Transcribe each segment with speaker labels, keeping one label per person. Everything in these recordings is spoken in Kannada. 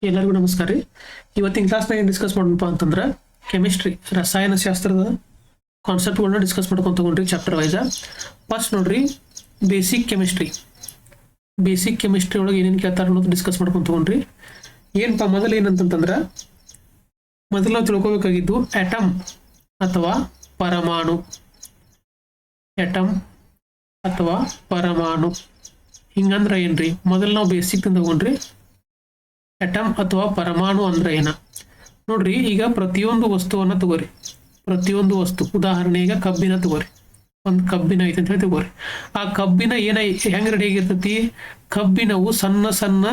Speaker 1: ಎಲ್ಲರಿಗೂ ನಮಸ್ಕಾರ ರೀ. ಇವತ್ತಿನ ಕ್ಲಾಸ್ನಾಗ ಏನು ಡಿಸ್ಕಸ್ ಮಾಡೋಣಪ್ಪ ಅಂತಂದ್ರೆ ಕೆಮಿಸ್ಟ್ರಿ ರಸಾಯನಶಾಸ್ತ್ರದ ಕಾನ್ಸೆಪ್ಟ್ಗಳನ್ನ ಡಿಸ್ಕಸ್ ಮಾಡ್ಕೊಂತ ತಗೊಂಡ್ರಿ ಚಾಪ್ಟರ್ ವೈಸ್. ಫಸ್ಟ್ ನೋಡ್ರಿ ಬೇಸಿಕ್ ಕೆಮಿಸ್ಟ್ರಿ ಒಳಗೆ ಏನೇನು ಕೇಳ್ತಾರೆ ಅನ್ನೋದು ಡಿಸ್ಕಸ್ ಮಾಡ್ಕೊಂತ ತಗೊಂಡ್ರಿ. ಏನಪ್ಪ ಮೊದಲು ಏನಂತಂದ್ರೆ ಮೊದಲು ನಾವು ತಿಳ್ಕೊಬೇಕಾಗಿದ್ದು ಆಟಮ್ ಅಥವಾ ಪರಮಾಣು. ಆಟಮ್ ಅಥವಾ ಪರಮಾಣು ಹಿಂಗಂದ್ರೆ ಏನ್ರಿ? ಮೊದಲು ನಾವು ಬೇಸಿಕ್ ತಗೊಂಡ್ರಿ ಆಟಮ್ ಅಥವಾ ಪರಮಾಣು ಅಂದ್ರೆ ಏನ ನೋಡ್ರಿ. ಈಗ ಪ್ರತಿಯೊಂದು ವಸ್ತುವನ್ನ ತಗೋರಿ, ಪ್ರತಿಯೊಂದು ವಸ್ತು ಉದಾಹರಣೆ ಈಗ ಕಬ್ಬಿನ ತಗೋರಿ. ಒಂದು ಕಬ್ಬಿನ ಐತೆ ಅಂತ ಹೇಳಿ ತಗೋರಿ. ಆ ಕಬ್ಬಿನ ಹೆಂಗ್ ರೆಡಿ ಆಗಿರ್ತೈತಿ? ಕಬ್ಬಿನವು ಸಣ್ಣ ಸಣ್ಣ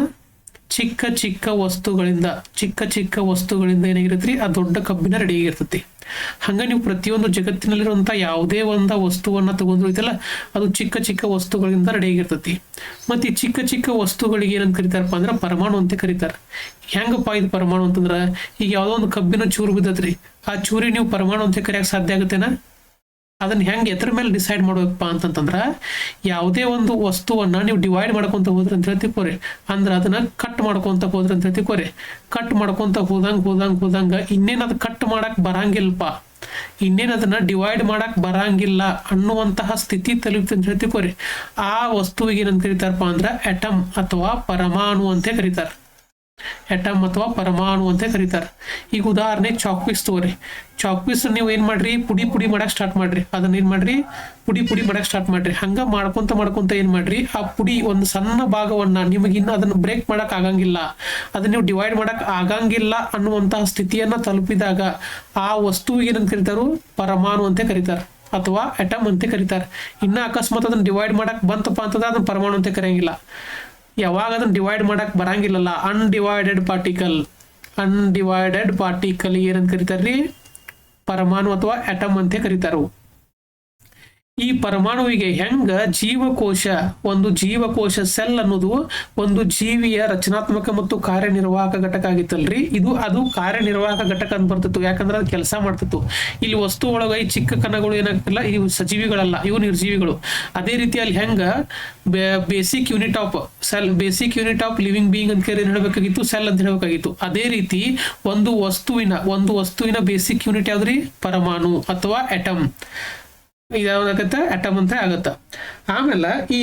Speaker 1: ಚಿಕ್ಕ ಚಿಕ್ಕ ವಸ್ತುಗಳಿಂದ ಏನಾಗಿರತ್ರಿ ಆ ದೊಡ್ಡ ಕಬ್ಬಿನ ರೆಡಿ ಆಗಿರ್ತೈತಿ. ಹಂಗ ನೀವು ಪ್ರತಿಯೊಂದು ಜಗತ್ತಿನಲ್ಲಿರುವಂತ ಯಾವುದೇ ಒಂದು ವಸ್ತುವನ್ನ ತಗೊಂಡ್ರು ಐತಲ್ಲ, ಅದು ಚಿಕ್ಕ ಚಿಕ್ಕ ವಸ್ತುಗಳಿಂದ ರೆಡಿ ಆಗಿರ್ತೈತಿ. ಮತ್ತೆ ಈ ಚಿಕ್ಕ ಚಿಕ್ಕ ವಸ್ತುಗಳಿಗೆ ಏನಂತ ಕರೀತಾರಪ್ಪ ಅಂದ್ರೆ ಪರಮಾಣು ಅಂತ ಕರೀತಾರೆ. ಹೆಂಗಪ್ಪ ಇದು ಪರಮಾಣು ಅಂತಂದ್ರ, ಈಗ ಯಾವ್ದೋ ಒಂದು ಕಬ್ಬಿನ ಚೂರು ಬಿದ್ದತ್ರಿ, ಆ ಚೂರಿ ನೀವು ಪರಮಾಣು ಅಂತ ಕರೆಯಕ್ ಸಾಧ್ಯ ಆಗುತ್ತೇನಾ? ಅದನ್ನ ಹೆಂಗ್ ಎದ್ರ ಮೇಲೆ ಡಿಸೈಡ್ ಮಾಡ್ಬೇಕಪ್ಪ ಅಂತಂದ್ರ, ಯಾವುದೇ ಒಂದು ವಸ್ತುವನ್ನ ನೀವು ಡಿವೈಡ್ ಮಾಡ್ಕೊಂತ ಹೋದ್ರಿ ಅಂತ ಹೇಳ್ತಿಕೋರಿ, ಅಂದ್ರ ಅದನ್ನ ಕಟ್ ಮಾಡ್ಕೊಂತ ಹೋದ್ರಿ ಅಂತ ಹೇಳ್ತಿಕೋರಿ. ಕಟ್ ಮಾಡ್ಕೊಂತ ಹೋದಂಗ ಇನ್ನೇನ್ ಅದ್ ಕಟ್ ಮಾಡಕ್ ಬರಂಗಿಲ್ಲಪ್ಪ, ಇನ್ನೇನ್ ಅದನ್ನ ಡಿವೈಡ್ ಮಾಡಕ್ ಬರಂಗಿಲ್ಲ ಅನ್ನುವಂತಹ ಸ್ಥಿತಿ ತಲುಪ್ತಿ ಅಂತ ಹೇಳ್ತಿಕೋರಿ. ಆ ವಸ್ತುವಿಗೆ ಏನಂತ ಕರೀತಾರಪ್ಪ ಅಂದ್ರ ಆಟಮ್ ಅಥವಾ ಪರಮಾಣು ಅಂತ ಕರೀತಾರ. ಆಟಮ್ ಅಥವಾ ಪರಮಾಣು ಅಂತ ಕರೀತಾರ. ಈಗ ಉದಾಹರಣೆ ಚಾಕ್ಪೀಸ್ ತಗೋರಿ. ಚಾಕ್ಪೀಸ್ ನೀವು ಏನ್ ಮಾಡ್ರಿ, ಪುಡಿ ಮಾಡಕ್ ಸ್ಟಾರ್ಟ್ ಮಾಡ್ರಿ. ಅದನ್ನ ಏನ್ ಮಾಡ್ರಿ, ಪುಡಿ ಮಾಡಕ್ ಸ್ಟಾರ್ಟ್ ಮಾಡ್ರಿ. ಹಂಗ ಮಾಡ್ಕೊಂತ ಏನ್ ಮಾಡ್ರಿ, ಆ ಪುಡಿ ಒಂದು ಸಣ್ಣ ಭಾಗವನ್ನ ನಿಮಗೆ ಇನ್ನು ಅದನ್ನ ಬ್ರೇಕ್ ಮಾಡಕ್ ಆಗಂಗಿಲ್ಲ, ಅದನ್ನ ನೀವು ಡಿವೈಡ್ ಮಾಡಕ್ ಆಗಂಗಿಲ್ಲ ಅನ್ನುವಂತಹ ಸ್ಥಿತಿಯನ್ನ ತಲುಪಿದಾಗ ಆ ವಸ್ತುವಿಗೆ ಏನಂತ ಕರೀತಾರು? ಪರಮಾಣು ಅಂತ ಕರೀತಾರ ಅಥವಾ ಆಟಮ್ ಅಂತ ಕರೀತಾರ. ಇನ್ನ ಅಕಸ್ಮಾತ್ ಅದನ್ನ ಡಿವೈಡ್ ಮಾಡಕ್ ಬಂತಪ್ಪ ಅಂತಂದ್ರೆ ಅದನ್ನ ಪರಮಾಣು ಅಂತ ಕರೆಯಂಗಿಲ್ಲ. ಯಾವಾಗ ಅದನ್ನ ಡಿವೈಡ್ ಮಾಡಕ್ ಬರಂಗಿಲ್ಲಲ್ಲ, ಅನ್ಡಿವೈಡೆಡ್ ಪಾರ್ಟಿಕಲ್ ಏನಂತ ಕರೀತಾರ್ರಿ? ಪರಮಾಣು ಅಥವಾ ಆಟಮ್ ಅಂತ ಕರೀತಾರು. ಈ ಪರಮಾಣುವಿಗೆ ಹೆಂಗ ಒಂದು ಜೀವಕೋಶ ಸೆಲ್ ಅನ್ನೋದು ಒಂದು ಜೀವಿಯ ರಚನಾತ್ಮಕ ಮತ್ತು ಕಾರ್ಯನಿರ್ವಾಹಕ ಘಟಕ ಆಗಿತ್ತಲ್ರಿ, ಅದು ಕಾರ್ಯನಿರ್ವಾಹಕ ಘಟಕ ಅಂತ ಬರ್ತಿತ್ತು. ಯಾಕಂದ್ರೆ ಅದು ಕೆಲಸ ಮಾಡ್ತಿತ್ತು. ಇಲ್ಲಿ ವಸ್ತು ಒಳಗ ಈ ಚಿಕ್ಕ ಕಣಗಳು ಏನಾಗ್ತಿಲ್ಲ, ಇವು ಸಜೀವಿಗಳಲ್ಲ, ಇವು ನಿರ್ಜೀವಿಗಳು. ಅದೇ ರೀತಿಯಲ್ಲಿ ಹೆಂಗ basic unit of living being ಅಂತ ಹೇಳಬೇಕಾಗಿತ್ತು, ಸೆಲ್ ಅಂತ ಹೇಳಬೇಕಾಗಿತ್ತು. ಅದೇ ರೀತಿ ಒಂದು ವಸ್ತುವಿನ ಬೇಸಿಕ್ ಯೂನಿಟ್ ಯಾವ್ದ್ರಿ? ಪರಮಾಣು ಅಥವಾ ಆಟಮ್. ಇದಾಗತ್ತ ಆಟಮ್ ಅಂತ ಆಗತ್ತ. ಆಮೇಲೆ ಈ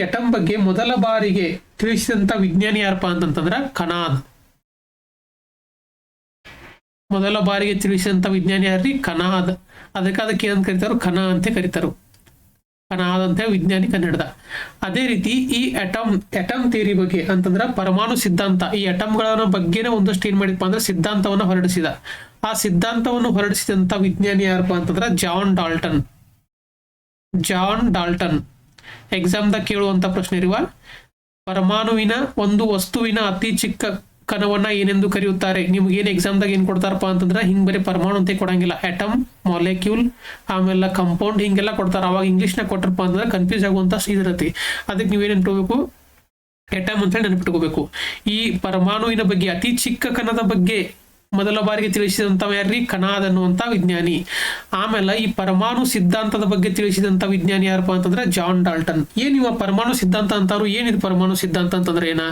Speaker 1: ಆಟಮ್ ಬಗ್ಗೆ ಮೊದಲ ಬಾರಿಗೆ ತಿಳಿಸಿದಂತ ವಿಜ್ಞಾನಿ ಯಾರಪ್ಪ ಅಂತಂದ್ರ ಕನಾದ್. ಮೊದಲ ಬಾರಿಗೆ ತಿಳಿಸಿದಂತ ವಿಜ್ಞಾನಿ ಯಾರ್ರಿ? ಕನಾದ್. ಅದಕ್ಕೆ ಏನಂತ ಕರೀತಾರು? ಕಣ ಅಂತ ಕರೀತಾರು. ಕನಾದ್ ಅಂತ ವಿಜ್ಞಾನಿ ಕಂಡುಹಿಡ್ದ. ಅದೇ ರೀತಿ ಈ ಆಟಮ್ ಥಿಯರಿ ಬಗ್ಗೆ ಅಂತಂದ್ರ ಪರಮಾಣು ಸಿದ್ಧಾಂತ, ಈ ಆಟಮ್ಗಳ ಬಗ್ಗೆನೇ ಒಂದಷ್ಟು ಏನ್ ಮಾಡಿದಪ್ಪ ಅಂದ್ರೆ ಸಿದ್ಧಾಂತವನ್ನ ಹೊರಡಿಸಿದ. ಆ ಸಿದ್ಧಾಂತವನ್ನು ಹೊರಡಿಸಿದಂತ ವಿಜ್ಞಾನಿ ಯಾರಪ್ಪ ಅಂತಂದ್ರ ಜಾನ್ ಡಾಲ್ಟನ್. ಎಕ್ಸಾಮ್ದಾಗ ಕೇಳುವಂತ ಪ್ರಶ್ನೆ ಇರುವ, ಪರಮಾಣುವಿನ ಒಂದು ವಸ್ತುವಿನ ಅತಿ ಚಿಕ್ಕ ಕಣವನ್ನ ಏನೆಂದು ಕರೆಯುತ್ತಾರೆ? ನಿಮ್ಗೆ ಏನ್ ಎಕ್ಸಾಮ್ದಾಗ ಏನ್ ಕೊಡ್ತಾರಪ್ಪ ಅಂತಂದ್ರ ಹಿಂಗ್ ಬರೀ ಪರಮಾಣು ಅಂತ ಕೊಡಂಗಿಲ್ಲ, ಆಟಮ್, ಮಾಲಿಕ್ಯೂಲ್, ಆಮೇಲೆ ಕಂಪೌಂಡ್ ಹಿಂಗೆಲ್ಲ ಕೊಡ್ತಾರ. ಅವಾಗ ಇಂಗ್ಲಿಷ್ನಾಗ ಕೊಟ್ಟರಪ್ಪ ಅಂತಂದ್ರೆ ಕನ್ಫ್ಯೂಸ್ ಆಗುವಂತ ಇದಿರತಿ. ಅದಕ್ಕೆ ನೀವೇನ್ ನೆನ್ಪಿಟ್ಕೋಬೇಕು? ಆಟಮ್ ಅಂತ ಹೇಳಿ ನೆನಪಿಟ್ಕೋಬೇಕು. ಈ ಪರಮಾಣುವಿನ ಬಗ್ಗೆ ಅತಿ ಚಿಕ್ಕ ಕಣದ ಬಗ್ಗೆ ಮೊದಲ ಬಾರಿಗೆ ತಿಳಿಸಿದಂತ ಯಾರ್ರಿ? ಕನಾದ್ ಅನ್ನುವಂತ ವಿಜ್ಞಾನಿ. ಆಮೇಲೆ ಈ ಪರಮಾಣು ಸಿದ್ಧಾಂತದ ಬಗ್ಗೆ ತಿಳಿಸಿದಂತ ವಿಜ್ಞಾನಿ ಯಾರಪ್ಪ ಅಂತಂದ್ರೆ ಜಾನ್ ಡಾಲ್ಟನ್. ಏನ್ ಇವ ಪರಮಾಣು ಸಿದ್ಧಾಂತ ಅಂತಾರು? ಏನಿದು ಪರಮಾಣು ಸಿದ್ಧಾಂತ ಅಂತಂದ್ರೆ ಏನ?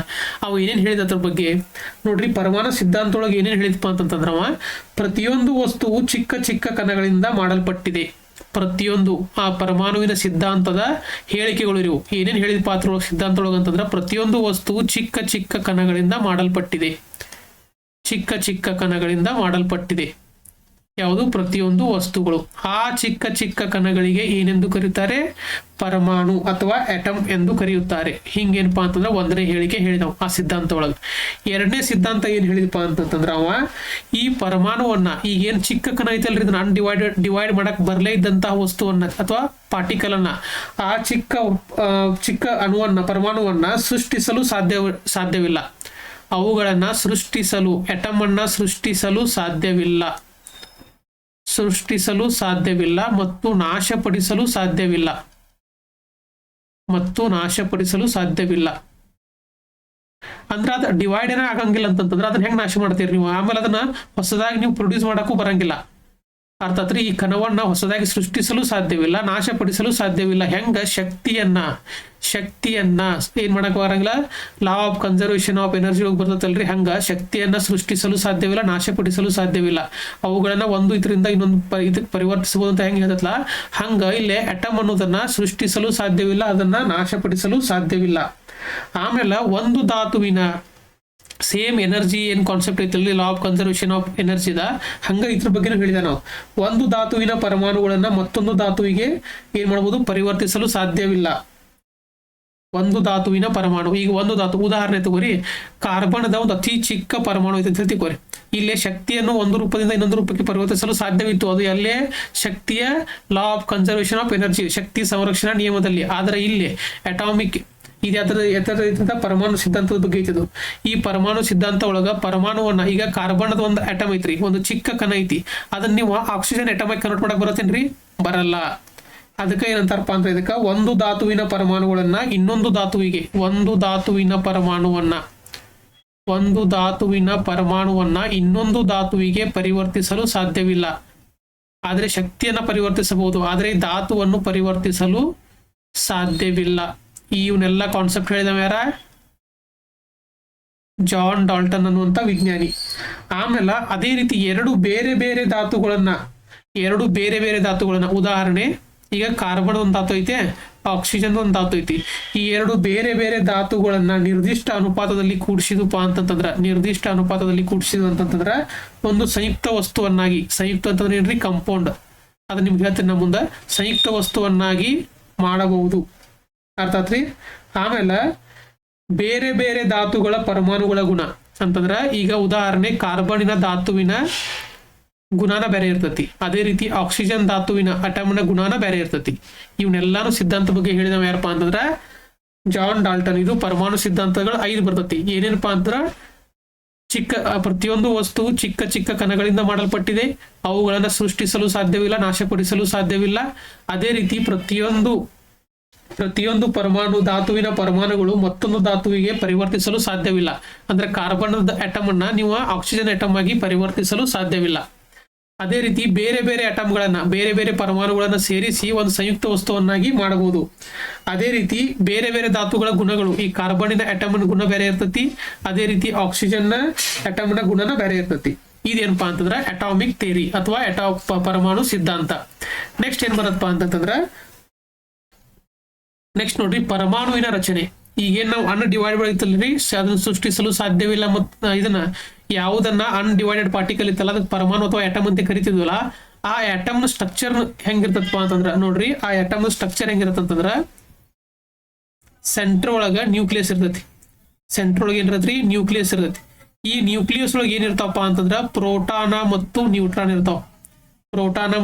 Speaker 1: ಅವ ಏನೇನ್ ಹೇಳಿದ ಅದ್ರ ಬಗ್ಗೆ ನೋಡ್ರಿ. ಪರಮಾಣು ಸಿದ್ಧಾಂತ ಒಳಗೆ ಏನೇನ್ ಹೇಳಿದಪ್ಪ ಅಂತಂದ್ರ, ಪ್ರತಿಯೊಂದು ವಸ್ತುವು ಚಿಕ್ಕ ಚಿಕ್ಕ ಕಣಗಳಿಂದ ಮಾಡಲ್ಪಟ್ಟಿದೆ. ಪ್ರತಿಯೊಂದು ಆ ಪರಮಾಣುವಿನ ಸಿದ್ಧಾಂತದ ಹೇಳಿಕೆಗಳು ಇವು. ಏನೇನ್ ಹೇಳಿದ ಪಾತ್ರ ಸಿದ್ಧಾಂತ ಒಳಗೆ ಅಂತಂದ್ರ, ಪ್ರತಿಯೊಂದು ವಸ್ತುವು ಚಿಕ್ಕ ಚಿಕ್ಕ ಕಣಗಳಿಂದ ಮಾಡಲ್ಪಟ್ಟಿದೆ. ಚಿಕ್ಕ ಚಿಕ್ಕ ಕಣಗಳಿಂದ ಮಾಡಲ್ಪಟ್ಟಿದೆ. ಯಾವುದು? ಪ್ರತಿಯೊಂದು ವಸ್ತುಗಳು. ಆ ಚಿಕ್ಕ ಚಿಕ್ಕ ಕಣಗಳಿಗೆ ಏನೆಂದು ಕರೀತಾರೆ? ಪರಮಾಣು ಅಥವಾ ಆಟಮ್ ಎಂದು ಕರೆಯುತ್ತಾರೆ. ಹಿಂಗೇನಪ್ಪಾ ಅಂತಂದ್ರೆ ಒಂದನೇ ಹೇಳಿಕೆ ಹೇಳಿದವು ಆ ಸಿದ್ಧಾಂತ ಒಳಗೆ. ಎರಡನೇ ಸಿದ್ಧಾಂತ ಏನ್ ಹೇಳಿದಪ್ಪ ಅಂತಂದ್ರ, ಈ ಪರಮಾಣುವನ್ನ ಈಗೇನ್ ಚಿಕ್ಕ ಕಣ ಐತಲ್ರಿ, ಇದನ್ನ ಡಿವೈಡ್ ಮಾಡಕ್ ಬರ್ಲೇ ಇದ್ದಂತಹ ವಸ್ತುವನ್ನ ಅಥವಾ ಪಾರ್ಟಿಕಲ್ ಅನ್ನ, ಆ ಚಿಕ್ಕ ಅಣುವನ್ನ, ಪರಮಾಣುವನ್ನ ಸೃಷ್ಟಿಸಲು ಸಾಧ್ಯವಿಲ್ಲ. ಅವುಗಳನ್ನ ಆಟಮ್ ಅನ್ನ ಸೃಷ್ಟಿಸಲು ಸಾಧ್ಯವಿಲ್ಲ ಮತ್ತು ನಾಶಪಡಿಸಲು ಸಾಧ್ಯವಿಲ್ಲ. ಅಂದ್ರೆ ಅದ ಡಿವೈಡ್ ಏನ ಆಗಂಗಿಲ್ಲ ಅಂತಂದ್ರೆ ಅದನ್ನ ಹೆಂಗ್ ನಾಶ ಮಾಡ್ತೀರಿ ನೀವು? ಆಮೇಲೆ ಅದನ್ನ ಹೊಸದಾಗಿ ನೀವು ಪ್ರೊಡ್ಯೂಸ್ ಮಾಡಕ್ಕೂ ಬರಂಗಿಲ್ಲ. ಅರ್ಥಾತ್ ಈ ಕಣವನ್ನ ಹೊಸದಾಗಿ ಸೃಷ್ಟಿಸಲು ಸಾಧ್ಯವಿಲ್ಲ, ನಾಶಪಡಿಸಲು ಸಾಧ್ಯವಿಲ್ಲ. ಹೆಂಗ ಶಕ್ತಿಯನ್ನ ಏನ್ ಮಾಡಕ್ ಬರಂಗಿಲ್ಲ, ಲಾ ಆಫ್ ಕನ್ಸರ್ವೇಷನ್ ಆಫ್ ಎನರ್ಜಿ ಹೋಗಿ ಬರ್ತೈತಲ್ರಿ, ಹಂಗ ಶಕ್ತಿಯನ್ನ ಸೃಷ್ಟಿಸಲು ಸಾಧ್ಯವಿಲ್ಲ, ನಾಶಪಡಿಸಲು ಸಾಧ್ಯವಿಲ್ಲ. ಅವುಗಳನ್ನ ಒಂದು ಇದರಿಂದ ಇನ್ನೊಂದು ಇದಕ್ಕೆ ಪರಿವರ್ತಿಸಬಹುದು ಅಂತ ಹೆಂಗ್ ಹೇಳ್ತಲ್ಲ, ಹಂಗ ಇಲ್ಲೇ ಅಟಮ್ ಅನ್ನೋದನ್ನ ಸೃಷ್ಟಿಸಲು ಸಾಧ್ಯವಿಲ್ಲ, ಅದನ್ನ ನಾಶಪಡಿಸಲು ಸಾಧ್ಯವಿಲ್ಲ. ಆಮೇಲೆ ಒಂದು ಧಾತುವಿನ ಸೇಮ್ ಎನರ್ಜಿ ಏನ್ ಕಾನ್ಸೆಪ್ಟ್ ಐತಲ್ಲಿ ಲಾ ಆಫ್ ಕನ್ಸರ್ವೇಷನ್ ಆಫ್ ಎನರ್ಜಿದ, ಹಂಗ ಇದ್ರ ಬಗ್ಗೆನೂ ಹೇಳಿದ ನಾವು. ಒಂದು ಧಾತುವಿನ ಪರಮಾಣುಗಳನ್ನ ಮತ್ತೊಂದು ಧಾತುವಿಗೆ ಏನ್ ಮಾಡಬಹುದು, ಪರಿವರ್ತಿಸಲು ಸಾಧ್ಯವಿಲ್ಲ. ಒಂದು ಧಾತುವಿನ ಪರಮಾಣು, ಈಗ ಒಂದು ಧಾತು ಉದಾಹರಣೆ ತಗೋರಿ, ಕಾರ್ಬನ್ದ ಒಂದು ಅತಿ ಚಿಕ್ಕ ಪರಮಾಣು ಐತೆ ಅಂತ ತಿಳ್ಕೊರಿ. ಇಲ್ಲೇ ಶಕ್ತಿಯನ್ನು ಒಂದು ರೂಪದಿಂದ ಇನ್ನೊಂದು ರೂಪಕ್ಕೆ ಪರಿವರ್ತಿಸಲು ಸಾಧ್ಯವಿತ್ತು, ಅದು ಅಲ್ಲೇ ಶಕ್ತಿಯ law of conservation of energy, ಶಕ್ತಿ ಸಂರಕ್ಷಣಾ ನಿಯಮದಲ್ಲಿ. ಆದ್ರೆ ಇಲ್ಲಿ ಅಟಾಮಿಕ್ ಇದು ಯಾವ್ದ್ರ ಪರಮಾಣು ಸಿದ್ಧಾಂತದ ಬಗ್ಗೆ ಐತಿದು. ಈ ಪರಮಾಣು ಸಿದ್ಧಾಂತ ಒಳಗ ಪರಮಾಣುವನ್ನ, ಈಗ ಕಾರ್ಬನ್ದ ಒಂದು ಅಟಮ್ ಐತ್ರಿ, ಒಂದು ಚಿಕ್ಕ ಕಣ ಐತಿ, ಅದನ್ನ ನೀವು ಆಕ್ಸಿಜನ್ ಅಟಮ್ ಆಗಿ ಕನ್ವರ್ಟ್ ಮಾಡಕ್ ಬರತ್ತೇನ್ರಿ, ಬರಲ್ಲ. ಅದಕ್ಕೆ ಏನಂತಾರಪ್ಪ ಅಂದ್ರೆ, ಇದಕ್ಕ ಒಂದು ಧಾತುವಿನ ಪರಮಾಣುಗಳನ್ನ ಇನ್ನೊಂದು ಧಾತುವಿಗೆ, ಒಂದು ಧಾತುವಿನ ಪರಮಾಣುವನ್ನ ಇನ್ನೊಂದು ಧಾತುವಿಗೆ ಪರಿವರ್ತಿಸಲು ಸಾಧ್ಯವಿಲ್ಲ. ಆದ್ರೆ ಶಕ್ತಿಯನ್ನ ಪರಿವರ್ತಿಸಬಹುದು, ಆದ್ರೆ ಧಾತುವನ್ನು ಪರಿವರ್ತಿಸಲು ಸಾಧ್ಯವಿಲ್ಲ. ಇವನ್ನೆಲ್ಲ ಕಾನ್ಸೆಪ್ಟ್ ಹೇಳಿದವ ಯಾರ, ಜಾನ್ ಡಾಲ್ಟನ್ ಅನ್ನುವಂತ ವಿಜ್ಞಾನಿ. ಆಮೇಲೆ ಅದೇ ರೀತಿ ಎರಡು ಬೇರೆ ಬೇರೆ ಧಾತುಗಳನ್ನ ಉದಾಹರಣೆ, ಈಗ ಕಾರ್ಬನ್ ಒಂದು ಧಾತು ಐತೆ, ಆಕ್ಸಿಜನ್ ಒಂದು ಧಾತು ಐತಿ, ಈ ಎರಡು ಬೇರೆ ಬೇರೆ ಧಾತುಗಳನ್ನ ನಿರ್ದಿಷ್ಟ ಅನುಪಾತದಲ್ಲಿ ಕೂಡಿಸಿದಪ್ಪ ಅಂತಂತಂದ್ರ, ಒಂದು ಸಂಯುಕ್ತ ವಸ್ತುವನ್ನಾಗಿ, ಸಂಯುಕ್ತ ಅಂತಂದ್ರೆ ಏನ್ರಿ, ಕಂಪೌಂಡ್, ಅದು ನಿಮ್ಗೆ ಹೇಳ್ತೀನಿ ನಮ್ಮ ಮುಂದೆ, ಸಂಯುಕ್ತ ವಸ್ತುವನ್ನಾಗಿ ಮಾಡಬಹುದು. ಅರ್ಥಾತ್ರಿ. ಆಮೇಲೆ ಬೇರೆ ಬೇರೆ ಧಾತುಗಳ ಪರಮಾಣುಗಳ ಗುಣ ಅಂತಂದ್ರ, ಈಗ ಉದಾಹರಣೆ ಕಾರ್ಬನಿನ ಧಾತುವಿನ ಗುಣಾನ ಬೇರೆ ಇರ್ತತಿ, ಅದೇ ರೀತಿ ಆಕ್ಸಿಜನ್ ಧಾತುವಿನ ಅಟಮ್ನ ಗುಣಾನ ಬೇರೆ ಇರ್ತತಿ. ಇವನ್ನೆಲ್ಲಾನು ಸಿದ್ಧಾಂತ ಬಗ್ಗೆ ಹೇಳಿದವ ಯಾರಪ್ಪ ಅಂತಂದ್ರ ಜಾನ್ ಡಾಲ್ಟನ್. ಇದು ಪರಮಾಣು ಸಿದ್ಧಾಂತಗಳು 5 ಬರ್ತತಿ. ಏನೇನಪ್ಪಾ ಅಂದ್ರ, ಪ್ರತಿಯೊಂದು ವಸ್ತು ಚಿಕ್ಕ ಚಿಕ್ಕ ಕಣಗಳಿಂದ ಮಾಡಲ್ಪಟ್ಟಿದೆ, ಅವುಗಳನ್ನ ಸೃಷ್ಟಿಸಲು ಸಾಧ್ಯವಿಲ್ಲ, ನಾಶಪಡಿಸಲು ಸಾಧ್ಯವಿಲ್ಲ. ಅದೇ ರೀತಿ ಪ್ರತಿಯೊಂದು ಧಾತುವಿನ ಪರಮಾಣುಗಳು ಮತ್ತೊಂದು ಧಾತುವಿಗೆ ಪರಿವರ್ತಿಸಲು ಸಾಧ್ಯವಿಲ್ಲ. ಅಂದ್ರೆ ಕಾರ್ಬನ್ ಅಟಮ್ ಅನ್ನ ನೀವು ಆಕ್ಸಿಜನ್ ಅಟಮ್ ಆಗಿ ಪರಿವರ್ತಿಸಲು ಸಾಧ್ಯವಿಲ್ಲ. ಅದೇ ರೀತಿ ಬೇರೆ ಬೇರೆ ಅಟಮ್ಗಳನ್ನ, ಬೇರೆ ಬೇರೆ ಪರಮಾಣುಗಳನ್ನ ಸೇರಿಸಿ ಒಂದು ಸಂಯುಕ್ತ ವಸ್ತುವನ್ನಾಗಿ ಮಾಡಬಹುದು. ಅದೇ ರೀತಿ ಬೇರೆ ಬೇರೆ ಧಾತುಗಳ ಗುಣಗಳು, ಈ ಕಾರ್ಬನಿನ ಅಟಮ್ನ ಗುಣ ಬೇರೆ ಇರ್ತತಿ, ಅದೇ ರೀತಿ ಆಕ್ಸಿಜನ್ ಅಟಮ್ನ ಗುಣನ ಬೇರೆ ಇರ್ತತಿ. ಇದೇನಪ್ಪಾ ಅಂತಂದ್ರ ಅಟಾಮಿಕ್ ಥಿಯರಿ ಅಥವಾ ಪರಮಾಣು ಸಿದ್ಧಾಂತ. ನೆಕ್ಸ್ಟ್ ಏನ್ ಬರತ್ತಪ್ಪ ಅಂತಂದ್ರ, ನೆಕ್ಸ್ಟ್ ನೋಡ್ರಿ, ಪರಮಾಣುವಿನ ರಚನೆ. ಈಗೇನ್ ನಾವು ಅನ್ಡಿವೈಡೆಡ್ ಐತಲ್ರಿ, ಅದನ್ನ ಸೃಷ್ಟಿಸಲು ಸಾಧ್ಯವಿಲ್ಲ. ಮತ್ತು ಇದನ್ನ ಯಾವುದನ್ನ ಅನ್ಡಿವೈಡೆಡ್ ಪಾರ್ಟಿಕಲ್ ಇತ್ತಲ್ಲ, ಅದಕ್ಕೆ ಪರಮಾಣು ಅಥವಾ ಆಟಮ್ ಅಂತ ಕರಿತಿದ್ವಲ್ಲ, ಆ ಆಟಮ್ ನ ಸ್ಟ್ರಕ್ಚರ್ ಹೆಂಗಿರ್ತಪ್ಪ ಅಂತಂದ್ರ ನೋಡ್ರಿ, ಆ ಆಟಮ್ ನ ಸ್ಟ್ರಕ್ಚರ್ ಹೆಂಗಿರತ್ತಂತಂದ್ರ, ಸೆಂಟರ್ ಒಳಗ ನ್ಯೂಕ್ಲಿಯಸ್ ಇರ್ತೈತಿ. ಸೆಂಟರ್ ಒಳಗೆ ಏನಿರತ್ರಿ, ನ್ಯೂಕ್ಲಿಯಸ್ ಇರ್ತೈತಿ. ಈ ನ್ಯೂಕ್ಲಿಯಸ್ ಒಳಗೆ ಏನಿರ್ತಾವಪ್ಪ ಅಂತಂದ್ರ ಪ್ರೋಟಾನ ಮತ್ತು ನ್ಯೂಟ್ರಾನ್ ಇರ್ತಾವ.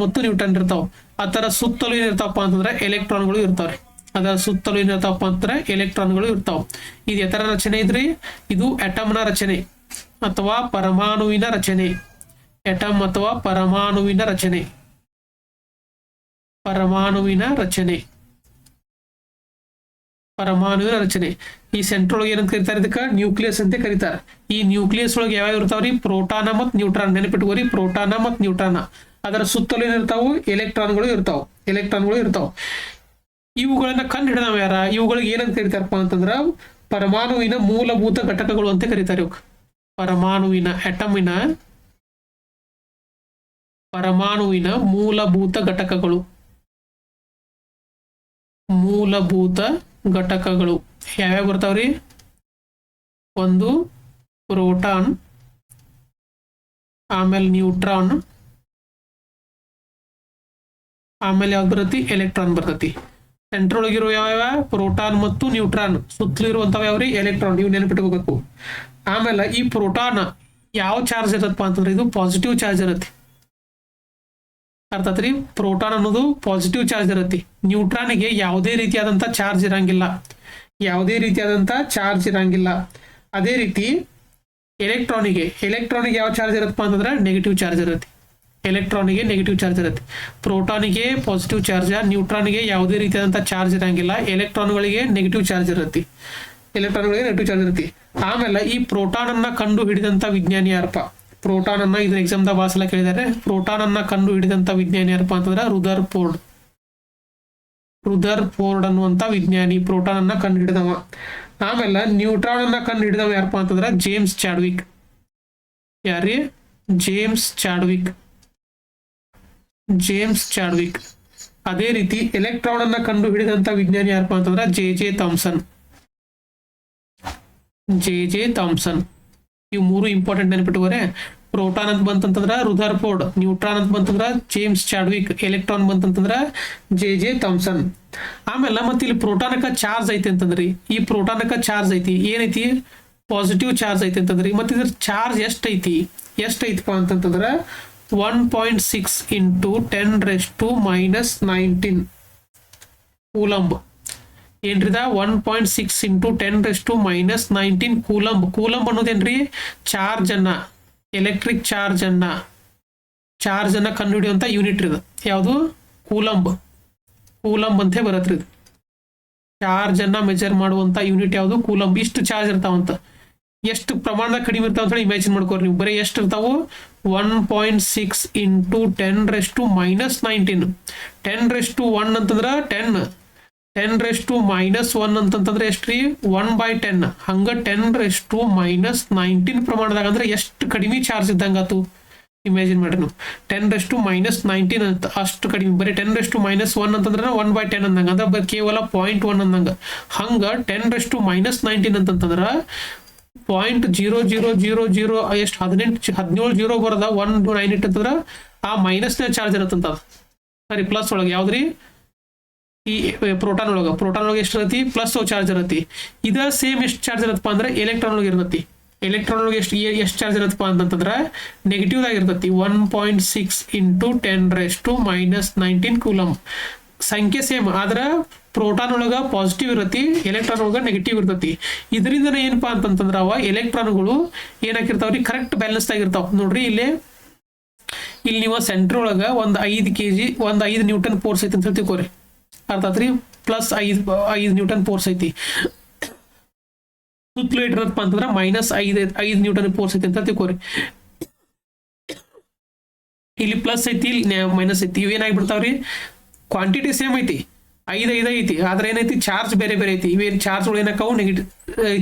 Speaker 1: ಅದರ ಸುತ್ತಲೂ ಏನಿರ್ತಾವಪ್ಪ ಅಂತಂದ್ರ ಎಲೆಕ್ಟ್ರಾನ್ಗಳು ಇರ್ತಾವ್ರಿ. ಅದರ ಸುತ್ತಲೂ ಏನಿರ್ತಾವಪ್ಪ ಅಂತಂದ್ರೆ ಎಲೆಕ್ಟ್ರಾನ್ಗಳು ಇರ್ತಾವ. ಇದು ಎತ್ತರ ರಚನೆ ಇದ್ರಿ, ಇದು ಅಟಮ್ನ ರಚನೆ ಅಥವಾ ಪರಮಾಣುವಿನ ರಚನೆ. ಅಟಮ್ ಅಥವಾ ಪರಮಾಣುವಿನ ರಚನೆ. ಈ ಸೆಂಟ್ರಲ್ ಒಳಗೆ ಏನಂತ ಕರೀತಾರೆ, ಇದಕ್ಕ ನ್ಯೂಕ್ಲಿಯಸ್ ಅಂತ ಕರೀತಾರೆ. ಈ ನ್ಯೂಕ್ಲಿಯಸ್ ಒಳಗೆ ಯಾವ ಇರ್ತಾವ್ರಿ, ಪ್ರೋಟಾನ ಮತ್ತು ನ್ಯೂಟ್ರಾನ್. ನೆನಪಿಟ್ಕೋರಿ, ಪ್ರೋಟಾನ ಮತ್ತು ನ್ಯೂಟ್ರಾನ. ಅದರ ಸುತ್ತಲೂ ಏನಿರ್ತಾವು, ಎಲೆಕ್ಟ್ರಾನ್ಗಳು ಇರ್ತಾವ. ಇವುಗಳನ್ನ ಕಂಡು ಹಿಡಿದವ ಯಾರ, ಇವುಗಳಿಗೆ ಏನಂತ ಕರೀತಾರಪ್ಪ ಅಂತಂದ್ರ ಪರಮಾಣುವಿನ ಮೂಲಭೂತ ಘಟಕಗಳು ಅಂತ ಕರೀತಾರೆ. ಪರಮಾಣುವಿನ ಮೂಲಭೂತ ಘಟಕಗಳು ಯಾವ್ಯಾವ ಬರ್ತಾವ್ರಿ, ಒಂದು ಪ್ರೋಟಾನ್, ಆಮೇಲೆ ನ್ಯೂಟ್ರಾನ್, ಆಮೇಲೆ ಯಾವ್ದು ಬರ್ತತಿ, ಎಲೆಕ್ಟ್ರಾನ್ ಬರ್ತತಿ. ಸೆಂಟ್ರಲ್ ಒಳಗಿರೋ ಯಾವ ಪ್ರೋಟಾನ್ ಮತ್ತು ನ್ಯೂಟ್ರಾನ್, ಸುತ್ತಲೂ ಇರುವಂತವ ಯಾವ್ರಿ, ಎಲೆಕ್ಟ್ರಾನ್. ಇವ್ ನೆನಪಿಟ್ಕೋಬೇಕು. ಆಮೇಲೆ ಈ ಪ್ರೋಟಾನ್ ಯಾವ ಚಾರ್ಜ್ ಇರತ್ತಪ್ಪ ಅಂತಂದ್ರೆ, ಇದು ಪಾಸಿಟಿವ್ ಚಾರ್ಜ್ ಇರತ್ತೆ. ಅರ್ಥಾತ್ರಿ, ಪ್ರೋಟಾನ್ ಅನ್ನೋದು ಪಾಸಿಟಿವ್ ಚಾರ್ಜ್ ಇರತ್ತೆ. ನ್ಯೂಟ್ರಾನ್ಗೆ ಯಾವುದೇ ರೀತಿಯಾದಂತ ಚಾರ್ಜ್ ಇರಂಗಿಲ್ಲ. ಅದೇ ರೀತಿ ಎಲೆಕ್ಟ್ರಾನಿಗೆ ಯಾವ ಚಾರ್ಜ್ ಇರತ್ತಪ್ಪ ಅಂತಂದ್ರೆ ನೆಗೆಟಿವ್ ಚಾರ್ಜ್ ಇರತ್ತೆ. ಪ್ರೋಟಾನಿಗೆ ಪಾಸಿಟಿವ್ ಚಾರ್ಜ್, ನ್ಯೂಟ್ರಾನ್ಗೆ ಯಾವುದೇ ರೀತಿಯಾದಂತಹ ಚಾರ್ಜ್ ಇರಂಗಿಲ್ಲ. ಎಲೆಕ್ಟ್ರಾನ್ಗಳಿಗೆ ನೆಗೆಟಿವ್ ಚಾರ್ಜ್ ಇರತ್ತೆ. ಆಮೇಲೆ ಈ ಪ್ರೋಟಾನ್ ಅನ್ನ ಕಂಡು ಹಿಡಿದಂತ ವಿಜ್ಞಾನಿ ಯಾರಪ್ಪ, ಪ್ರೋಟಾನ್ ಅನ್ನ ಇದನ್ನ ಎಕ್ಸಾಮ್ದಾಗ ಭಾಳ ಸಲ ಕೇಳಿದ್ದಾರೆ. ಪ್ರೋಟಾನ್ ಅನ್ನ ಕಂಡು ಹಿಡಿದಂತ ವಿಜ್ಞಾನಿ ಯಾರಪ್ಪ ಅಂತಂದ್ರೆ ರುದರ್ಫೋರ್ಡ್ ಅನ್ನುವಂತ ವಿಜ್ಞಾನಿ ಪ್ರೋಟಾನ್ ಅನ್ನ ಕಂಡು ಹಿಡಿದವ. ಆಮೇಲೆ ನ್ಯೂಟ್ರಾನ್ ಅನ್ನ ಕಂಡು ಹಿಡಿದವ ಯಾರಪ್ಪ ಅಂತಂದ್ರೆ ಜೇಮ್ಸ್ ಚಾಡ್ವಿಕ್. ಯಾರಿ? James Chadwick. ಅದೇ ರೀತಿ ಎಲೆಕ್ಟ್ರಾನ್ ಅನ್ನ ಕಂಡು ಹಿಡಿದಂತ ವಿಜ್ಞಾನಿ ಯಾರಪ್ಪ ಅಂತಂದ್ರೆ ಜೆ ಥಾಮ್ಸನ್. ಇವು ಮೂರು ಇಂಪಾರ್ಟೆಂಟ್ ನೆನಪಿಟ್ಟುವರೆ. ಪ್ರೋಟಾನ್ ಅಂತ ಬಂತಂತಂದ್ರ ರುದರ್ಫೋರ್ಡ್, ನ್ಯೂಟ್ರಾನ್ ಅಂತ ಬಂತಂದ್ರ ಜೇಮ್ಸ್ ಚಾಡ್ವಿಕ್, ಎಲೆಕ್ಟ್ರಾನ್ ಬಂತಂತಂದ್ರ ಜೆ ಥಾಮ್ಸನ್. ಆಮೇಲೆ ಮತ್ತೆ ಇಲ್ಲಿ ಪ್ರೋಟಾನಕ್ಕ ಚಾರ್ಜ್ ಐತಿ ಅಂತಂದ್ರಿ. ಈ ಪ್ರೋಟಾನಕ್ಕ ಚಾರ್ಜ್ ಐತಿ, ಏನೈತಿ? ಪಾಸಿಟಿವ್ ಚಾರ್ಜ್ ಐತಿ ಅಂತಂದ್ರಿ. ಮತ್ತೆ ಇದ್ರ ಚಾರ್ಜ್ ಎಷ್ಟೈತಿಪ್ಪ ಅಂತಂತಂದ್ರ 1.6 into 10⁻⁻19 ಕೂಲಂಬ್. ಏನ್ರಿದ? 1.6 into 10⁻⁻19 ಕೂಲಂಬ್. ಕೂಲಂಬ್ ಅನ್ನೋದೇನ್ರಿ? ಚಾರ್ಜ್ ಅನ್ನ, ಎಲೆಕ್ಟ್ರಿಕ್ ಚಾರ್ಜ್ ಅನ್ನ ಕಂಡು ಹಿಡಿಯುವಂತ ಯೂನಿಟ್ ಇದು. ಯಾವುದು? ಕೂಲಂಬ್ ಅಂತ ಬರತ್ರಿ. ಇದು ಚಾರ್ಜ್ ಅನ್ನ ಮೆಜರ್ ಮಾಡುವಂತ ಯೂನಿಟ್ ಯಾವುದು? ಕೂಲಂಬ್. ಇಷ್ಟು ಚಾರ್ಜ್ ಇರ್ತಾವಂತ. ಎಷ್ಟು ಪ್ರಮಾಣದಾಗ ಕಡಿಮೆ ಇರ್ತಾವ ಅಂತ ಹೇಳಿ ಇಮ್ಯಾಜಿನ್ ಮಾಡ್ಕೋರಿ ನೀವು. ಬರೀ ಎಷ್ಟು ಇರ್ತಾವು? 1.6 into 10⁻⁻19. 10⁻1 ಅಂತಂದ್ರ 10, 10⁻⁻1 ಅಂತಂದ್ರೆ ಎಷ್ಟ್ರಿ? 1/10. ಹಂಗ 10⁻⁻19 ಪ್ರಮಾಣದಾಗ ಅಂದ್ರೆ ಎಷ್ಟು ಕಡಿಮೆ ಚಾರ್ಜ್ ಇದ್ದಂಗಾತು ಇಮ್ಯಾಜಿನ್ ಮಾಡ್ರಿ ನೀವು. 10⁻⁻19 ಅಂತ ಅಷ್ಟು ಕಡಿಮೆ. ಬರೀ 10⁻⁻1 ಅಂತಂದ್ರೆ 1/10 ಅಂದಂಗ, ಅಂದ್ರೆ ಕೇವಲ 0.1 ಅಂದಂಗ. ಹಂಗ 10⁻⁻19 ಅಂತಂದ್ರ 0.0000 ಎಷ್ಟು? 17 0 ಬರದ 198 ಅಂತಂದ್ರ ಆ ಮೈನಸ್ನ ಚಾರ್ಜ್ ಇರತ್ತಂತ. ಸರಿ, ಪ್ಲಸ್ ಒಳಗೆ ಯಾವ್ದ್ರಿ? ಈ ಪ್ರೋಟಾನ್ ಒಳಗೆ ಎಷ್ಟು ಇರತಿ? Plus charge ಇರತಿ. ಇದ ಸೇಮ್ ಎಷ್ಟು ಚಾರ್ಜ್ ಇರತ್ತಪ್ಪ ಅಂದ್ರೆ ಎಲೆಕ್ಟ್ರಾನ್ ಒಳಗೆ ಇರತಿ. ಎಲೆಕ್ಟ್ರಾನ್ ಒಳಗೆ ಎಷ್ಟು ಚಾರ್ಜ್ ಇರತ್ತಪ್ಪ ಅಂತಂದ್ರೆ ನೆಗೆಟಿವ್ ಆಗಿ ಇರ್ತತಿ. 1.6 into 10⁻⁻19 ಕೂಲಂಬ್. ಸಂಖ್ಯೆ ಸೇಮ್, ಆದ್ರ ಪ್ರೋಟಾನ್ ಒಳಗ ಪಾಸಿಟಿವ್ ಇರತಿ, ಎಲೆಕ್ಟ್ರಾನ್ ಒಳಗ ನೆಗೆಟಿವ್ ಇರ್ತತಿ. ಇದರಿಂದ ಏನಪ್ಪಾ ಅಂತಂದ್ರ ಅವ ಎಲೆಕ್ಟ್ರಾನ್ಗಳು ಏನಾಗಿರ್ತಾವ್ರಿ? ಕರೆಕ್ಟ್ ಬ್ಯಾಲೆನ್ಸ್ ಆಗಿರ್ತಾವ. ನೋಡ್ರಿ ಇಲ್ಲಿ ನೀವು ಸೆಂಟರ್ ಒಳಗ ಒಂದು 5 kg 5 ನ್ಯೂಟನ್ ಫೋರ್ಸ್ ಐತಿ ಅಂತ ಹೇಳ್ತೀವಿ. ಅರ್ಥ ಆತ್ರಿ? ಪ್ಲಸ್ 5 ನ್ಯೂಟನ್ ಫೋರ್ಸ್ ಐತಿ. ಸುತ್ತಲೂ ಇಟ್ಟಿರತ್ತಪ್ಪ ಅಂತಂದ್ರ -5 ನ್ಯೂಟನ್ ಫೋರ್ಸ್ ಐತಿ ಅಂತ ತಿಳ್ಕೋರಿ. ಇಲ್ಲಿ ಪ್ಲಸ್ ಐತಿ, ಇಲ್ಲಿ ಮೈನಸ್ ಐತಿ. ಇವೇನಾಗ್ಬಿಡ್ತಾವ್ರಿ? ಕ್ವಾಂಟಿಟಿ ಸೇಮ್ ಐತಿ, 5 ಐತಿ, ಆದ್ರೆ ಏನೈತಿ? ಚಾರ್ಜ್ ಬೇರೆ ಐತಿ. ಇವೇನ್ ಚಾರ್ಜ್ ಏನಕ್ಕಾವು? ನೆಗೆಟಿವ್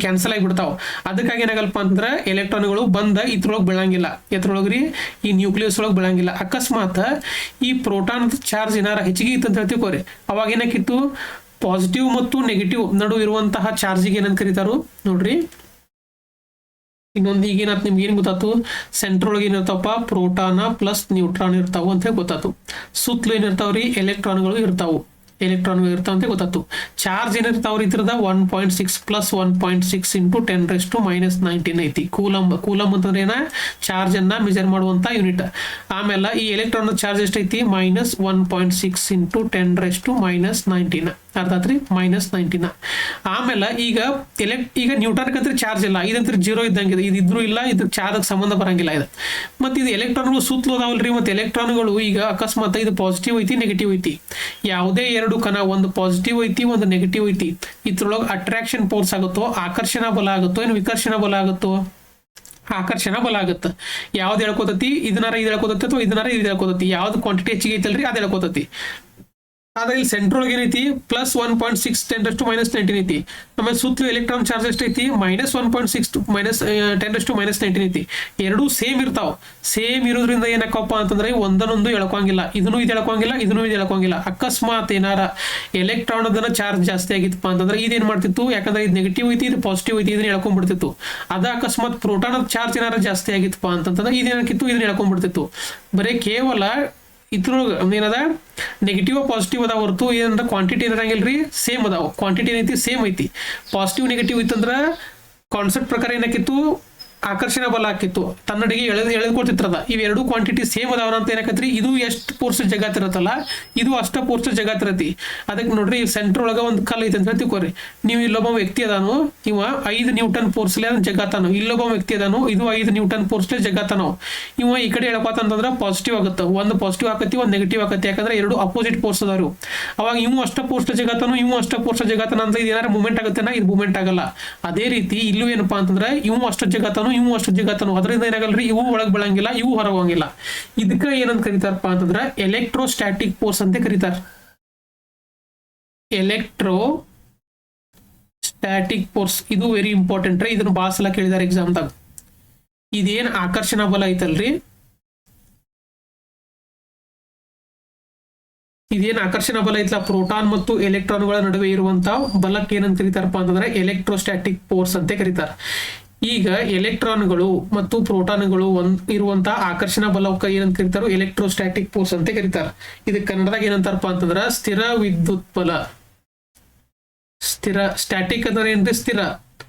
Speaker 1: ಕ್ಯಾನ್ಸಲ್ ಆಗಿಬಿಡ್ತಾವ. ಅದಕ್ಕಾಗಿ ಏನಾಗಲ್ಪ ಅಂತಂದ್ರ ಎಲೆಕ್ಟ್ರಾನ್ಗಳು ಬಂದ ಇದ್ರೊಳಗೆ ಬೀಳಂಗಿಲ್ಲ. ಎದ್ರೊಳಗ್ರಿ? ಈ ನ್ಯೂಕ್ಲಿಯಸ್ ಒಳಗೆ ಬೀಳಂಗಿಲ್ಲ. ಅಕಸ್ಮಾತ್ ಈ ಪ್ರೋಟಾನ್ ಚಾರ್ಜ್ ಏನಾರ ಹೆಚ್ಚಿಗೆ ಇತ್ತು ಅಂತ ಹೇಳ್ತಿಕೋರಿ, ಅವಾಗ ಏನಕ್ಕಿತ್ತು? ಪಾಸಿಟಿವ್ ಮತ್ತು ನೆಗೆಟಿವ್ ನಡು ಇರುವಂತಹ ಚಾರ್ಜಿಗೆ ಏನಂತ ಕರೀತಾರು ನೋಡ್ರಿ. ಇನ್ನೊಂದು ಈಗೇನಾತ್ ನಿಮ್ಗೆ ಏನ್ ಗೊತ್ತಾತು? ಸೆಂಟ್ರ್ ಒಳಗೆ ಏನಿರ್ತಾವಪ್ಪ? ಪ್ರೋಟಾನ ಪ್ಲಸ್ ನ್ಯೂಟ್ರಾನ್ ಇರ್ತಾವ ಅಂತ ಹೇಳಿ ಗೊತ್ತಾತು. ಸುತ್ತಲೂ ಏನಿರ್ತಾವ್ರಿ? ಎಲೆಕ್ಟ್ರಾನ್ಗಳು ಇರ್ತಾವು ಅಂತ ಗೊತ್ತಾತು. ಚಾರ್ಜ್ ಏನಿರ್ತಾವ್ರಿ ಇದ್ರದ 1.6 + 1.6 into 10⁻⁻19 ಐತಿ. ಕೂಲಂಬ್ ಅಂತಂದ್ರೆ ಏನ? ಚಾರ್ಜ್ ಅನ್ನ ಮೆಜರ್ ಮಾಡುವಂತ ಯೂನಿಟ್. ಆಮೇಲೆ ಈ ಎಲೆಕ್ಟ್ರಾನ್ ಚಾರ್ಜ್ ಎಷ್ಟೈತಿ? -1.6 into 10⁻⁻19. ಅರ್ಥ ಆತ್ರಿ? -19. ಆಮೇಲೆ ಈಗ ನ್ಯೂಟ್ರಾನ್ ಕಂತ್ರಿ ಚಾರ್ಜ್ ಇಲ್ಲ, ಇದಂತ್ರಿ 0 ಇದ್ದಂಗಿದೆ. ಇದಿದ್ರು ಇಲ್ಲ, ಇದ್ರ ಚಾರ್ಜ್ ಸಂಬಂಧ ಬರಂಗಿಲ್ಲ ಇದು. ಮತ್ತೆ ಇದು ಎಲೆಕ್ಟ್ರಾನ್ಗಳು ಸುತ್ತಲೂ ಅದಾವಲ್ರಿ. ಮತ್ತೆ ಎಲೆಕ್ಟ್ರಾನ್ಗಳು ಈಗ ಅಕಸ್ಮಾತ್ ಇದು ಪಾಸಿಟಿವ್ ಐತಿ, ನೆಗೆಟಿವ್ ಐತಿ. ಯಾವುದೇ ಎರಡು ಕಣ, ಒಂದು ಪಾಸಿಟಿವ್ ಐತಿ, ಒಂದು ನೆಗೆಟಿವ್ ಐತಿ, ಇದ್ರೊಳಗೆ ಅಟ್ರಾಕ್ಷನ್ ಫೋರ್ಸ್ ಆಗುತ್ತೋ, ಆಕರ್ಷಣ ಬಲ ಆಗುತ್ತೋ, ಏನು ವಿಕರ್ಷಣ ಬಲ ಆಗುತ್ತೋ? ಆಕರ್ಷಣ ಬಲ ಆಗುತ್ತೆ. ಯಾವ್ದು ಹೇಳ್ಕೋತತಿ? ಇದನ್ನಾರ ಇದು ಹೇಳ್ಕೋತತಿ, ಅಥವಾ ಇದನ್ನಾರ ಇದು ಹೇಳ್ಕೋತತಿ. ಯಾವ್ದು ಕ್ವಾಂಟಿಟಿ ಹೆಚ್ಚಿಗೆ ಐತಲ್ರಿ ಅದು ಹೇಳ್ಕೋತತಿ. ಆದ್ರೆ ಇಲ್ಲಿ ಸೆಂಟ್ರ್ ಒಳಗೆ ಏನೈತಿ? +1.6 10⁻⁻19 ಐತಿ. ಆಮೇಲೆ ಸುತ್ತಲೂ ಎಲೆಕ್ಟ್ರಾನ್ ಚಾರ್ಜ್ ಎಷ್ಟೈತಿ? -1.6 10⁻⁻19 ಐತಿ. ಎರಡೂ ಸೇಮ್ ಇರ್ತಾವ. ಸೇಮ್ ಇರೋದ್ರಿಂದ ಏನಕ್ಕಪ್ಪ ಅಂತಂದ್ರೆ ಒಂದನ್ನೊಂದು ಎಳ್ಕೊಂಗಿಲ್ಲ. ಇದನ್ನು ಇದು ಎಳ್ಕೊಂಗಿಲ್ಲ, ಇದನ್ನು ಇದು ಎಳ್ಕೊಂಗಿಲ್ಲ. ಅಕಸ್ಮಾತ್ ಏನಾರ ಎಲೆಕ್ಟ್ರಾನ್ ಅದನ್ನ ಚಾರ್ಜ್ ಜಾಸ್ತಿ ಆಗಿತ್ತಪ್ಪ ಅಂತಂದ್ರೆ ಇದೇನ್ ಮಾಡ್ತಿತ್ತು? ಯಾಕಂದ್ರೆ ಇದು ನೆಗೆಟಿವ್ ಐತಿ, ಇದು ಪಾಸಿಟಿವ್ ಐತಿ, ಇದನ್ನ ಎಳ್ಕೊಂಡ್ಬಿಡ್ತಿತ್ತು. ಅದ ಅಕಸ್ಮಾತ್ ಪ್ರೋಟಾನ್ ಚಾರ್ಜ್ ಏನಾರ ಜಾಸ್ತಿ ಆಗಿತ್ತಪ್ಪ ಅಂತಂದ್ರೆ ಇದೇನಾಕಿತ್ತು? ಇದನ್ನ ಎಳ್ಕೊಂಡ್ಬಿಡ್ತಿತ್ತು. ಬರೀ ಕೇವಲ ಇದ್ರೊಳಗೆ ಏನದ? ನೆಗೆಟಿವ್ ಪಾಸಿಟಿವ್ ಅದಾವ ಹೊರತು ಏನಂದ್ರೆ ಕ್ವಾಂಟಿಟಿ ಏನಿರಂಗಿಲ್ರಿ, ಸೇಮ್ ಅದಾವ. ಕ್ವಾಂಟಿಟಿ ಏನೈತಿ? ಸೇಮ್ ಐತಿ. ಪಾಸಿಟಿವ್ ನೆಗೆಟಿವ್ ಇತ್ತಂದ್ರ ಕಾನ್ಸೆಪ್ಟ್ ಪ್ರಕಾರ ಏನಕ್ಕಿತ್ತು? ಆಕರ್ಷಣ ಬಲ ಹಾಕಿತ್ತು, ತನ್ನಡಿಗೆ ಎಳೆದುಕೊಳ್ತಿರ್ತದ. ಇವೆರಡು ಕ್ವಾಂಟಿಟಿ ಸೇಮ್ ಅದಾವ ಅಂತ ಏನಕತ್ರಿ? ಇದು ಎಷ್ಟು ಫೋರ್ಸ್ ಜಗತ್ತಿರತ್ತಲ್ಲ, ಇದು ಅಷ್ಟ ಫೋರ್ಸ್ ಜಗತ್ತಿರತಿ. ಅದಕ್ಕೆ ನೋಡ್ರಿ, ಸೆಂಟ್ರ್ ಒಳಗ ಒಂದು ಕಲ್ ಐತೆ ಅಂತ ತಿಳ್ಕೊರಿ. ನೀವು ಇಲ್ಲೊಬ್ಬ ವ್ಯಕ್ತಿ ಅದಾನು, ಇವ 5 ನ್ಯೂಟನ್ ಫೋರ್ಸ್ಲೆ ಜಗತ್ತಾನು. ಇಲ್ಲೊಬ್ಬ ವ್ಯಕ್ತಿ ಅದಾನು, ಇದು 5 ನ್ಯೂಟನ್ ಫೋರ್ಸ್ಲೆ ಜಗತ್ತಾನು. ಇವ ಈ ಕಡೆ ಎಳ್ಕೊತಂತಂದ್ರ ಪಾಸಿಟಿವ್ ಆಗುತ್ತೆ. ಒಂದು ಪಾಸಿಟಿವ್ ಆಕತಿ, ಒಂದು ನೆಗೆಟಿವ್ ಆಕತಿ. ಯಾಕಂದ್ರೆ ಎರಡು ಅಪೋಸಿಟ್ ಫೋರ್ಸ್ ಅದಾರು. ಅವಾಗ ಇವು ಅಷ್ಟ ಫೋರ್ಸ್ ಜಗತ್ತಾನು, ಇವು ಅಷ್ಟ ಫೋರ್ಸ್ ಜಗತ್ತಾನ ಅಂತ ಇದು ಏನಾರ ಮೂವ್ಮೆಂಟ್ ಆಗುತ್ತೆನಾ? ಇದು ಮೂವ್ಮೆಂಟ್ ಆಗಲ್ಲ. ಅದೇ ರೀತಿ ಇಲ್ಲೂ ಏನಪ್ಪಾ ಅಂತಂದ್ರೆ ಇವು ಅಷ್ಟ ಜಗತ್ತಾನು, ಇವು ಅಷ್ಟು ಜಿಗತ್ತನು, ಅದರಿಂದ ಏನಾಗಲ್ರಿ ಇವು ಒಳಗೆ ಬೆಳಂಗಿಲ್ಲ, ಇವು ಹೊರಗೆ ಹೋಗಂಗಿಲ್ಲ. ಇದಕ್ಕೆ ಏನಂತ ಕರೀತಾರಪ್ಪ ಅಂತಂದ್ರೆ ಎಲೆಕ್ಟ್ರೋಸ್ಟ್ಯಾಟಿಕ್ ಫೋರ್ಸ್ ಅಂತ ಕರೀತಾರ. ಎಲೆಕ್ಟ್ರೋಸ್ಟ್ಯಾಟಿಕ್ ಫೋರ್ಸ್ ಇದು ವೆರಿ ಇಂಪಾರ್ಟೆಂಟ್ ರೀ. ಇದನ್ನು ಭಾಳ ಸಲ ಕೇಳಿದಾರೆ ಎಕ್ಸಾಮ್ದಾಗ. ಇದೇನ್ ಆಕರ್ಷಣಾ ಬಲ ಐತಲ್ರಿ, ಇದೇನ್ ಆಕರ್ಷಣಾ ಬಲ ಐತಲ್ಲ, ಪ್ರೋಟಾನ್ ಮತ್ತು ಎಲೆಕ್ಟ್ರಾನ್ಗಳ ನಡುವೆ ಇರುವಂತಹ ಬಲಕ್ಕೆ ಏನಂತ ಕರೀತಾರಪ್ಪ ಅಂತಂದ್ರೆ ಎಲೆಕ್ಟ್ರೋಸ್ಟ್ಯಾಟಿಕ್ ಫೋರ್ಸ್ ಅಂತ ಕರೀತಾರೆ. ಈಗ ಎಲೆಕ್ಟ್ರಾನ್ಗಳು ಮತ್ತು ಪ್ರೋಟಾನ್ಗಳು ಇರುವಂತಹ ಆಕರ್ಷಣಾ ಬಲಕ್ಕೆ ಏನಂತ ಕರೀತಾರೋ ಎಲೆಕ್ಟ್ರೋಸ್ಟ್ಯಾಟಿಕ್ ಫೋರ್ಸ್ ಅಂತ ಕರೀತಾರೆ. ಇದಕ್ಕೆ ಕನ್ನಡದಾಗ ಏನಂತಾರಪ್ಪ ಅಂತಂದ್ರ ಸ್ಥಿರ ವಿದ್ಯುತ್ ಬಲ. ಸ್ಥಿರ, ಸ್ಟ್ಯಾಟಿಕ್ ಅಂದ್ರೆ ಏನ್ರಿ ಸ್ಥಿರ,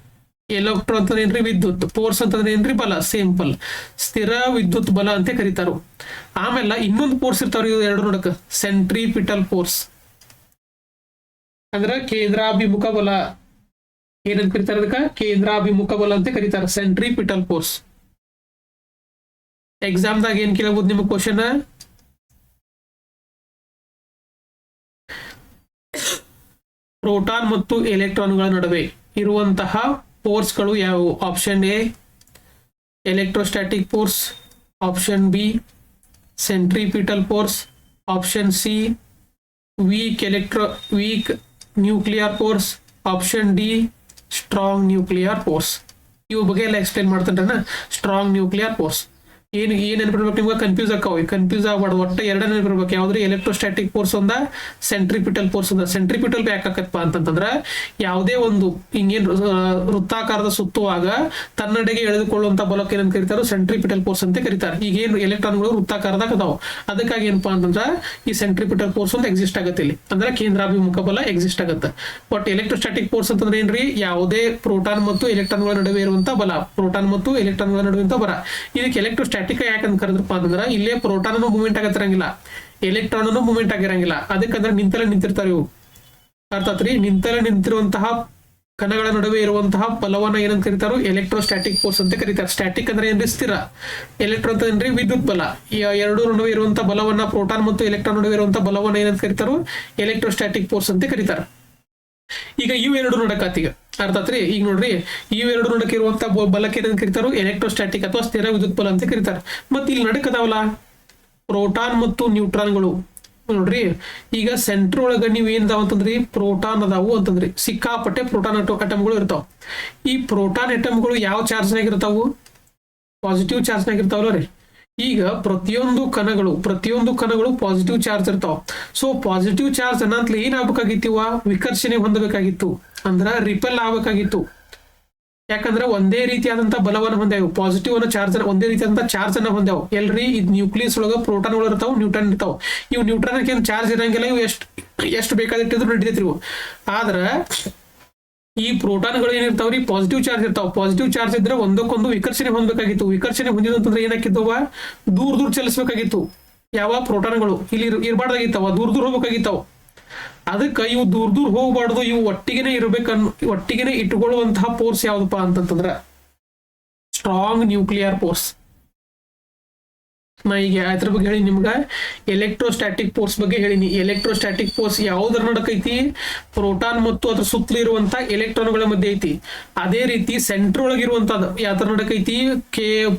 Speaker 1: ಎಲೆಕ್ಟ್ರೋ ಅಂತಂದ್ರೆ ಏನ್ರಿ ವಿದ್ಯುತ್, ಫೋರ್ಸ್ ಅಂತಂದ್ರೆ ಏನ್ರಿ ಬಲ, ಸಿಂಪಲ್. ಸ್ಥಿರ ವಿದ್ಯುತ್ ಬಲ ಅಂತ ಕರೀತಾರು. ಆಮೇಲೆ ಇನ್ನೊಂದು ಫೋರ್ಸ್ ಇರ್ತಾವ್ರಿ ಇವು ಎರಡು ನೋಡಕ್, ಸೆಂಟ್ರಿಪಿಟಲ್ ಫೋರ್ಸ್ ಅಂದ್ರ ಕೇಂದ್ರಾಭಿಮುಖ ಬಲ. ಏನಂತ ಕರೀತಾರೆ ಅದಕ್ಕ, ಕೇಂದ್ರಾಭಿಮುಖ ಬಲ ಅಂತ ಕರೀತಾರೆ, ಸೆಂಟ್ರಿಪಿಟಲ್ ಫೋರ್ಸ್. ಎಕ್ಸಾಮ್ದಾಗ ಏನ್ ಕೇಳಬಹುದು ನಿಮಗೆ ಕ್ವಶನ್, ಪ್ರೋಟಾನ್ ಮತ್ತು ಎಲೆಕ್ಟ್ರಾನ್ಗಳ ನಡುವೆ ಇರುವಂತಹ ಫೋರ್ಸ್ಗಳು ಯಾವುವು? Option A electrostatic force, option B centripetal force, option C weak nuclear force, option D strong nuclear force. ಇವು ಬಗ್ಗೆ ಎಲ್ಲ ಎಕ್ಸ್ಪ್ಲೇನ್ ಮಾಡ್ತಾನೆ. ಸ್ಟ್ರಾಂಗ್ ನ್ಯೂಕ್ಲಿಯರ್ ಫೋರ್ಸ್ ಏನ್ ನೆನಪಿರ್ಬೇಕು ನಿಮ್ಗೆ, ಕನ್ಫ್ಯೂಸ್ ಆಕಾವು, ಕನ್ಫ್ಯೂಸ್ ಆಗ್ಬಾರ್ದು. ಒಟ್ಟು ಎರಡೇ ನೆನಪಿರ್ಬೇಕು, ಯಾವ್ದ್ರಿ ಎಲೆಕ್ಟ್ರೋಸ್ಟ್ಯಾಟಿಕ್ ಫೋರ್ಸ್ ಒಂದ, ಸೆಂಟ್ರಿಪಿಟಲ್ ಫೋರ್ಸ್ ಒಂದ. ಸೆಂಟ್ರಿಪಿಟಲ್ ಯಾಕಪ್ಪ ಅಂತಂದ್ರ ಯಾವುದೇ ಒಂದು ಹಿಂಗೇನ್ ವೃತ್ತಾಕಾರದ ಸುತ್ತುವಾಗ ತನ್ನಡೆಗೆ ಎಳೆದುಕೊಳ್ಳುವಂತ ಬಲಕ್ಕೆ ಏನಂತ ಕರೀತಾರೋ ಸೆಂಟ್ರಿಪಿಟಲ್ ಫೋರ್ಸ್ ಅಂತ ಕರೀತಾರೆ. ಈಗ ಏನು ಎಲೆಕ್ಟ್ರಾನ್ಗಳು ವೃತ್ತಾಕಾರದಾಗ ಅದಾವ, ಅದಕ್ಕಾಗಿ ಏನಪ್ಪಾ ಅಂತಂದ್ರ ಈ ಸೆಂಟ್ರಿಪಿಟಲ್ ಫೋರ್ಸ್ ಒಂದು ಎಕ್ಸಿಸ್ಟ್ ಆಗತ್ತೆ ಇಲ್ಲಿ, ಅಂದ್ರೆ ಕೇಂದ್ರಾಭಿಮುಖ ಬಲ ಎಕ್ಸಿಸ್ಟ್ ಆಗತ್ತೆ. ಬಟ್ ಎಲೆಕ್ಟ್ರೋಸ್ಟ್ಯಾಟಿಕ್ ಫೋರ್ಸ್ ಅಂತಂದ್ರೆ ಏನ್ರಿ, ಯಾವುದೇ ಪ್ರೋಟಾನ್ ಮತ್ತು ಎಲೆಕ್ಟ್ರಾನ್ಗಳ ನಡುವೆ ಇರುವಂತ ಬಲ, ಪ್ರೋಟಾನ್ ಮತ್ತು ಎಲೆಕ್ಟ್ರಾನ್ಗಳ ನಡುವೆ ಬಲ. ಇದಕ್ಕೆ ಎಲೆಕ್ಟ್ರೋಸ್ಟ್ಯಾಟಿಕ್ ಯಾಕಂತ ಕರೆದ್ರಪ್ಪ ಅಂತಂದ್ರ ಇಲ್ಲೇ ಪ್ರೋಟಾನ್ ಮೂವ್ಮೆಂಟ್ ಆಗತ್ತಿರಂಗಿಲ್ಲ, ಎಲೆಕ್ಟ್ರಾನ್ ಮೂವ್ಮೆಂಟ್ ಆಗಿರಂಗಿಲ್ಲ. ಅದಕ್ಕಂದ್ರೆ ನಿಂತಲೇ ನಿಂತಿರ್ತಾರ ಇವು. ಅರ್ಥಾತ್ರಿ, ನಿಂತಲೇ ನಿಂತಿರುವಂತಹ ಕಣಗಳ ನಡುವೆ ಇರುವಂತಹ ಬಲವನ್ನ ಏನಂತ ಕರೀತಾರೋ ಎಲೆಕ್ಟ್ರೋಸ್ಟ್ಯಾಟಿಕ್ ಫೋರ್ಸ್ ಅಂತ ಕರೀತಾರೆ. ಸ್ಟ್ಯಾಟಿಕ್ ಅಂದ್ರೆ ಏನ್ರಿ ಸ್ಥಿರ, ಎಲೆಕ್ಟ್ರೋ ಅಂತ ಏನ್ರಿ ವಿದ್ಯುತ್ ಬಲ. ಈ ಎರಡು ನಡುವೆ ಇರುವಂತಹ ಬಲವನ್ನ, ಪ್ರೋಟಾನ್ ಮತ್ತು ಎಲೆಕ್ಟ್ರಾನ್ ನಡುವೆ ಇರುವಂತಹ ಬಲವನ್ನ ಏನಂತ ಕರೀತಾರೋ ಎಲೆಕ್ಟ್ರೋಸ್ಟ್ಯಾಟಿಕ್ ಫೋರ್ಸ್ ಅಂತ ಕರೀತಾರೆ. ಈಗ ಇವೆರಡು ನೋಡಕತ್ತೀಗ ಅರ್ಥಾತ್ರಿ. ಈಗ ನೋಡ್ರಿ, ಇವೆರಡು ನಡಕ ಇರುವಂತ ಬಲಕ್ಕೆ ಏನಂತ ಕರೀತಾರೋ ಎಲೆಕ್ಟ್ರೋಸ್ಟ್ಯಾಟಿಕ್ ಅಥವಾ ಸ್ಥಿರ ವಿದ್ಯುತ್ ಬಲ ಅಂತ ಕರೀತಾರೆ. ಮತ್ತೆ ಇಲ್ಲಿ ನಡಕದಾವಲ್ಲ ಪ್ರೋಟಾನ್ ಮತ್ತು ನ್ಯೂಟ್ರಾನ್ಗಳು ನೋಡ್ರಿ. ಈಗ ಸೆಂಟ್ರ್ ಒಳಗ ನೀವ್ ಏನ್ದಾವ ಅಂತಂದ್ರಿ, ಪ್ರೋಟಾನ್ ಅದಾವು ಅಂತಂದ್ರಿ, ಸಿಕ್ಕಾಪಟ್ಟೆ ಪ್ರೋಟಾನ್ ಅಟಮ್ಗಳು ಇರ್ತಾವ. ಈ ಪ್ರೋಟಾನ್ ಅಟಮ್ಗಳು ಯಾವ ಚಾರ್ಜ್ನಾಗ ಇರ್ತಾವು, ಪಾಸಿಟಿವ್ ಚಾರ್ಜ್ನಾಗ ಇರ್ತಾವಲ್ಲ ರೀ. ಈಗ ಪ್ರತಿಯೊಂದು ಕಣಗಳು ಪಾಸಿಟಿವ್ ಚಾರ್ಜ್ ಇರ್ತಾವ. ಸೊ ಪಾಸಿಟಿವ್ ಚಾರ್ಜ್ ಅನ್ನಂತಲೇ ಏನ್ ಆಗ್ಬೇಕಾಗಿತ್ತಿವ, ವಿಕರ್ಷಣೆ ಹೊಂದಬೇಕಾಗಿತ್ತು, ಅಂದ್ರ ರಿಪೆಲ್ ಆಗ್ಬೇಕಾಗಿತ್ತು. ಯಾಕಂದ್ರೆ ಒಂದೇ ರೀತಿಯಾದಂತ ಬಲವನ್ನು ಹೊಂದ್ಯಾವ, ಪಾಸಿಟಿವ್ ಅನ್ನೋ ಚಾರ್ಜ್ ಒಂದೇ ರೀತಿಯಾದಂತ ಚಾರ್ಜ್ ಅನ್ನ ಹೊಂದ್ಯಾವ. ಎಲ್ರಿ ಇದು ನ್ಯೂಕ್ಲಿಯಸ್ ಒಳಗ ಪ್ರೋಟಾನ್ಗಳು ಇರ್ತಾವ, ನ್ಯೂಟ್ರಾನ್ ಇರ್ತಾವ. ಇವು ನ್ಯೂಟ್ರಾನ್ ಏನ್ ಚಾರ್ಜ್ ಇರಂಗಿಲ್ಲ, ಇವು ಎಷ್ಟು ಬೇಕಾದಿಟ್ಟಿದ್ರು ನಡೀತೈತ್ರಿ ಇವು. ಆದ್ರ ಈ ಪ್ರೋಟಾನ್ಗಳು ಏನಿರ್ತಾವ್ರಿ ಪಾಸಿಟಿವ್ ಚಾರ್ಜ್ ಇರ್ತಾವ. ಪಾಸಿಟಿವ್ ಚಾರ್ಜ್ ಇದ್ರೆ ಒಂದಕ್ಕೊಂದು ವಿಕರ್ಷಣೆ ಹೊಂದಬೇಕಾಗಿತ್ತು. ವಿಕರ್ಷಣೆ ಹೊಂದಿದಂತಂದ್ರೆ ಏನಾಕಿತ್ತವ, ದೂರ ಚಲಿಸಬೇಕಾಗಿತ್ತು. ಯಾವ ಪ್ರೋಟಾನ್ಗಳು ಇಲ್ಲಿ ಇರಬಾರ್ದಾಗಿತ್ತಾವ, ದೂರ ಹೋಗ್ಬೇಕಾಗಿತ್ತಾವ. ಅದಕ್ಕೆ ಇವು ದೂರ ಹೋಗ್ಬಾರ್ದು, ಇವು ಒಟ್ಟಿಗೆನೆ ಇಟ್ಟುಕೊಳ್ಳುವಂತಹ ಫೋರ್ಸ್ ಯಾವ್ದಪ್ಪ ಅಂತಂದ್ರ ಸ್ಟ್ರಾಂಗ್ ನ್ಯೂಕ್ಲಿಯರ್ ಫೋರ್ಸ್. ನಾ ಈಗ ಅದ್ರ ಬಗ್ಗೆ ಹೇಳಿ ನಿಮ್ಗ, ಎಲೆಕ್ಟ್ರೋಸ್ಟ್ಯಾಟಿಕ್ ಫೋರ್ಸ್ ಬಗ್ಗೆ ಹೇಳಿನಿ. ಎಲೆಕ್ಟ್ರೋಸ್ಟ್ಯಾಟಿಕ್ ಫೋರ್ಸ್ ಯಾವ್ದ್ರ ನಡಕೈತಿ, ಪ್ರೋಟಾನ್ ಮತ್ತು ಅದ್ರ ಸುತ್ತಲೂ ಇರುವಂತ ಎಲೆಕ್ಟ್ರಾನ್ಗಳ ಮಧ್ಯೆ ಐತಿ. ಅದೇ ರೀತಿ ಸೆಂಟ್ರ್ ಒಳಗಿರುವಂತದ್ದು ಯಾವ್ದ್ರ ನಡಕೈತಿ,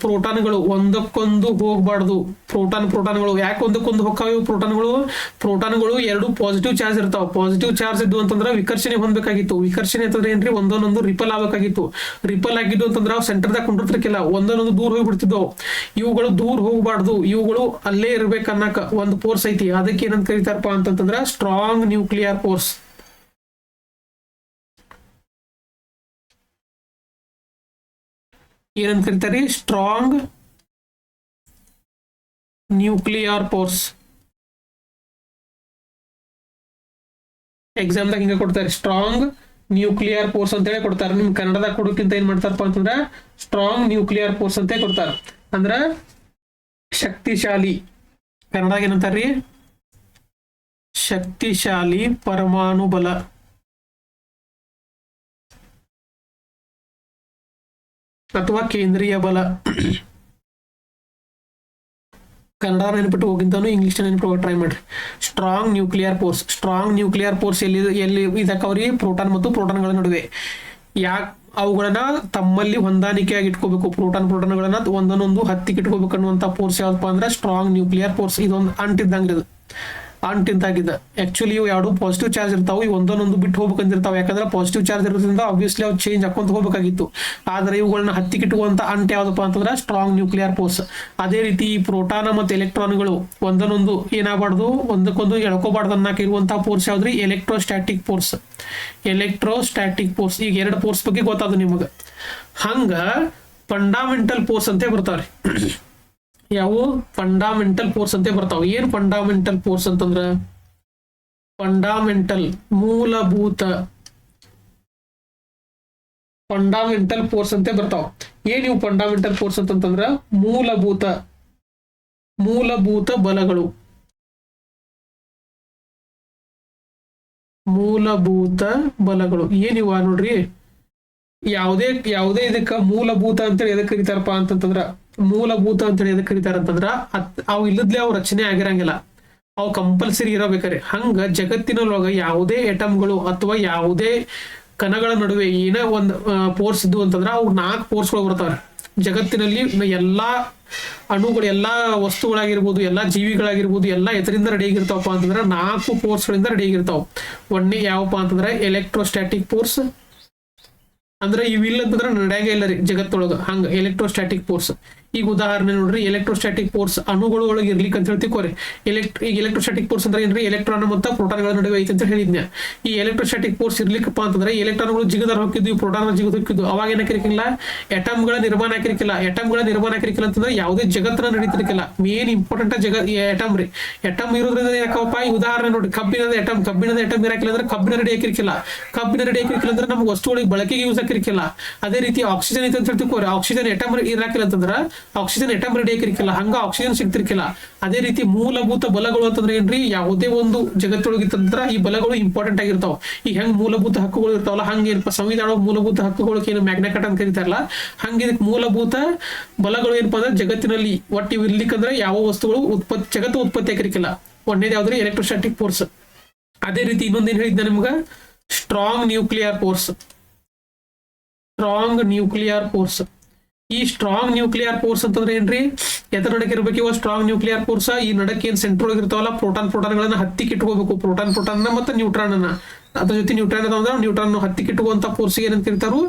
Speaker 1: ಪ್ರೋಟಾನ್ಗಳು ಒಂದಕ್ಕೊಂದು ಹೋಗ್ಬಾರ್ದು. ಪ್ರೋಟಾನ್ಗಳು ಯಾಕೆ ಒಂದಕ್ಕೊಂದು ಹೋಗ್ತಾವ, ಪ್ರೋಟಾನ್ಗಳು ಎರಡು ಪಾಸಿಟಿವ್ ಚಾರ್ಜ್ ಇರ್ತಾವ. ಪಾಸಿಟಿವ್ ಚಾರ್ಜ್ ಇದ್ದು ಅಂತಂದ್ರೆ ವಿಕರ್ಷಣೆ ಹೊಂದಬೇಕಾಗಿತ್ತು. ವಿಕರ್ಷಣೆ ಅಂತಂದ್ರೆ ಏನ್ರಿ, ಒಂದೊಂದೊಂದು ರಿಪಲ್ ಆಗ್ಬೇಕಾಗಿತ್ತು. ರಿಪಲ್ ಆಗಿದ್ದು ಅಂತಂದ್ರೆ ಅವು ಸೆಂಟರ್ದಾಗ ಕೊಂಡಿರ್ತಿರ್ಕಿಲ್ಲ, ಒಂದೊಂದೊಂದು ದೂರ ಹೋಗ್ಬಿಡ್ತಿದ್ದವು. ಇವುಗಳು ದೂರ ಹೋಗ್ಬಾರ್ದು, ಇವುಗಳು ಅಲ್ಲೇ ಇರ್ಬೇಕನ್ನಕ ಒಂದು ಫೋರ್ಸ್ ಐತಿ. ಅದಕ್ಕೆ ಏನಂತ ಕರೀತಾರಪ್ಪ ಅಂತಂದ್ರ ಸ್ಟ್ರಾಂಗ್ ನ್ಯೂಕ್ಲಿಯರ್ ಫೋರ್ಸ್. ಏನಂತ ಕರೀತಾರಿ, ಸ್ಟ್ರಾಂಗ್ ನ್ಯೂಕ್ಲಿಯರ್ ಫೋರ್ಸ್. ಎಕ್ಸಾಮ್ದಾಗ ಹಿಂಗ ಕೊಡ್ತಾರೆ, ಸ್ಟ್ರಾಂಗ್ ನ್ಯೂಕ್ಲಿಯರ್ ಫೋರ್ಸ್ ಅಂತ ಹೇಳಿ ಕೊಡ್ತಾರೆ. ನಿಮ್ ಕನ್ನಡದಾಗ ಕೊಡೋಕ್ಕಿಂತ ಏನ್ ಮಾಡ್ತಾರಪ್ಪ ಅಂತಂದ್ರ ಸ್ಟ್ರಾಂಗ್ ನ್ಯೂಕ್ಲಿಯರ್ ಫೋರ್ಸ್ ಅಂತ ಕೊಡ್ತಾರ. ಅಂದ್ರ ಶಕ್ತಿಶಾಲಿ, ಕನ್ನಡದಾಗ ಏನಂತಾರ್ರಿ, ಶಕ್ತಿಶಾಲಿ ಪರಮಾಣು ಬಲ. ಅಥವಾ ಕೇಂದ್ರೀಯ ಬಲ. ಕನ್ನಡ ನೆನಪಿಟ್ಟು ಹೋಗಿಂತಾನು ಇಂಗ್ಲಿಷ್ ನೆನಪಿಟ್ಟು ಟ್ರೈ ಮಾಡ್ರಿ. Strong nuclear force. Strong nuclear force ಎಲ್ಲಿ ಇದಕ್ಕವ್ರಿ, ಪ್ರೋಟಾನ್ ಮತ್ತು ಪ್ರೋಟಾನ್ಗಳ ನಡುವೆ. ಅವುಗಳನ್ನ ತಮ್ಮಲ್ಲಿ ಹೊಂದಾಣಿಕೆಯಾಗಿ ಇಟ್ಕೋಬೇಕು. ಪ್ರೋಟಾನ್ಗಳನ್ನ ಒಂದೊಂದು ಹತ್ತಿಗೆ ಇಟ್ಕೋಬೇಕು ಅನ್ನುವಂಥ ಫೋರ್ಸ್ ಯಾವ್ದಪ್ಪ ಅಂದ್ರೆ ಸ್ಟ್ರಾಂಗ್ ನ್ಯೂಕ್ಲಿಯರ್ ಫೋರ್ಸ್. ಇದೊಂದು ಅಂಟಿದ್ದಂಗೆ ಇದು ಅಂಟಿದ್ದಾಗಿದೆ. ಆಕ್ಚುಲಿ ಇವು ಎರಡು ಪಾಸಿಟಿವ್ ಚಾರ್ಜ್ ಇರ್ತಾವೆ, ಇವು ಒಂದೊಂದು ಬಿಟ್ಟು ಹೋಗ್ಬೇಕಂದಿರ್ತಾವೆ. ಯಾಕಂದ್ರೆ ಪಾಸಿಟಿವ್ ಚಾರ್ಜ್ ಇರೋದ್ರಿಂದ ಆಬ್ವಿಯಸ್ಲಿ ಅವು ಚೇಂಜ್ ಹಾಕೊಂತ ಹೋಗ್ಬೇಕಾಗಿತ್ತು. ಆದ್ರೆ ಇವುಗಳನ್ನ ಹತ್ತಿಗಿಟ್ಟುವಂತ ಅಂಟ್ ಯಾವ್ದಪ್ಪ ಅಂತಂದ್ರೆ ಸ್ಟ್ರಾಂಗ್ ನ್ಯೂಕ್ಲಿಯರ್ ಫೋರ್ಸ್. ಅದೇ ರೀತಿ ಈ ಪ್ರೋಟಾನ್ ಮತ್ತು ಎಲೆಕ್ಟ್ರಾನ್ಗಳು ಒಂದೊಂದು ಏನಾಗಬಾರ್ದು, ಒಂದಕ್ಕೊಂದು ಎಳ್ಕೋಬಾರ್ದು ಅನ್ನಕ್ಕೆ ಇರುವಂತಹ ಫೋರ್ಸ್ ಯಾವ್ದ್ರಿ? Electrostatic force. Electrostatic force. ಈಗ ಎರಡು ಫೋರ್ಸ್ ಬಗ್ಗೆ ಗೊತ್ತಾದ ನಿಮಗೆ. ಹಂಗ ಫಂಡಾಮೆಂಟಲ್ ಫೋರ್ಸ್ ಅಂತ ಬರ್ತಾವ್ರಿ. ಯಾವ ಫಂಡಾಮೆಂಟಲ್ ಫೋರ್ಸ್ ಅಂತ ಬರ್ತಾವ. ಏನ್ ಫಂಡಾಮೆಂಟಲ್ ಫೋರ್ಸ್ ಅಂತಂದ್ರ ಫಂಡಾಮೆಂಟಲ್ ಮೂಲಭೂತ ಫಂಡಾಮೆಂಟಲ್ ಫೋರ್ಸ್ ಅಂತ ಬರ್ತಾವ. ಏನ್ ಇವು ಫಂಡಾಮೆಂಟಲ್ ಫೋರ್ಸ್ ಅಂತಂದ್ರ ಮೂಲಭೂತ ಬಲಗಳು. ಮೂಲಭೂತ ಬಲಗಳು ಏನಿವ ನೋಡ್ರಿ. ಯಾವುದೇ ಇದಕ್ಕ ಮೂಲಭೂತ ಅಂತೇಳಿ ಎದಕ್ಕೆ ಕರೀತಾರಪ್ಪ ಅಂತಂದ್ರ, ಮೂಲಭೂತ ಅಂತೇಳಿ ಎದಕ್ಕೆ ಕರೀತಾರ ಅಂತಂದ್ರ ಅವು ಇಲ್ಲದ್ಲೆ ಅವು ರಚನೆ ಆಗಿರಂಗಿಲ್ಲ, ಅವು ಕಂಪಲ್ಸರಿ ಇರಬೇಕಾರೆ. ಹಂಗ ಜಗತ್ತಿನೊಳಗ ಯಾವುದೇ ಎಟಮ್ಗಳು ಅಥವಾ ಯಾವುದೇ ಕಣಗಳ ನಡುವೆ ಏನೇ ಒಂದು ಫೋರ್ಸ್ ಇದ್ದು ಅಂತಂದ್ರ ಅವು 4 ಫೋರ್ಸ್ಗಳು ಬರ್ತಾವೆ ಜಗತ್ತಿನಲ್ಲಿ. ಎಲ್ಲಾ ಅಣುಗಳು, ಎಲ್ಲಾ ವಸ್ತುಗಳಾಗಿರ್ಬೋದು, ಎಲ್ಲಾ ಜೀವಿಗಳಾಗಿರ್ಬೋದು, ಎಲ್ಲಾ ಎದರಿಂದ ರೆಡಿ ಆಗಿರ್ತಾವಪ್ಪ ಅಂತಂದ್ರ 4 ಫೋರ್ಸ್ಗಳಿಂದ ರೆಡಿ ಆಗಿರ್ತಾವ. ಒಂದೇ ಯಾವಪ್ಪ ಅಂತಂದ್ರೆ ಎಲೆಕ್ಟ್ರೋಸ್ಟ್ಯಾಟಿಕ್ ಫೋರ್ಸ್. ಅಂದ್ರೆ ಇವಿಲ್ಲ ಅಂತಂದ್ರೆ ನಡೆಯಂಗೆ ಇಲ್ಲ ರೀ ಜಗತ್ತೊಳಗ. ಹಂಗ ಎಲೆಕ್ಟ್ರೋಸ್ಟ್ಯಾಟಿಕ್ ಫೋರ್ಸ್. ಈಗ ಉದಾಹರಣೆ ನೋಡ್ರಿ, ಎಲೆಕ್ಟ್ರೋಸ್ಟ್ಯಾಟಿಕ್ ಫೋರ್ಸ್ ಅಣುಗಳು ಒಳಗೆ ಇರ್ಲಿಕ್ಕೆ ಅಂತ ಹೇಳ್ತಿಕೋರಿ. ಈಗ ಎಲೆಕ್ಟ್ರೋಸ್ಟ್ಯಾಟಿಕ್ ಫೋರ್ಸ್ ಅಂದ್ರೆ ಏನ್ರಿ? ಎಲೆಕ್ಟ್ರಾನ್ ಮತ್ತು ಪ್ರೋಟಾನ್ಗಳ ನಡುವೆ ಐತೆ ಅಂತ ಹೇಳಿದ್ನ. ಈ ಎಲೆಕ್ಟ್ರೋಸ್ಟ್ಯಾಟಿಕ್ ಫೋರ್ಸ್ ಇರ್ಲಿಕ್ಕಪ್ಪ ಅಂತಂದ್ರೆ ಎಲೆಕ್ಟ್ರಾನ್ಗಳು ಜಿಗದಾರ ಹೋಗಿದ್ವು, ಪ್ರೋಟಾನ್ ಜಿಗದ್ ಹೋಗಿದ್ವು. ಅವಾಗ ಏನಾಕಿರಕಿಲ್ಲ? ಎಟಮ್ಗಳ ನಿರ್ಮಾಣ ಹಾಕಿರಕಿಲ್ಲ. ಎಟಮ್ಗಳ ನಿರ್ಮಾಣ ಹಾಕಿರಕಿಲ್ಲ ಅಂತಂದ್ರೆ ಯಾವುದೇ ಜಗತ್ತನ್ನ ನಡೀತಿರ್ಕಿಲ್ಲ. ಮೇನ್ ಇಂಪಾರ್ಟೆಂಟ್ ಎಟಮ್ ರೀ. ಎಟಮ್ ಇರೋದ್ರಿಂದ ಏನಕ್ಕಪ್ಪ? ಈ ಉದಾಹರಣೆ ನೋಡಿ, ಕಬ್ಬಿಣದ ಎಟಮ್ ಇರಾಕಿಲ್ಲ ಅಂದ್ರೆ ಕಬ್ಬಿಣ ರೆಡಿ ಹಾಕಿರ್ಕಿಲ್ಲ. ಕಬ್ಬಿಣ ರೆಡಿ ಹಾಕಿರ್ಕಿಲ್ಲ ಅಂದ್ರೆ ನಮ್ಗೆ ವಸ್ತುಗಳಿಗೆ ಬಳಕೆಗೆ ಯೂಸ್ ಹಾಕಿರ್ಕಿಲ್ಲ. ಅದೇ ರೀತಿ ಆಕ್ಸಿಜನ್ ಐತೆ ಅಂತ ಹೇಳ್ತಿಕೋರಿ. ಆಕ್ಸಿಜನ್ ಎಟಮ್ ಇರಾಕಿಲ್ಲ ಅಂತಂದ್ರ ಆಕ್ಸಿಜನ್ ಎಟಮ್ ರೆಡಿ ಹಾಕಿರ್ಕಿಲ್ಲ, ಹಂಗ ಆಕ್ಸಿಜನ್ ಸಿಗ್ತಿರ್ಕಿಲ್ಲ. ಅದೇ ರೀತಿ ಮೂಲಭೂತ ಬಲಗಳು ಅಂತಂದ್ರೆ ಏನ್ರಿ? ಯಾವುದೇ ಒಂದು ಜಗತ್ತೊಳಗಿತ್ತಂದ್ರ ಈ ಬಲಗಳು ಇಂಪಾರ್ಟೆಂಟ್ ಆಗಿರ್ತಾವ. ಈ ಹೆಂಗ್ ಮೂಲಭೂತ ಹಕ್ಕುಗಳು ಇರ್ತಾವಲ್ಲ, ಹಂಗೇನಪ್ಪ ಸಂವಿಧಾನ ಮೂಲಭೂತ ಹಕ್ಕುಗಳಿಗೆ ಏನು ಮ್ಯಾಗ್ನಾ ಕಾರ್ಟಾ ಅಂತ ಕರೀತಾರಲ್ಲ, ಹಂಗೆ ಇದಕ್ಕೆ ಮೂಲಭೂತ ಬಲಗಳು ಏನಪ್ಪಾ ಅಂದ್ರೆ ಜಗತ್ತಿನಲ್ಲಿ ಒಟ್ಟು ಇವು ಇರ್ಲಿಕ್ಕಂದ್ರೆ ಯಾವ ವಸ್ತುಗಳು ಜಗತ್ತು ಉತ್ಪತ್ತಿ ಆಗಿರ್ಕಿಲ್ಲ. ಒಂದೇದು ಯಾವ್ದ್ರಿ? Electrostatic force. ಅದೇ ರೀತಿ ಇನ್ನೊಂದೇನು ಹೇಳಿದ್ದೆ ನಿಮ್ಗ? Strong nuclear force. Strong nuclear force. ಈ ಸ್ಟ್ರಾಂಗ್ ನ್ಯೂಕ್ಲಿಯರ್ ಫೋರ್ಸ್ ಅಂತಂದ್ರೆ ಏನ್ರಿ? ಎದ್ರ ನಡಕ್ಕೆ ಇರ್ಬೇಕು ಇವ ಸ್ಟ್ರಾಂಗ್ ನ್ಯೂಕ್ಲಿಯರ್ ಫೋರ್ಸ್? ಈ ನಡಕ್ಕೆ ಏನ್ ಸೆಂಟ್ರ್ ಒಳಗೆ ಇರ್ತಾವಲ್ಲ, ಪ್ರೋಟಾನ್ಗಳನ್ನ ಹತ್ತಿಗೆ ಇಟ್ಕೋಬೇಕು. ಪ್ರೋಟಾನ್ ಮತ್ತೆ ನ್ಯೂಟ್ರಾನ್ ಅನ್ನ, ಅದ್ರ ಜೊತೆ ನ್ಯೂಟ್ರಾನ್ ಹತ್ತಿಗೆ ಇಟ್ಟುವಂತ ಫೋರ್ಸ್ ಏನಂತ ಕರೀತಾರು?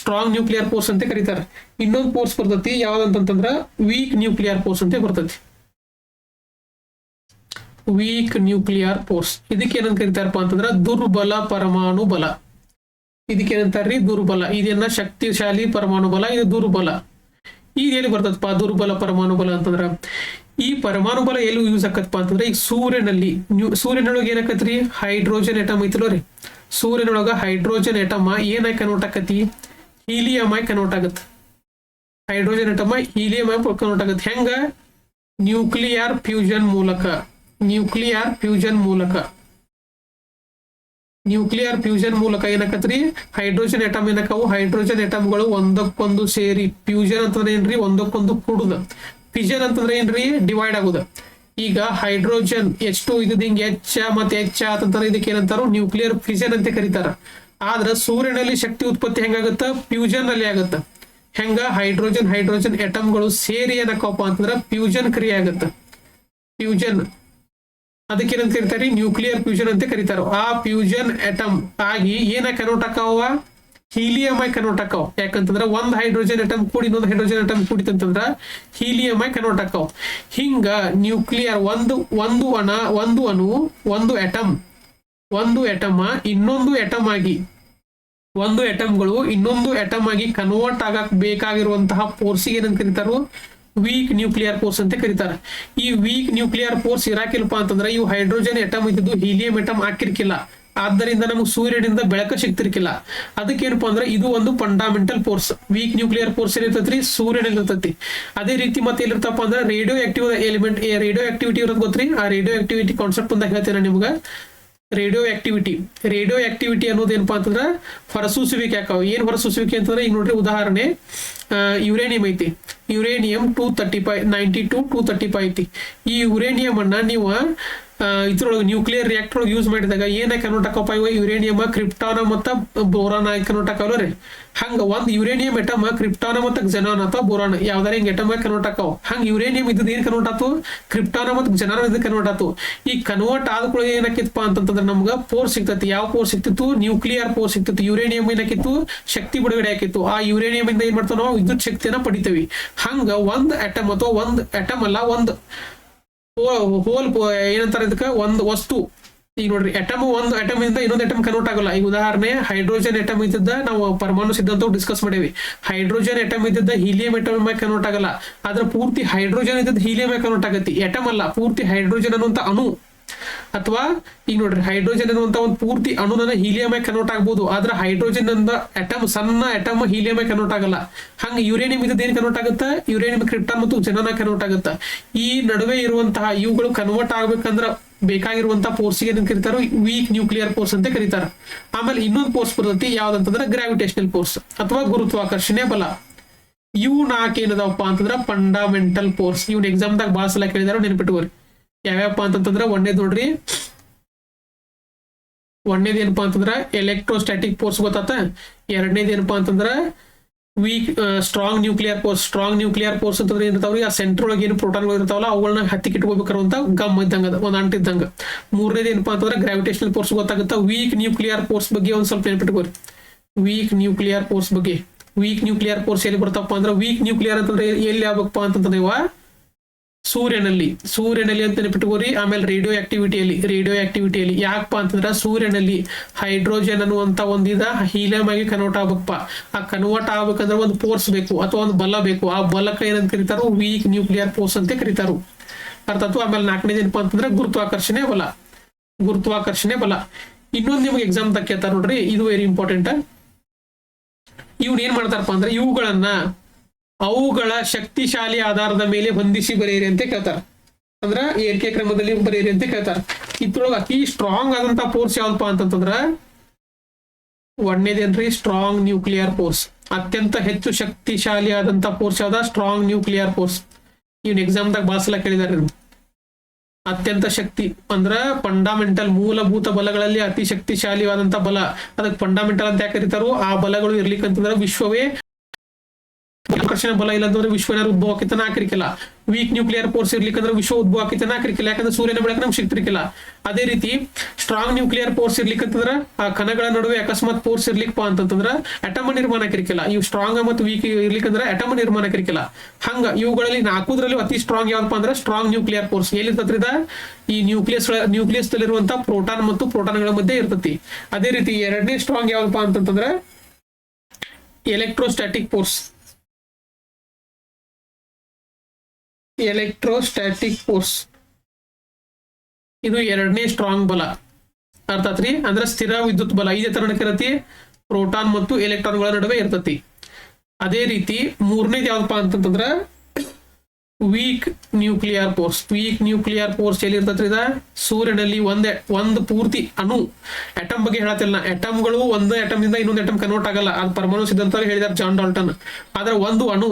Speaker 1: ಸ್ಟ್ರಾಂಗ್ ನ್ಯೂಕ್ಲಿಯರ್ ಫೋರ್ಸ್ ಅಂತ ಕರೀತಾರೆ. ಇನ್ನೊಂದು ಫೋರ್ಸ್ ಬರ್ತೈತಿ ಯಾವ್ದಂತಂದ್ರ ವೀಕ್ ನ್ಯೂಕ್ಲಿಯರ್ ಫೋರ್ಸ್ ಅಂತ ಬರ್ತೈತಿ. Weak nuclear force. ಇದಕ್ಕೆ ಏನಂತ ಕರೀತಾರಪ್ಪ ಅಂತಂದ್ರ ದುರ್ಬಲ ಪರಮಾಣು ಬಲ. ಇದಕ್ಕೇನಂತಾರ್ರಿ? ದುರ್ಬಲ. ಇದನ್ನ ಶಕ್ತಿಶಾಲಿ ಪರಮಾಣು ಬಲ, ಇದು ದುರ್ಬಲ. ಇದೇನು ಬರ್ತದಪ್ಪ ದುರ್ಬಲ ಪರಮಾಣು ಬಲ ಅಂತಂದ್ರ? ಈ ಪರಮಾಣು ಬಲ ಎಲ್ಲಿ ಯೂಸ್ ಆಕತ್ಪ ಅಂತಂದ್ರೆ ಈಗ ಸೂರ್ಯನೊಳಗೆ ಏನಾಕತ್ರಿ? ಹೈಡ್ರೋಜನ್ ಎಟಮ್ ಐತಿಲೋ ರೀ. ಸೂರ್ಯನೊಳಗ ಹೈಡ್ರೋಜನ್ ಎಟಮ್ ಏನಾಗಿ ಕನ್ವರ್ಟ್ ಆಕತಿ? ಹೀಲಿಯಂ ಆಗಿ ಕನ್ವರ್ಟ್ ಆಗತ್ತ. ಹೈಡ್ರೋಜನ್ ಎಟಮ್ ಹೀಲಿಯಂ ಆಗಿ ಕನ್ವರ್ಟ್ ಆಗತ್ತೆ. ಹೆಂಗ? ನ್ಯೂಕ್ಲಿಯರ್ ಫ್ಯೂಷನ್ ಮೂಲಕ. ನ್ಯೂಕ್ಲಿಯರ್ ಫ್ಯೂಷನ್ ಮೂಲಕ ಏನಾಕತ್ರಿ? ಹೈಡ್ರೋಜನ್ ಎಟಮ್ ಏನಕ್ಕವು? ಹೈಡ್ರೋಜನ್ ಎಟಮ್ಗಳು ಒಂದಕ್ಕೊಂದು ಸೇರಿ. ಫ್ಯೂಷನ್ ಅಂತಂದ್ರೆ ಏನ್ರಿ? ಒಂದಕ್ಕೊಂದು ಕೂಡುದ. ಫಿಷನ್ ಅಂತಂದ್ರೆ ಏನ್ರಿ? ಡಿವೈಡ್ ಆಗುದ. ಈಗ ಹೈಡ್ರೋಜನ್ H2 ಇದು ಹಿಂಗೆ H ಮತ್ತೆ H ಅಂತಂದ್ರೆ ಇದಕ್ಕೆ ಏನಂತಾರು? ನ್ಯೂಕ್ಲಿಯರ್ ಫಿಷನ್ ಅಂತ ಕರೀತಾರ. ಆದ್ರ ಸೂರ್ಯನಲ್ಲಿ ಶಕ್ತಿ ಉತ್ಪತ್ತಿ ಹೆಂಗಾಗತ್ತ? ಫ್ಯೂಷನ್ ನಲ್ಲಿ ಆಗತ್ತ. ಹೆಂಗ? ಹೈಡ್ರೋಜನ್ ಎಟಮ್ಗಳು ಸೇರಿ ಏನಕ್ಕಪ್ಪ ಅಂತಂದ್ರ ಫ್ಯೂಷನ್ ಕ್ರಿಯೆ ಆಗತ್ತ. ಫ್ಯೂಷನ್ ಅದಕ್ಕೆ ಏನಂತ ಕರೀತಾರೆ? ನ್ಯೂಕ್ಲಿಯರ್ ಫ್ಯೂಷನ್ ಅಂತ ಕರೀತಾರ. ಆ ಫ್ಯೂಷನ್ ಎಟಮ್ ಆಗಿ ಏನ ಕನ್ವರ್ಟ್ ಆಕಾವ? ಹೀಲಿಯಂ ಆಗಿ ಕನ್ವರ್ಟ್ ಆಕಾವ. ಯಾಕಂತಂದ್ರ ಒಂದ್ ಹೈಡ್ರೋಜನ್ ಎಟಮ್ ಕೂಡಿ ಇನ್ನೊಂದು ಹೈಡ್ರೋಜನ್ ಎಟಮ್ ಕೂಡಿತಂತಂದ್ರ ಹೀಲಿಯಂ ಆಗಿ ಕನ್ವರ್ಟ್ ಆಕಾವ. ಹಿಂಗ ನ್ಯೂಕ್ಲಿಯರ್ ಒಂದು ಅಣು, ಒಂದು ಎಟಮ್ ಇನ್ನೊಂದು ಎಟಮ್ ಆಗಿ, ಒಂದು ಎಟಮ್ಗಳು ಇನ್ನೊಂದು ಎಟಮ್ ಆಗಿ ಕನ್ವರ್ಟ್ ಆಗಕ್ ಬೇಕಾಗಿರುವಂತಹ ಫೋರ್ಸಿಗೆ ಏನಂತ ಕರೀತಾರು? ವೀಕ್ ನ್ಯೂಕ್ಲಿಯರ್ ಫೋರ್ಸ್ ಅಂತ ಕರೀತಾರೆ. ಈ ವೀಕ್ ನ್ಯೂಕ್ಲಿಯರ್ ಫೋರ್ಸ್ ಇರಾಕಿಲ್ಪ ಅಂತಂದ್ರೆ ಇವು ಹೈಡ್ರೋಜನ್ ಎಟಮ್ ಇದ್ದು ಹೀಲಿಯಂ ಎಟಮ್ ಹಾಕಿರ್ಕಿಲ್ಲ. ಆದ್ದರಿಂದ ನಮಗೆ ಸೂರ್ಯನಿಂದ ಬೆಳಕು ಸಿಗ್ತಿರ್ಕಿಲ್ಲ. ಅದಕ್ಕೇನಪ್ಪಾ ಅಂದ್ರೆ ಇದು ಒಂದು fundamental force. Weak nuclear force ಏನಿರ್ತೈತ್ರಿ? ಸೂರ್ಯನಲ್ಲಿ ಇರ್ತೈತಿ. ಅದೇ ರೀತಿ ಮತ್ತೆ ಎಲ್ಲಿರ್ತಪ್ಪ ಅಂದ್ರೆ radioactive element, radioactivity ಇರೋದು ಗೊತ್ತ್ರಿ? ಆ ರೇಡಿಯೋ ಆಕ್ಟಿವಿಟಿ ಕಾನ್ಸೆಪ್ಟ್ ಅಂತ ಹೇಳ್ತೇನೆ ನಿಮ್ಗೆ. ರೇಡಿಯೋ ಆಕ್ಟಿವಿಟಿ ಅನ್ನೋದು ಏನಪ್ಪಾ ಅಂತಂದ್ರ ಹೊರಸೂಸುವಿಕೆ ಆಕಾವ. ಏನ್ ಹೊರಸೂಸುವಿಕೆ ಅಂತಂದ್ರೆ ಈಗ ನೋಡ್ರಿ ಉದಾಹರಣೆ ಯುರೇನಿಯಂ ಐತಿ. ಯುರೇನಿಯಂ 235 92 235 ಐತಿ. ಈ ಯುರೇನಿಯಂ ಅನ್ನ ನೀವು ಇದ್ರೊಳಗೆ ನ್ಯೂಕ್ಲಿಯರ್ ರಿಯಾಕ್ಟರ್ ಒಳಗೆ ಯೂಸ್ ಮಾಡಿದಾಗ ಏನ ಕನ್ವರ್ಟ್ ಆಕಪ್ಪ ಇವ ಯುರೇನಿಯಂ ಕ್ರಿಪ್ಟಾನ ಮತ್ತು ಬೋರಾನ್ ಆಗಿ ಕನ್ವರ್ಟ್ ಆಕವಲ್ಲ ರೀ. ಹಂಗ ಒಂದು ಯುರೇನಿಯಂ ಎಟಮ್ ಕ್ರಿಪ್ಟಾನ ಮತ್ತು ಕ್ಸೆನಾನ್ ಅಥವಾ ಬೋರಾನ್ ಯಾವ್ದಾರ ಹಿಂಗೆ ಎಟಮ್ ಕನ್ವರ್ಟ್ ಆಕಾವ. ಹಂಗೆ ಯುರೇನಿಯಂ ಇದ್ದದ್ದು ಏನ್ ಕನ್ವರ್ಟ್ ಆತು, ಕ್ರಿಪ್ಟಾನ ಮತ್ತು ಕ್ಸೆನಾನ್ ಇದ್ದು ಕನ್ವರ್ಟ್ ಆತು. ಈ ಕನ್ವರ್ಟ್ ಆದ್ಕೊಳ್ಳಿ ಏನಾಕಿತ್ತಪ್ಪ ಅಂತಂದ್ರೆ ನಮ್ಗೆ ಫೋರ್ಸ್ ಸಿಗ್ತತಿ. ಯಾವ ಫೋರ್ಸ್ ಸಿಕ್ತಿತ್ತು, ನ್ಯೂಕ್ಲಿಯರ್ ಫೋರ್ಸ್ ಸಿಕ್ತಿತ್ತು. ಯುರೇನಿಯಂ ಏನಾಕಿತ್ತು, ಶಕ್ತಿ ಬಿಡುಗಡೆ ಆಕಿತ್ತು. ಆ ಯುರೇನಿಯಂ ಇಂದ ಏನ್ ಮಾಡ್ತಾವ ನಾವು ವಿದ್ಯುತ್ ಶಕ್ತಿಯನ್ನ ಪಡಿತೇವಿ. ಹಂಗ ಒಂದ್ ಅಟಮ್ ಅಥವಾ ಒಂದ್ ಅಟಮ್ ಅಲ್ಲ, ಒಂದ್ ಹೋಲ್ ಏನಂತಾರೆ ಇದಕ್ಕೆ, ಒಂದು ವಸ್ತು. ಈಗ ನೋಡ್ರಿ ಒಂದು ಅಟಮ್ ಇಂದ ಇನ್ನೊಂದು ಅಟಮ್ ಕನ್ವರ್ಟ್ ಆಗಲ್ಲ. ಈಗ ಉದಾಹರಣೆ ಹೈಡ್ರೋಜನ್ ಅಟಮ್ ಇದ್ದಿದ್ದ ನಾವು ಪರಮಾಣು ಸಿದ್ಧಾಂತ ಡಿಸ್ಕಸ್ ಮಾಡೇವಿ. ಹೈಡ್ರೋಜನ್ ಅಟಮ್ ಇದ್ದಿದ್ದ ಹೀಲಿಯಂ ಅಟಮ್ ಕನ್ವರ್ಟ್ ಆಗಲ್ಲ. ಆದ್ರೆ ಪೂರ್ತಿ ಹೈಡ್ರೋಜನ್ ಇದ್ದದ್ದು ಹೀಲಿಯಂ ಕನ್ವರ್ಟ್ ಆಗತ್ತಿ. ಅಟಮ್ ಅಲ್ಲ, ಪೂರ್ತಿ ಹೈಡ್ರೋಜನ್ ಅನ್ನುವಂತ ಅಣು. ಅಥವಾ ಈಗ ನೋಡ್ರಿ ಹೈಡ್ರೋಜನ್ ಅನ್ನುವಂತ ಒಂದು ಪೂರ್ತಿ ಅಣುನ ಹೀಲಿಯಂ ಕನ್ವರ್ಟ್ ಆಗ್ಬೋದು. ಆದ್ರೆ ಹೈಡ್ರೋಜನ್ ಅಂದ ಅಟಮ್, ಸಣ್ಣ ಅಟಮ್ ಹೀಲಿಯಂ ಕನ್ವರ್ಟ್ ಆಗಲ್ಲ. ಹಂಗ ಯುರೇನಿಯಂ ಇದ್ದದ್ದು ಏನ್ ಕನ್ವರ್ಟ್ ಆಗುತ್ತಾ, ಯುರೇನಿಯಂ ಕ್ರಿಪ್ಟಾನ್ ಮತ್ತು ಕ್ಸೆನಾನ್ ಕನ್ವರ್ಟ್ ಆಗುತ್ತಾ. ಈ ನಡುವೆ ಇರುವಂತಹ ಇವುಗಳು ಕನ್ವರ್ಟ್ ಆಗ್ಬೇಕಂದ್ರ ಬೇಕಾಗಿರುವಂತಹ ಫೋರ್ಸ್ ಏನ್ ಕರೀತಾರೋ ವೀಕ್ ನ್ಯೂಕ್ಲಿಯರ್ ಫೋರ್ಸ್ ಅಂತ ಕರೀತಾರ. ಆಮೇಲೆ ಇನ್ನೊಂದು ಫೋರ್ಸ್ ಬರ್ತೈತಿ, ಯಾವ್ದಂತಂದ್ರೆ ಗ್ರಾವಿಟೇಷನಲ್ ಫೋರ್ಸ್ ಅಥವಾ ಗುರುತ್ವಾಕರ್ಷಣೆ ಬಲ. ಇವು ನಾಲ್ಕು ಏನದವಪ್ಪ ಅಂತಂದ್ರ ಫಂಡಮೆಂಟಲ್ ಫೋರ್ಸ್. ಇವ್ನ ಎಕ್ಸಾಮ್ದಾಗ ಬಾಳ ಸಲ ಕೇಳಿದಾರ, ನೆನ್ಪಿಟ್ಕೋರಿ. ಯಾವ್ಯಾವಪ್ಪ ಅಂತಂದ್ರೆ ಒಂದೇದ್ ನೋಡ್ರಿ, ಒಂದೇದ್ ಏನಪ್ಪಾ ಅಂತಂದ್ರ ಎಲೆಕ್ಟ್ರೋಸ್ಟಾಟಿಕ್ ಫೋರ್ಸ್ ಗೊತ್ತಾತ. ಎರಡನೇದು ಏನಪ್ಪಾ ಅಂತಂದ್ರ weak strong nuclear force. Strong nuclear force ಅಂತಂದ್ರೆ ಏನಿರ್ತಾವ್ರಿ, ಆ ಸೆಂಟರ್ ಒಳಗೆ ಏನು ಪ್ರೋಟಾನ್ಗಳು ಇರ್ತಾವಲ್ಲ ಅವುಗಳನ್ನ ಹತ್ತಿಕ್ಕಿಟ್ಕೋಬೇಕಾರಂತ ಗಮ್ ಇದ್ದಂಗ ಅದ, ಒಂದ್ ಅಂಟಿದ್ದಂಗ. ಮೂರನೇದು ಏನಪ್ಪಾ ಅಂತಂದ್ರೆ ಗ್ರಾವಿಟೇಷನಲ್ ಫೋರ್ಸ್ ಗೊತ್ತಾಗುತ್ತಾ. ವೀಕ್ ನ್ಯೂಕ್ಲಿಯರ್ ಫೋರ್ಸ್ ಬಗ್ಗೆ ಒಂದ್ ಸ್ವಲ್ಪ ನೆನ್ಪಿಟ್ಕೋರಿ. ವೀಕ್ ನ್ಯೂಕ್ಲಿಯರ್ ಫೋರ್ಸ್ ಬಗ್ಗೆ. ವೀಕ್ ನ್ಯೂಕ್ಲಿಯರ್ ಫೋರ್ಸ್ ಎಲ್ಲಿ ಬರ್ತಪ್ಪ ಅಂದ್ರೆ, ವೀಕ್ ನ್ಯೂಕ್ಲಿಯರ್ ಅಂತಂದ್ರೆ ಎಲ್ಲಿ ಆಗ್ಬೇಕಪ್ಪ ಅಂತಂದ್ರೆ ಇವ ಸೂರ್ಯನಲ್ಲಿ ಅಂತ ನೆನಪಿಟ್ಕೋರಿ. ಆಮೇಲೆ ರೇಡಿಯೋ ಆಕ್ಟಿವಿಟಿಯಲ್ಲಿ ಯಾಕಪ್ಪ ಅಂತಂದ್ರೆ ಸೂರ್ಯನಲ್ಲಿ ಹೈಡ್ರೋಜನ್ ಅನ್ನುವಂತ ಒಂದಿದ ಹೀಲಿಯಂ ಆಗಿ ಕನ್ವರ್ಟ್ ಆಗ್ಬೇಕಪ್ಪ. ಆ ಕನ್ವರ್ಟ್ ಆಗ್ಬೇಕಂದ್ರೆ ಒಂದು ಫೋರ್ಸ್ ಬೇಕು ಅಥವಾ ಒಂದು ಬಲ ಬೇಕು. ಆ ಬಲಕ್ಕೆ ಏನಂತ ಕರೀತಾರೋ ವೀಕ್ ನ್ಯೂಕ್ಲಿಯರ್ ಫೋರ್ಸ್ ಅಂತ ಕರೀತಾರು. ಅರ್ಥಾತ್. ಆಮೇಲೆ ನಾಲ್ಕನೇದು ಏನಪ್ಪಾ ಅಂತಂದ್ರೆ ಗುರುತ್ವಾಕರ್ಷಣೆ ಬಲ. ಇನ್ನೊಂದು ನಿಮ್ಗೆ ಎಕ್ಸಾಮ್ ಕೇಳ್ತಾರ ನೋಡ್ರಿ, ಇದು ವೆರಿ ಇಂಪಾರ್ಟೆಂಟ್. ಇವ್ನ ಏನ್ ಮಾಡ್ತಾರಪ್ಪ ಅಂದ್ರೆ ಅವುಗಳ ಶಕ್ತಿಶಾಲಿ ಆಧಾರದ ಮೇಲೆ ಹೊಂದಿಸಿ ಬರೆಯಿರಿ ಅಂತ ಕೇಳ್ತಾರ. ಅಂದ್ರ ಏರಿಕೆ ಕ್ರಮದಲ್ಲಿ ಬರೆಯಿರಿ ಅಂತ ಕೇಳ್ತಾರ. ಇದ್ರೊಳಗೆ ಅತಿ ಸ್ಟ್ರಾಂಗ್ ಆದಂತ ಫೋರ್ಸ್ ಯಾವ್ದಪ್ಪ ಅಂತಂದ್ರ ಒಂದೇದೇನ್ರಿ, ಸ್ಟ್ರಾಂಗ್ ನ್ಯೂಕ್ಲಿಯರ್ ಫೋರ್ಸ್. ಅತ್ಯಂತ ಹೆಚ್ಚು ಶಕ್ತಿಶಾಲಿ ಆದಂತ ಫೋರ್ಸ್ ಯಾವ್ದ, ಸ್ಟ್ರಾಂಗ್ ನ್ಯೂಕ್ಲಿಯರ್ ಫೋರ್ಸ್. ಇವ್ನ ಎಕ್ಸಾಮ್ದಾಗ ಬಾಳ ಸಲ ಕೇಳಿದಾರೆ. ಅತ್ಯಂತ ಶಕ್ತಿ ಅಂದ್ರ ಫಂಡಮೆಂಟಲ್, ಮೂಲಭೂತ ಬಲಗಳಲ್ಲಿ ಅತಿ ಶಕ್ತಿಶಾಲಿಯಾದಂತ ಬಲ. ಅದಕ್ಕೆ ಫಂಡಮೆಂಟಲ್ ಅಂತ ಯಾಕೆ ಕರೀತಾರೋ, ಆ ಬಲಗಳು ಇರ್ಲಿಕ್ಕಂತಂದ್ರೆ ವಿಶ್ವವೇ ಆಕರ್ಷಣೆ ಬಲ ಇಲ್ಲ ಅಂತಂದ್ರೆ ವಿಶ್ವ ಉದ್ಭವ ಆಕಿತನ ಹಾಕಿರ್ಕಿಲ್ಲ. ವೀಕ್ ನ್ಯೂಕ್ಲಿಯರ್ ಫೋರ್ಸ್ ಇರ್ಲಿಕ್ಕಂದ್ರೆ ವಿಶ್ವ ಉದ್ಭವ ಆಕಿತನ ಹಾಕಿರ್ಕಿಲ್ಲ. ಯಾಕಂದ್ರೆ ಸೂರ್ಯನ ಬೆಳಕು ನಮ್ಗೆ ಸಿಗ್ತಿರ್ಕಿಲ್ಲ. ಅದೇ ರೀತಿ ಸ್ಟ್ರಾಂಗ್ ನ್ಯೂಕ್ಲಿಯರ್ ಫೋರ್ಸ್ ಇರ್ಲಿಕ್ಕಂತಂದ್ರ ಆ ಕಣಗಳ ನಡುವೆ ಅಕಸ್ಮಾತ್ ಫೋರ್ಸ್ ಇರ್ಲಿಕ್ಕಪ್ಪ ಅಂತಂದ್ರ ಅಟಮ್ ನಿರ್ಮಾಣ ಆಕಿರ್ಕಿಲ್ಲ. ಇವು ಸ್ಟ್ರಾಂಗ್ ಮತ್ತು ವೀಕ್ ಇರ್ಲಿಕ್ಕಂದ್ರೆ ಅಟಮ್ ನಿರ್ಮಾಣ ಆಕಿರ್ಕಿಲ್ಲ. ಹಂಗ ಇವುಗಳಲ್ಲಿ ನಾಲ್ಕುದ್ರಲ್ಲಿ ಅತಿ ಸ್ಟ್ರಾಂಗ್ ಯಾವ್ದಪ್ಪ ಅಂದ್ರೆ ಸ್ಟ್ರಾಂಗ್ ನ್ಯೂಕ್ಲಿಯರ್ ಫೋರ್ಸ್. ಎಲ್ಲಿರ್ತದ್ರಿದ ಈ ನ್ಯೂಕ್ಲಿಯಸ್ ದಲ್ಲಿರುವಂತಹ ಪ್ರೋಟಾನ್ ಮತ್ತು ಪ್ರೋಟಾನ್ಗಳ ಮಧ್ಯೆ ಇರ್ತತಿ. ಅದೇ ರೀತಿ ಎರಡನೇ ಸ್ಟ್ರಾಂಗ್ ಯಾವ್ದಪ್ಪ ಅಂತಂದ್ರೆ ಎಲೆಕ್ಟ್ರೋಸ್ಟಾಟಿಕ್ ಫೋರ್ಸ್. ಇದು ಎರಡನೇ ಸ್ಟ್ರಾಂಗ್ ಬಲ. ಅರ್ಥಾತ್ರಿ. ಅಂದ್ರೆ ಸ್ಥಿರ ವಿದ್ಯುತ್ ಬಲ ಇದೇ ತರ ಇರತಿ, ಪ್ರೋಟಾನ್ ಮತ್ತು ಎಲೆಕ್ಟ್ರಾನ್ಗಳ ನಡುವೆ ಇರ್ತತಿ. ಅದೇ ರೀತಿ ಮೂರನೇದು ಯಾವ್ದಪ್ಪ ಅಂತಂದ್ರ ವೀಕ್ ನ್ಯೂಕ್ಲಿಯರ್ ಫೋರ್ಸ್ ಎಲ್ಲಿ ಇರ್ತತ್ರಿ, ಸೂರ್ಯನಲ್ಲಿ ಒಂದು ಪೂರ್ತಿ ಅಣು. ಅಟಮ್ ಬಗ್ಗೆ ಹೇಳತ್ತಿಲ್ಲ. ಅಟಮ್ಗಳು ಒಂದು ಅಟಮ್ ಇಂದ ಇನ್ನೊಂದು ಅಟಮ್ ಕನ್ವರ್ಟ್ ಆಗಲ್ಲ. ಅದು ಪರಮಾಣು ಸಿದ್ಧಾಂತ ಹೇಳಿದಾರೆ ಜಾನ್ ಡಾಲ್ಟನ್. ಆದ್ರೆ ಒಂದು ಅಣು,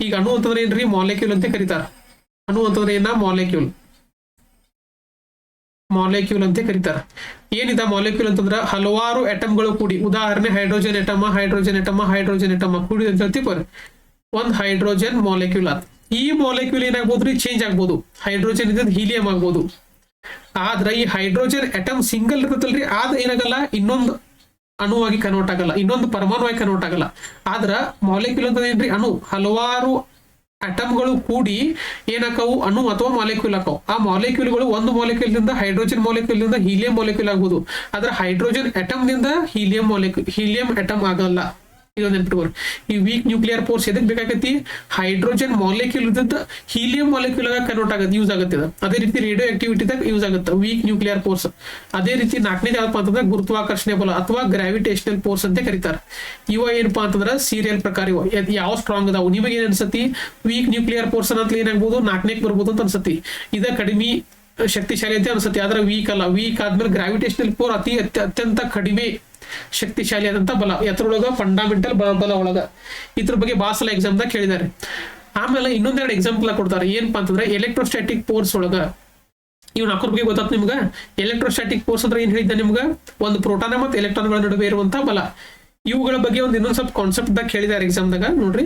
Speaker 1: ಈಗ ಅಣು ಅಂತಂದ್ರೆ ಏನ್ರಿ, ಮಾಲಿಕ್ಯೂಲ್ ಅಂತ ಕರೀತಾರ. ಅಣು ಅಂತಂದ್ರೆ ಏನ, ಮಾಲಿಕ್ಯೂಲ್ ಅಂತ ಕರೀತಾರ. ಏನಿದ ಮಾಲಿಕ್ಯೂಲ್ ಅಂತಂದ್ರ ಹಲವಾರು ಅಟಮ್ಗಳು ಕೂಡಿ, ಉದಾಹರಣೆ ಹೈಡ್ರೋಜನ್ ಎಟಮ್ ಕೂಡಿ ಅಂತ ಹೇಳ್ತೀವಿ. ಒಂದು ಹೈಡ್ರೋಜನ್ ಮಾಲಿಕ್ಯೂಲ್ ಆತ. ಈ ಮಾಲಿಕ್ಯೂಲ್ ಏನಾಗ್ಬೋದ್ರಿ, ಚೇಂಜ್ ಆಗ್ಬೋದು. ಹೈಡ್ರೋಜನ್ ಇದ್ದದ್ದು ಹೀಲಿಯಂ ಆಗ್ಬೋದು. ಆದ್ರೆ ಈ ಹೈಡ್ರೋಜನ್ ಅಟಮ್ ಸಿಂಗಲ್ ಇರುತ್ತಲ್ರಿ, ಆದ ಏನಾಗಲ್ಲ, ಇನ್ನೊಂದು ಅಣುವಾಗಿ ಕನ್ವರ್ಟ್ ಆಗಲ್ಲ, ಇನ್ನೊಂದು ಪರಮಾಣುವಾಗಿ ಕನ್ವರ್ಟ್ ಆಗಲ್ಲ. ಆದ್ರ ಮಾಲಿಕ್ಯೂಲ್ ಅಂತ ಏನ್ರಿ, ಅಣು. ಹಲವಾರು ಅಟಮ್ಗಳು ಕೂಡಿ ಏನಾಕವು, ಅಣು ಅಥವಾ ಮಾಲಿಕ್ಯೂಲ್ ಹಾಕವು. ಆ ಮಾಲಿಕ್ಯೂಲ್ಗಳು ಒಂದು ಮಾಲಿಕ್ಯೂಲ್ ದಿಂದ ಹೈಡ್ರೋಜನ್ ಮಾಲಿಕ್ಯೂಲ್ ದಿಂದ ಹೀಲಿಯಂ ಮಾಲಿಕ್ಯೂಲ್ ಆಗ್ಬೋದು. ಆದ್ರೆ ಹೈಡ್ರೋಜನ್ ಅಟಮ್ ದಿಂದ ಹೀಲಿಯಂ ಅಟಮ್ ಆಗಲ್ಲ. ಇದೊಂದು ನೆನ್ಪಿಟ್ಕೋರಿ. ಈ ವೀಕ್ ನ್ಯೂಕ್ಲಿಯರ್ ಫೋರ್ಸ್ ಎದಕ್ ಬೇಕಾಗತ್ತಿ, ಹೈಡ್ರೋಜನ್ ಮಾಲಿಕ್ಯೂಲ್ ಇದ್ದದ್ದು ಹೀಲಿಯಂ ಮಾಲಿಕ್ಯೂಲ್ ಕನ್ವರ್ಟ್ ಆಗುತ್ತೆ, ಯೂಸ್ ಆಗುತ್ತೆ. ಅದೇ ರೀತಿ ರೇಡಿಯೋ ಆಕ್ಟಿವಿಟಿದಾಗ ಯೂಸ್ ಆಗುತ್ತೆ ವೀಕ್ ನ್ಯೂಕ್ಲಿಯರ್ ಫೋರ್ಸ್. ಅದೇ ರೀತಿ ನಾಲ್ಕನೇದು ಯಾವಪ್ಪ ಅಂತಂದ್ರೆ ಗುರುತ್ವಾಕರ್ಷಣೆ ಬಲ ಅಥವಾ ಗ್ರಾವಿಟೇಷನಲ್ ಫೋರ್ಸ್ ಅಂತ ಕರೀತಾರೆ. ಇವ ಏನಪ್ಪಾ ಅಂತಂದ್ರೆ ಸೀರಿಯಲ್ ಪ್ರಕಾರ ಇವ ಯಾವ ಸ್ಟ್ರಾಂಗ್ ಅದಾವು. ನಿಮಗೆ ಏನ್ ಅನ್ಸತಿ, ವೀಕ್ ನ್ಯೂಕ್ಲಿಯರ್ ಫೋರ್ಸ್ ಅಂತ ಏನಾಗ್ಬೋದು, ನಾಲ್ಕನೇಕ್ ಬರ್ಬೋದು ಅಂತ ಅನ್ಸತಿ. ಇದ ಕಡಿಮೆ ಶಕ್ತಿಶಾಲಿ ಅಂತ ಅನ್ಸತಿ. ಆದ್ರೆ ವೀಕ್ ಅಲ್ಲ. ವೀಕ್ ಆದ್ಮೇಲೆ ಗ್ರಾವಿಟೇಷನಲ್ ಫೋರ್ಸ್ ಅತ್ಯಂತ ಕಡಿಮೆ ಶಕ್ತಿಶಾಲಿ ಆದಂತ ಬಲ. ಎತ್ರೊಳಗ ಫಂಡಮೆಂಟಲ್ ಬಲ ಒಳಗ. ಇದ್ರ ಬಗ್ಗೆ ಬಾಳ ಸಲ ಎಕ್ಸಾಮ್ ದಾಗ ಕೇಳಿದ್ದಾರೆ. ಆಮೇಲೆ ಇನ್ನೊಂದೆರಡು ಎಕ್ಸಾಂಪಲ್ ಕೊಡ್ತಾರೆ. ಏನಪ್ಪಾ ಅಂತಂದ್ರೆ ಎಲೆಕ್ಟ್ರೋಸ್ಟಾಟಿಕ್ ಫೋರ್ಸ್ ಒಳಗ ಇವ್ ನಾಲ್ಕರ ಬಗ್ಗೆ ಗೊತ್ತಾಯ್ತು ನಿಮ್ಗೆ. ಎಲೆಕ್ಟ್ರೋಸ್ಟಾಟಿಕ್ ಫೋರ್ಸ್ ಅಂದ್ರೆ ಏನ್ ಹೇಳಿದ್ದೆ ನಿಮ್ಗೆ, ಒಂದು ಪ್ರೋಟಾನ್ ಮತ್ತು ಎಲೆಕ್ಟ್ರಾನ್ಗಳ ನಡುವೆ ಇರುವಂತಹ ಬಲ. ಇವುಗಳ ಬಗ್ಗೆ ಒಂದು ಇನ್ನೊಂದು ಸ್ವಲ್ಪ ಕಾನ್ಸೆಪ್ಟ್ ದಾಗ ಕೇಳಿದಾರೆ ಎಕ್ಸಾಮ್ದಾಗ ನೋಡ್ರಿ.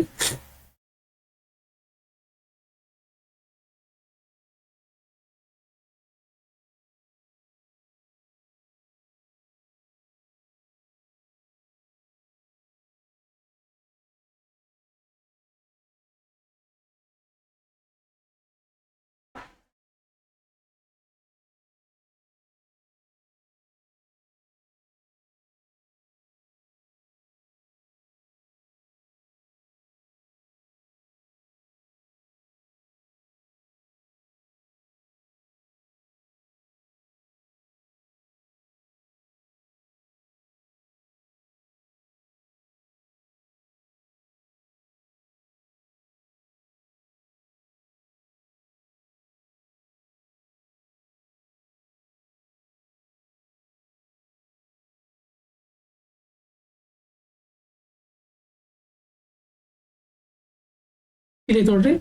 Speaker 1: ಇಲ್ಲಿ ನೋಡ್ರಿ,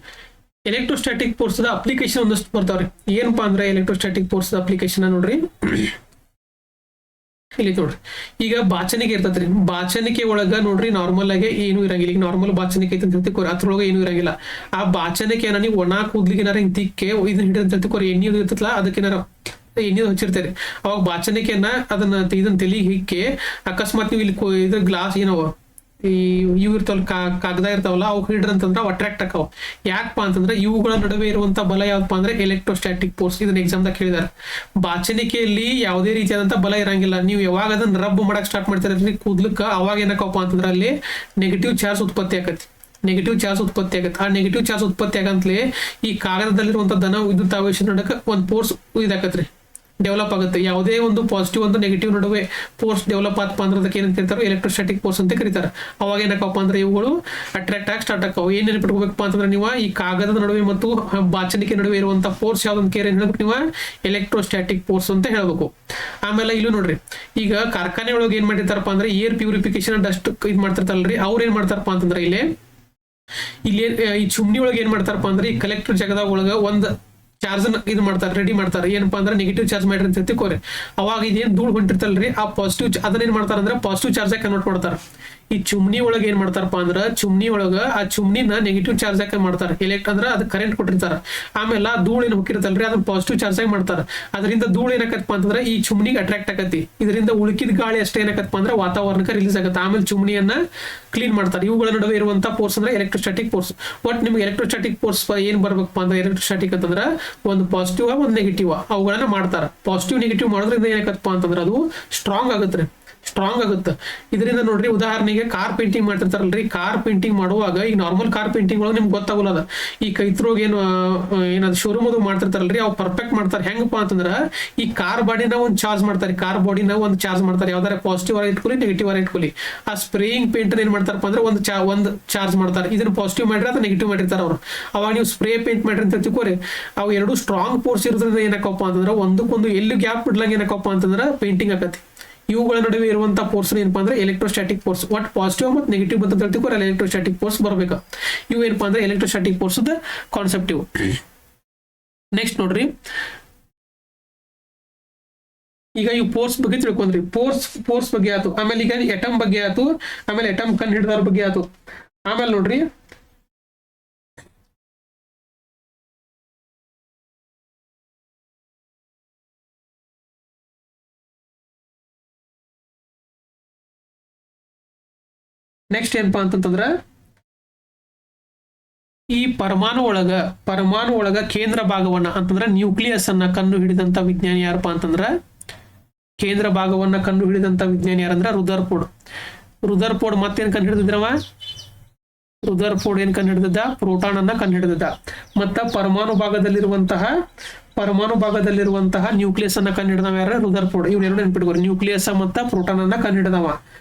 Speaker 1: ಎಲೆಕ್ಟ್ರೋಸ್ಟಾಟಿಕ್ ಫೋರ್ಸ್ ಅಪ್ಲಿಕೇಶನ್ ಒಂದಷ್ಟು ಬರ್ತಾವ್ರಿ. ಏನಪ್ಪಾ ಅಂದ್ರೆ ಎಲೆಕ್ಟ್ರೋಸ್ಟಾಟಿಕ್ ಫೋರ್ಸ್ ಅಪ್ಲಿಕೇಶನ್ ನೋಡ್ರಿ, ಇಲ್ಲಿ ನೋಡ್ರಿ. ಈಗ ಬಾಚಣಿಕೆ ಇರ್ತೈತ್ರಿ, ಬಾಚಣಿಕೆ ಒಳಗ ನೋಡ್ರಿ ನಾರ್ಮಲ್ ಆಗಿ ಏನು ಇರಂಗಿಲ್ಲ. ಈಗ ನಾರ್ಮಲ್ ಬಾಚಣಿಕೆ ಐತೆ ಅಂತ ಹೇಳ್ತಿಕೋರಿ, ಅದ್ರೊಳಗೆ ಏನು ಇರಂಗಿಲ್ಲ. ಆ ಬಾಚಣಿಕೆನ ನೀವು ಒಣ ಕೂದ್ಲಿಗೆ ಏನಾರ ಹಿಂಗ್ ತಿಕ್ಕೆ ಇದನ್ನ ಹಿಡಿದ ಅಂತ ಹೇಳ್ತಿಕೋರಿ, ಎಣ್ಣೆ ಇರ್ತೈತಲ್ಲ ಅದಕ್ಕೇನಾರ ಎಣ್ಣೆ ಹಚ್ಚಿರ್ತಾರೆ. ಅವಾಗ ಬಾಚಣಿಕೆಯನ್ನ ಅದನ್ನ ಇದನ್ನ ತಲೆಗೆ ಹಿಕ್ಕೆ ಅಕಸ್ಮಾತ್ ನೀವು ಇಲ್ಲಿ ಇದ್ರ ಗ್ಲಾಸ್ ಏನವ ಇವು ಇರ್ತಾವಲ್ಲ ಕಾಗದ ಇರ್ತಾವಲ್ಲ ಅವು ಹಿಡ್ರಂತಂದ್ರ ಅಟ್ರಾಕ್ಟ್ ಆಕಾವ್. ಯಾಕಪ್ಪ ಅಂತಂದ್ರೆ ಇವುಗಳ ನಡುವೆ ಇರುವಂತ ಬಲ ಯಾವಪ್ಪ ಅಂದ್ರೆ ಎಲೆಕ್ಟ್ರೋಸ್ಟಾಟಿಕ್ ಫೋರ್ಸ್. ಇದನ್ನ ಎಕ್ಸಾಮ್ದಾಗ ಕೇಳಿದಾರೆ. ಬಾಚಣಿಕೆಯಲ್ಲಿ ಯಾವುದೇ ರೀತಿಯಾದಂತ ಬಲ ಇರಂಗಿಲ್ಲ. ನೀವು ಯಾವಾಗ ಅದನ್ನ ರಬ್ ಮಾಡಕ್ ಸ್ಟಾರ್ಟ್ ಮಾಡ್ತೀರಿ ಕೂದ್ಲಕ್ಕ, ಅವಾಗ ಏನಕ್ಕಪ್ಪ ಅಂತಂದ್ರೆ ಅಲ್ಲಿ ನೆಗೆಟಿವ್ ಚಾರ್ಜ್ ಉತ್ಪತ್ತಿ ಆಗತ್ತೆ. ನೆಗೆಟಿವ್ ಚಾರ್ಜ್ ಉತ್ಪತ್ತಿ ಆಗತ್ತೆ. ಆ ನೆಗೆಟಿವ್ ಚಾರ್ಜ್ ಉತ್ಪತ್ತಿ ಆಗಂತಲೇ ಈ ಕಾಗದದಲ್ಲಿರುವಂತ ಧನ ವಿದ್ಯುತ್ ಆವೇಶ ನಡಕ ಒಂದು ಫೋರ್ಸ್ ಇದಾಕತ್ರಿ, ಡೆವಲಪ್ ಆಗುತ್ತೆ. ಯಾವುದೇ ಒಂದು ಪಾಸಿಟಿವ್ ಒಂದು ನೆಗೆಟಿವ್ ನಡುವೆ ಫೋರ್ಸ್ ಡೆವಲಪ್ ಆತಪ್ಪ ಅಂದ್ರೆ ಅದಕ್ಕೆ ಏನಂತ ಹೇಳ್ತಾರೆ, ಎಲೆಕ್ಟ್ರೋಸ್ಟಾಟಿಕ್ ಫೋರ್ಸ್ ಅಂತ ಕರೀತಾರೆ. ಅವಾಗ ಏನಕ್ಕಪ್ಪ ಅಂದ್ರೆ ಇವುಗಳು ಅಟ್ರಾಕ್ಟ್ ಆಗಿ ಸ್ಟಾರ್ಟ್ ಆಕಾವು. ಏನ್ ನೆನಪಿಟ್ಕೋಬೇಕಪ್ಪ ಅಂತಂದ್ರೆ ನೀವು ಈ ಕಾಗದದ ನಡುವೆ ಮತ್ತು ಬಾಚಣಿಕೆ ನಡುವೆ ಇರುವಂತಹ ಫೋರ್ಸ್ ಯಾವ್ದಂತ ಕೇರ್ ಏನ್ ಹೇಳ್ಬೇಕು ನೀವು, ಎಲೆಕ್ಟ್ರೋಸ್ಟಾಟಿಕ್ ಫೋರ್ಸ್ ಅಂತ ಹೇಳ್ಬೇಕು. ಆಮೇಲೆ ಇಲ್ಲೂ ನೋಡ್ರಿ, ಈಗ ಕಾರ್ಖಾನೆ ಒಳಗೆ ಏನ್ ಮಾಡಿರ್ತಾರಪ್ಪ ಅಂದ್ರೆ ಏರ್ ಪ್ಯೂರಿಫಿಕೇಶನ್ ಡಸ್ಟ್ ಇದ್ ಮಾಡ್ತಿರ್ತಾರಲ್ರಿ, ಅವ್ರು ಏನ್ ಮಾಡ್ತಾರಪ್ಪ ಅಂತಂದ್ರೆ ಇಲ್ಲಿ ಈ ಚುಮ್ನಿ ಒಳಗೆ ಏನ್ ಮಾಡ್ತಾರಪ್ಪ ಅಂದ್ರೆ ಈ ಕಲೆಕ್ಟರ್ ಜಾಗದಾಗ ಒಳಗ ಒಂದ್ ಚಾರ್ಜ್ ಇದು ಮಾಡ್ತಾರೆ, ರೆಡಿ ಮಾಡ್ತಾರೆ. ಏನಪ್ಪಾ ಅಂದ್ರೆ ನೆಗೆಟಿವ್ ಚಾರ್ಜ್ ಮಾಡ್ರಿ ಅಂತ ತಿಳ್ಕೋರಿ. ಅವಾಗ ಇದೇನ್ ಧೂಳ್ ಹೊಂಟಿರ್ತಲ್ರಿ, ಆ ಪಾಸಿಟಿವ್ ಅದನ್ನ ಏನ್ ಮಾಡ್ತಾರ ಅಂದ್ರೆ ಪಾಸಿಟಿವ್ ಚಾರ್ಜ್ ಆಗಿ ಕನ್ವರ್ಟ್ ಮಾಡ್ತಾರೆ. ಈ ಚುಮ್ನಿ ಒಳಗೆ ಏನ್ ಮಾಡ್ತಾರಪ್ಪ ಅಂದ್ರ ಚುಮ್ನಿ ಒಳಗ ಆ ಚುಮ್ನಿನ ನೆಗೆಟಿವ್ ಚಾರ್ಜ್ ಆಗಿ ಮಾಡ್ತಾರೆ. ಅಂದ್ರೆ ಅದಕ್ಕೆ ಕರೆಂಟ್ ಕೊಟ್ಟಿರ್ತಾರ. ಆಮೇಲೆ ಆ ಧೂಳು ಏನ್ ಹೋಗಿರ್ತಲ್ರಿ ಅದನ್ನ ಪಾಸಿಟಿವ್ ಚಾರ್ಜ್ ಆಗಿ ಮಾಡ್ತಾರೆ. ಅದರಿಂದ ಧೂಳು ಏನಾಕತ್ತಪ್ಪ ಅಂತಂದ್ರೆ ಈ ಚುಮ್ನಿಗೆ ಅಟ್ರಾಕ್ಟ್ ಆಗತ್ತಿ. ಇದರಿಂದ ಉಳುಕಿದ ಗಾಳಿ ಅಷ್ಟೇ ಏನಾಕತ್ತಪ್ಪ ಅಂದ್ರೆ ವಾತಾವರಣಕ್ಕೆ ರಿಲೀಸ್ ಆಗುತ್ತೆ. ಆಮೇಲೆ ಚುಮ್ನಿಯನ್ನ ಕ್ಲೀನ್ ಮಾಡ್ತಾರೆ. ಇವುಗಳ ನಡುವೆ ಇರುವಂತಹ ಫೋರ್ಸ್ ಅಂದ್ರೆ ಎಲೆಕ್ಟ್ರೋಸ್ಟಾಟಿಕ್ ಫೋರ್ಸ್. ಬಟ್ ನಿಮ್ಗೆ ಎಲೆಕ್ಟ್ರೋಸ್ಟಾಟಿಕ್ ಫೋರ್ಸ್ ಏನ್ ಬರ್ಬೇಕಪ್ಪ ಅಂದ್ರೆ ಎಲೆಕ್ಟ್ರೋಸ್ಟಾಟಿಕ್ ಅಂತಂದ್ರೆ ಒಂದು ಪಾಸಿಟಿವ್ ಒಂದು ನೆಗೆಟಿವ್ ಅವುಗಳನ್ನ ಮಾಡ್ತಾರ. ಪಾಸಿಟಿವ್ ನೆಗೆಟಿವ್ ಮಾಡೋದ್ರಿಂದ ಏನಾಕತ್ತಪ್ಪ ಅಂತಂದ್ರೆ ಅದು ಸ್ಟ್ರಾಂಗ್ ಆಗುತ್ತೆ, ಸ್ಟ್ರಾಂಗ್ ಆಗುತ್ತೆ. ಇದರಿಂದ ನೋಡ್ರಿ ಉದಾಹರಣೆಗೆ ಕಾರ್ ಪೇಂಟಿಂಗ್ ಮಾಡ್ತಿರ್ತಾರಲ್ರಿ, ಕಾರ್ ಪೇಂಟಿಂಗ್ ಮಾಡುವಾಗ ಈಗ ನಾರ್ಮಲ್ ಕಾರ್ ಪೇಂಟಿಂಗ್ ಒಳಗೆ ನಿಮ್ಗೆ ಗೊತ್ತಾಗಲ್ಲ. ಅದ ಈ ಕೈತ್ರೋಗ ಏನದು ಶೋರೂಮ್ ಅದು ಮಾಡ್ತಿರ್ತಾರಲ್ರಿ, ಅವು ಪರ್ಫೆಕ್ಟ್ ಮಾಡ್ತಾರೆ. ಹೆಂಗಪ್ಪ ಅಂತಂದ್ರೆ ಈ ಕಾರ್ ಬಾಡಿನ ಒಂದು ಚಾರ್ಜ್ ಮಾಡ್ತಾರೆ, ಕಾರ್ ಬಾಡಿನ ಒಂದು ಚಾರ್ಜ್ ಮಾಡ್ತಾರೆ. ಯಾವ್ದಾರ ಪಾಸಿಟಿವ್ ಆಗಿ ಇಟ್ಕೊಳ್ಳಿ, ನೆಗೆಟಿವ್ ಆಗಿ ಇಟ್ಕೊಳ್ಳಿ. ಆ ಸ್ಪ್ರೇಯಿಂಗ್ ಪೇಂಟ್ ಏನ್ ಮಾಡ್ತಾರಪ್ಪ ಅಂದ್ರೆ ಒಂದು ಚಾರ್ಜ್ ಮಾಡ್ತಾರೆ. ಇದನ್ನ ಪಾಸಿಟಿವ್ ಮಾಡಿದ್ರೆ ಅಥವಾ ನೆಗೆಟಿವ್ ಮಾಡಿರ್ತಾರೆ ಅವರು. ಅವಾಗ ನೀವು ಸ್ಪ್ರೇ ಪೇಂಟ್ ಮಾಡ್ರಿ ಅಂತ ತಿಳ್ಕೊರಿ. ಅವು ಎರಡು ಸ್ಟ್ರಾಂಗ್ ಫೋರ್ಸ್ ಇರೋದ್ರಿಂದ ಏನಕ್ಕಪ್ಪ ಅಂತಂದ್ರೆ ಒಂದಕ್ಕೊಂದು ಎಲ್ಲಿ ಗ್ಯಾಪ್ ಬಿಡ್ಲಂಗ ಏನಕ್ಕಪ್ಪ ಅಂತಂದ್ರೆ ಪೇಂಟಿಂಗ್ ಆಗತ್ತೆ. ಇವುಗಳ ನಡುವೆ ಇರುವಂತಹ ಫೋರ್ಸ್ ಏನಪ್ಪಾ ಅಂದ್ರೆ ಎಲೆಕ್ಟ್ರೋಸ್ಟಾಟಿಕ್ ಫೋರ್ಸ್. ಒಟ್ ಪಾಸಿಟಿವ್ ಮತ್ತು ನೆಗೆಟಿವ್ ಅಂತ ಹೇಳ್ತಿಕೋರ ಎಲೆಕ್ಟ್ರೋಸ್ಟಾಟಿಕ್ ಫೋರ್ಸ್ ಬರ್ಬೇಕು. ಇವು ಏನಪ್ಪಾ ಅಂದ್ರೆ ಎಲೆಕ್ಟ್ರೋಸ್ಟಾಟಿಕ್ ಫೋರ್ಸ್ ಕಾನ್ಸೆಪ್ಟ್ ಇವು. ನೆಕ್ಸ್ಟ್ ನೋಡ್ರಿ, ಈಗ ಈ ಫೋರ್ಸ್ ಬಗ್ಗೆ ತಿಳ್ಕೊಂಡ್ರಿ. ಫೋರ್ಸ್ ಬಗ್ಗೆ ಆಯ್ತು. ಆಮೇಲೆ ಈಗ ಎಟಮ್ ಬಗ್ಗೆ ಆಯ್ತು. ಆಮೇಲೆ ಎಟಮ್ ಕಂಡು ಹಿಡಿದವ್ರ ಬಗ್ಗೆ ಆಯ್ತು. ಆಮೇಲೆ ನೋಡ್ರಿ ನೆಕ್ಸ್ಟ್ ಏನಪ್ಪಾ ಅಂತಂದ್ರ ಈ ಪರಮಾಣು ಒಳಗ ಕೇಂದ್ರ ಭಾಗವನ್ನ ಅಂತಂದ್ರ ನ್ಯೂಕ್ಲಿಯಸ್ ಅನ್ನ ಕಂಡು ಹಿಡಿದಂತ ವಿಜ್ಞಾನಿ ಯಾರಪ್ಪ ಅಂತಂದ್ರ, ಕೇಂದ್ರ ಭಾಗವನ್ನ ಕಂಡು ಹಿಡಿದಂತ ವಿಜ್ಞಾನಿ ಯಾರಂದ್ರ ರುದರ್ಫೋರ್ಡ್. ಮತ್ತೇನ್ ಕಂಡು ಹಿಡಿದಿದ್ರವ ರುದರ್ಫೋರ್ಡ್ ಏನ್ ಕಂಡು ಹಿಡಿದಿದ್ದ, ಪ್ರೋಟಾನ್ ಅನ್ನ ಕಂಡು ಹಿಡಿದಿದ್ದ. ಮತ್ತ ಪರಮಾಣು ಭಾಗದಲ್ಲಿರುವಂತಹ ನ್ಯೂಕ್ಲಿಯಸ್ ಅನ್ನ ಕಂಡು ಹಿಡಿದವ ಯಾರ, ರುದರ್ಫೋರ್ಡ್. ಇವ್ನೆರಡು ನೆನ್ಪಿಟ್ಕೋರಿ, ನ್ಯೂಕ್ಲಿಯಸ್ ಮತ್ತ ಪ್ರೋಟಾನ್ ಅನ್ನ ಕಂಡು ಹಿಡಿದವ.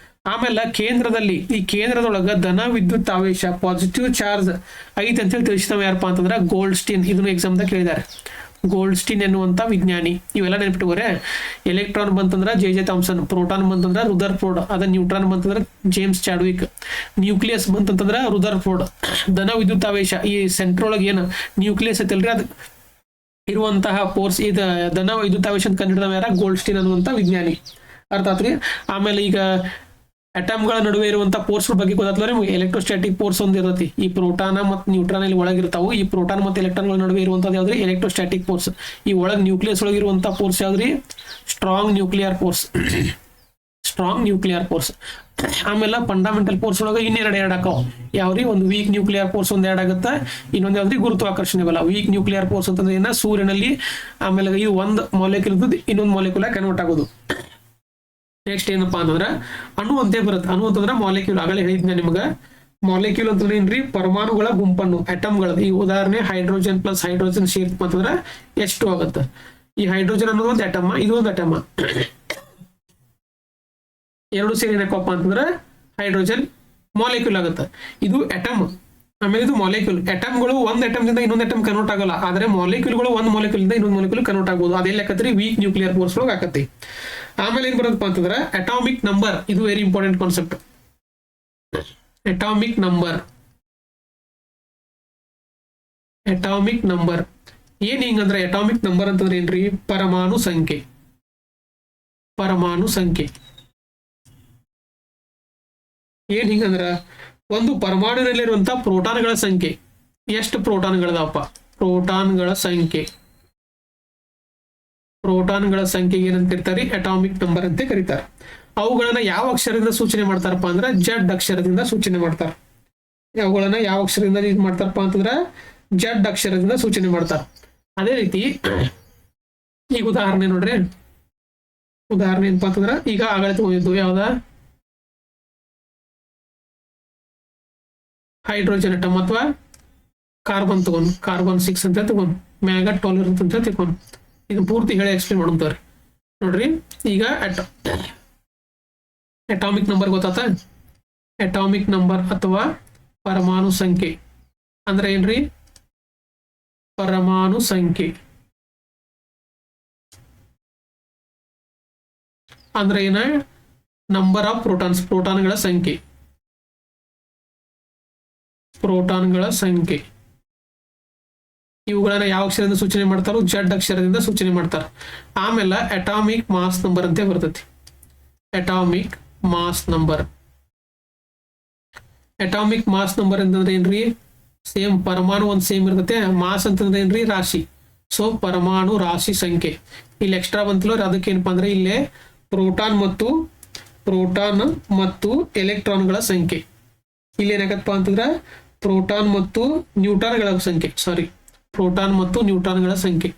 Speaker 1: ಆಮೇಲೆ ಈ ಕೇಂದ್ರದೊಳಗ ಧನ ವಿದ್ಯುತ್ ಆವೇಶ ಪಾಸಿಟಿವ್ ಚಾರ್ಜ್ ಐತೆ ಅಂತ ಹೇಳಿ ತಿಳಿಸಿದವ ಯಾರಪ್ಪ ಅಂತಂದ್ರೆ ಗೋಲ್ಡ್ಸ್ಟೀನ್. ಇದನ್ನು ಎಕ್ಸಾಮ್ದಾಗ ಕೇಳಿದ್ದಾರೆ. ಗೋಲ್ಡ್ಸ್ಟೀನ್ ಎನ್ನುವಂತ ವಿಜ್ಞಾನಿ. ಇವೆಲ್ಲ ನೆನಪಿಟ್ಕೋರೆ. ಎಲೆಕ್ಟ್ರಾನ್ ಬಂತಂದ್ರ ಜೆ ಥಾಮ್ಸನ್, ಪ್ರೋಟಾನ್ ಬಂತಂದ್ರ ರುದರ್ಫೋರ್ಡ್, ಅದ ನ್ಯೂಟ್ರಾನ್ ಬಂತಂದ್ರ ಜೇಮ್ಸ್ ಚಾಡ್ವಿಕ್, ನ್ಯೂಕ್ಲಿಯಸ್ ಬಂತಂದ್ರ ರುದರ್ಫೋರ್ಡ್. ಧನ ವಿದ್ಯುತ್ ಆವೇಶ ಈ ಸೆಂಟ್ರ್ ಒಳಗೆ ಏನು ನ್ಯೂಕ್ಲಿಯಸ್ ಐತಲ್ರಿ ಅದು ಇರುವಂತಹ ಫೋರ್ಸ್ ಇದನ್ನ ವಿದ್ಯುತಾವೇಶ ಕಂಡುಹಿಡಿದವ ಯಾರ ಗೋಲ್ಡ್ಸ್ಟೀನ್ ಅನ್ನುವಂತ ವಿಜ್ಞಾನಿ. ಅರ್ಥ ಆತ್ರಿ. ಆಮೇಲೆ ಈಗ ಅಟಮ್ಗಳ ನಡುವೆ ಇರುವಂತಹ ಫೋರ್ಸ್ ಬಗ್ಗೆ ಗೊತ್ತಾಗ್ತದೆ ನಿಮಗೆ. ಎಲೆಕ್ಟ್ರೋಸ್ಟಾಟಿಕ್ ಫೋರ್ಸ್ ಒಂದು ಇರತಿ. ಈ ಪ್ರೋಟಾನ ಮತ್ತು ನ್ಯೂಟ್ರಾನ್ ಇಲ್ಲಿ ಒಳಗಿರ್ತಾವು. ಈ ಪ್ರೋಟಾನ್ ಮತ್ತು ಎಲೆಕ್ಟ್ರಾನ್ಗಳ ನಡುವೆ ಇರುವಂತದ್ದು ಯಾವ್ದ್ರಿ? Electrostatic force. ಈ ಒಳಗ್ ನ್ಯೂಕ್ಲಿಯಸ್ ಒಳಗಿರುವಂತಹ ಫೋರ್ಸ್ ಯಾವ್ದ್ರಿ? Strong nuclear force. Strong nuclear force. ಆಮೇಲೆ ಫಂಡಮೆಂಟಲ್ ಫೋರ್ಸ್ ಒಳಗೆ ಎರಡು ಹಾಕಾವ್. ಯಾವ್ರಿ? ಒಂದು ವೀಕ್ ನ್ಯೂಕ್ಲಿಯರ್ ಫೋರ್ಸ್ ಒಂದ್ ಆಗುತ್ತೆ. ಇನ್ನೊಂದು ಯಾವ್ದ್ರಿ? ಗುರುತ್ವಾಕರ್ಷಣೆ ಬಲ. ವೀಕ್ ನ್ಯೂಕ್ಲಿಯರ್ ಫೋರ್ಸ್ ಅಂತಂದ್ರೆ ಏನ? ಸೂರ್ಯನಲ್ಲಿ ಆಮೇಲೆ ಇದು ಒಂದು ಮಾಲಿಕ್ಯೂಲ್ ಇನ್ನೊಂದು ಮಾಲಿಕ್ಯೂಲ್ ಕನ್ವರ್ಟ್ ಆಗೋದು. ನೆಕ್ಸ್ಟ್ ಏನಪ್ಪಾ ಅಂತಂದ್ರ ಅಣು ಅಂತೆ ಬರುತ್ತೆ. ಅಣು ಅಂತಂದ್ರೆ ಮಾಲಿಕ್ಯೂಲ್. ಆಗಲೇ ಹೇಳಿದ್ನ ನಿಮ್ಗೆ. ಮಾಲಿಕ್ಯೂಲ್ ಅಂತಂದ್ರೆ ಏನ್ರಿ? ಪರಮಾಣುಗಳ ಗುಂಪನ್ನು, ಅಟಮ್ಗಳ. ಈ ಉದಾಹರಣೆ ಹೈಡ್ರೋಜನ್ ಪ್ಲಸ್ ಹೈಡ್ರೋಜನ್ ಸೇರಿತು ಅಂತಂದ್ರೆ ಎಷ್ಟು ಆಗುತ್ತೆ? ಈ ಹೈಡ್ರೋಜನ್ ಅನ್ನೋದು ಒಂದು ಅಟಮ್, ಇದು ಒಂದು ಅಟಮ್. ಎರಡು ಸೇರಿ ಏನಕ್ಕಪ್ಪ ಅಂತಂದ್ರೆ ಹೈಡ್ರೋಜನ್ ಮಾಲಿಕ್ಯೂಲ್ ಆಗುತ್ತೆ. ಇದು ಅಟಮ್, ಆಮೇಲೆ ಇದು ಮಾಲಿಕ್ಯೂಲ್. ಅಟಮ್ಗಳು ಒಂದು ಅಟಮ್ದಿಂದ ಇನ್ನೊಂದು ಅಟಮ್ ಕನ್ವರ್ಟ್ ಆಗಲ್ಲ. ಆದ್ರೆ ಮಾಲಿಕ್ಯೂಲ್ಗಳು ಒಂದು ಮಾಲಿಕ್ಯೂಲ್ ಇಂದ ಇನ್ನೊಂದು ಮಾಲಿಕ್ಯೂಲ್ ಕನ್ವರ್ಟ್ ಆಗ್ಬೋದು. ಅದೆಲ್ಲ ಯಾಕತ್ರಿ? ವೀಕ್ ನ್ಯೂಕ್ಲಿಯರ್ ಫೋರ್ಸ್ ಒಳಗೆ ಆಕತಿ. ಆಮೇಲೆ ಏನ್ ಬರುತ್ತಪ್ಪ ಅಂತಂದ್ರೆ ಅಟಾಮಿಕ್ ನಂಬರ್. ಇದು very important concept. Atomic number. Atomic number ಏನ್ ಹಿಂಗಂದ್ರೆ ಅಟಾಮಿಕ್ ನಂಬರ್ ಅಂತಂದ್ರೆ ಏನ್ರಿ? ಪರಮಾಣು ಸಂಖ್ಯೆ. ಪರಮಾಣು ಸಂಖ್ಯೆ ಏನ್ ಹಿಂಗಂದ್ರ ಒಂದು ಪರಮಾಣುವಿನಲ್ಲಿರುವಂತಹ ಪ್ರೋಟಾನ್ಗಳ ಸಂಖ್ಯೆ. ಎಷ್ಟು ಪ್ರೋಟಾನ್ಗಳದಪ್ಪ? ಪ್ರೋಟಾನ್ಗಳ ಸಂಖ್ಯೆ. ಪ್ರೋಟಾನ್ಗಳ ಸಂಖ್ಯೆಗೆ ಏನಂತ ಕರೀತಾರೆ? ಅಟಾಮಿಕ್ ನಂಬರ್ ಅಂತ ಕರೀತಾರೆ. ಅವುಗಳನ್ನ ಯಾವ ಅಕ್ಷರದಿಂದ ಸೂಚನೆ ಮಾಡ್ತಾರಪ್ಪ ಅಂದ್ರೆ ಜಡ್ ಅಕ್ಷರದಿಂದ ಸೂಚನೆ ಮಾಡ್ತಾರೆ. ಅವುಗಳನ್ನ ಯಾವ ಅಕ್ಷರದಿಂದ ಇದು ಮಾಡ್ತಾರಪ್ಪ ಅಂತಂದ್ರೆ ಜಡ್ ಅಕ್ಷರದಿಂದ ಸೂಚನೆ ಮಾಡ್ತಾರೆ. ಅದೇ ರೀತಿ ಈಗ ಉದಾಹರಣೆ ನೋಡ್ರಿ. ಉದಾಹರಣೆ ಏನಪ್ಪಾ ಅಂತಂದ್ರ ಈಗ ಆಗಲೇ ತಗೊಂಡಿದ್ದು ಯಾವ್ದ? ಹೈಡ್ರೋಜನ್ ಅಟಮ್ ಅಥವಾ ಕಾರ್ಬನ್ ತಗೊಂಡು, ಕಾರ್ಬನ್ 6 ಅಂತ ತಗೊಂಡು, ಮ್ಯಾಗ ಟಾಲರೆನ್ಸ್ ಅಂತ ತಗೊಂಡು ಇದು ಪೂರ್ತಿ ಹೇಳಿ ಎಕ್ಸ್ಪ್ಲೇನ್ ಮಾಡೋಂತವ್ರಿ. ನೋಡ್ರಿ ಈಗ ಅಟಾಮಿಕ್ ನಂಬರ್ ಗೊತ್ತಾತ? ಅಟಾಮಿಕ್ ನಂಬರ್ ಅಥವಾ ಪರಮಾಣು ಸಂಖ್ಯೆ ಅಂದ್ರೆ ಏನ್ರಿ? ಪರಮಾಣು ಸಂಖ್ಯೆ ಅಂದ್ರೆ ಏನ? Number of protons. ಪ್ರೋಟಾನ್ಗಳ ಸಂಖ್ಯೆ. ಪ್ರೋಟಾನ್ಗಳ ಸಂಖ್ಯೆ. ಇವುಗಳನ್ನ ಯಾವ ಅಕ್ಷರದಿಂದ ಸೂಚನೆ ಮಾಡ್ತಾರೋ? ಜಡ್ ಅಕ್ಷರದಿಂದ ಸೂಚನೆ ಮಾಡ್ತಾರೆ. ಆಮೇಲೆ ಅಟಾಮಿಕ್ ಮಾಸ್ ನಂಬರ್ ಅಂತ ಬರ್ತೈತಿ. Atomic mass number. Atomic mass number ಅಂತಂದ್ರೆ ಏನ್ರಿ? ಸೇಮ್ ಪರಮಾಣು ಒಂದು ಸೇಮ್ ಇರ್ತೈತೆ. ಮಾಸ್ ಅಂತಂದ್ರೆ ಏನ್ರಿ? ರಾಶಿ. ಸೊ ಪರಮಾಣು ರಾಶಿ ಸಂಖ್ಯೆ. ಇಲ್ಲಿ ಎಕ್ಸ್ಟ್ರಾ ಬಂತಿಲ್ಲ. ಅದಕ್ಕೆ ಏನಪ್ಪಾ ಅಂದ್ರೆ ಇಲ್ಲೇ ಪ್ರೋಟಾನ್ ಮತ್ತು ಎಲೆಕ್ಟ್ರಾನ್ಗಳ ಸಂಖ್ಯೆ. ಇಲ್ಲಿ ಏನಾಗತ್ತಪ್ಪ ಅಂತಂದ್ರೆ ಪ್ರೋಟಾನ್ ಮತ್ತು ನ್ಯೂಟ್ರಾನ್ಗಳ ಸಂಖ್ಯೆ. ಸಾರಿ, ಪ್ರೋಟಾನ್ ಮತ್ತು ನ್ಯೂಟ್ರಾನ್ಗಳ ಸಂಖ್ಯೆ.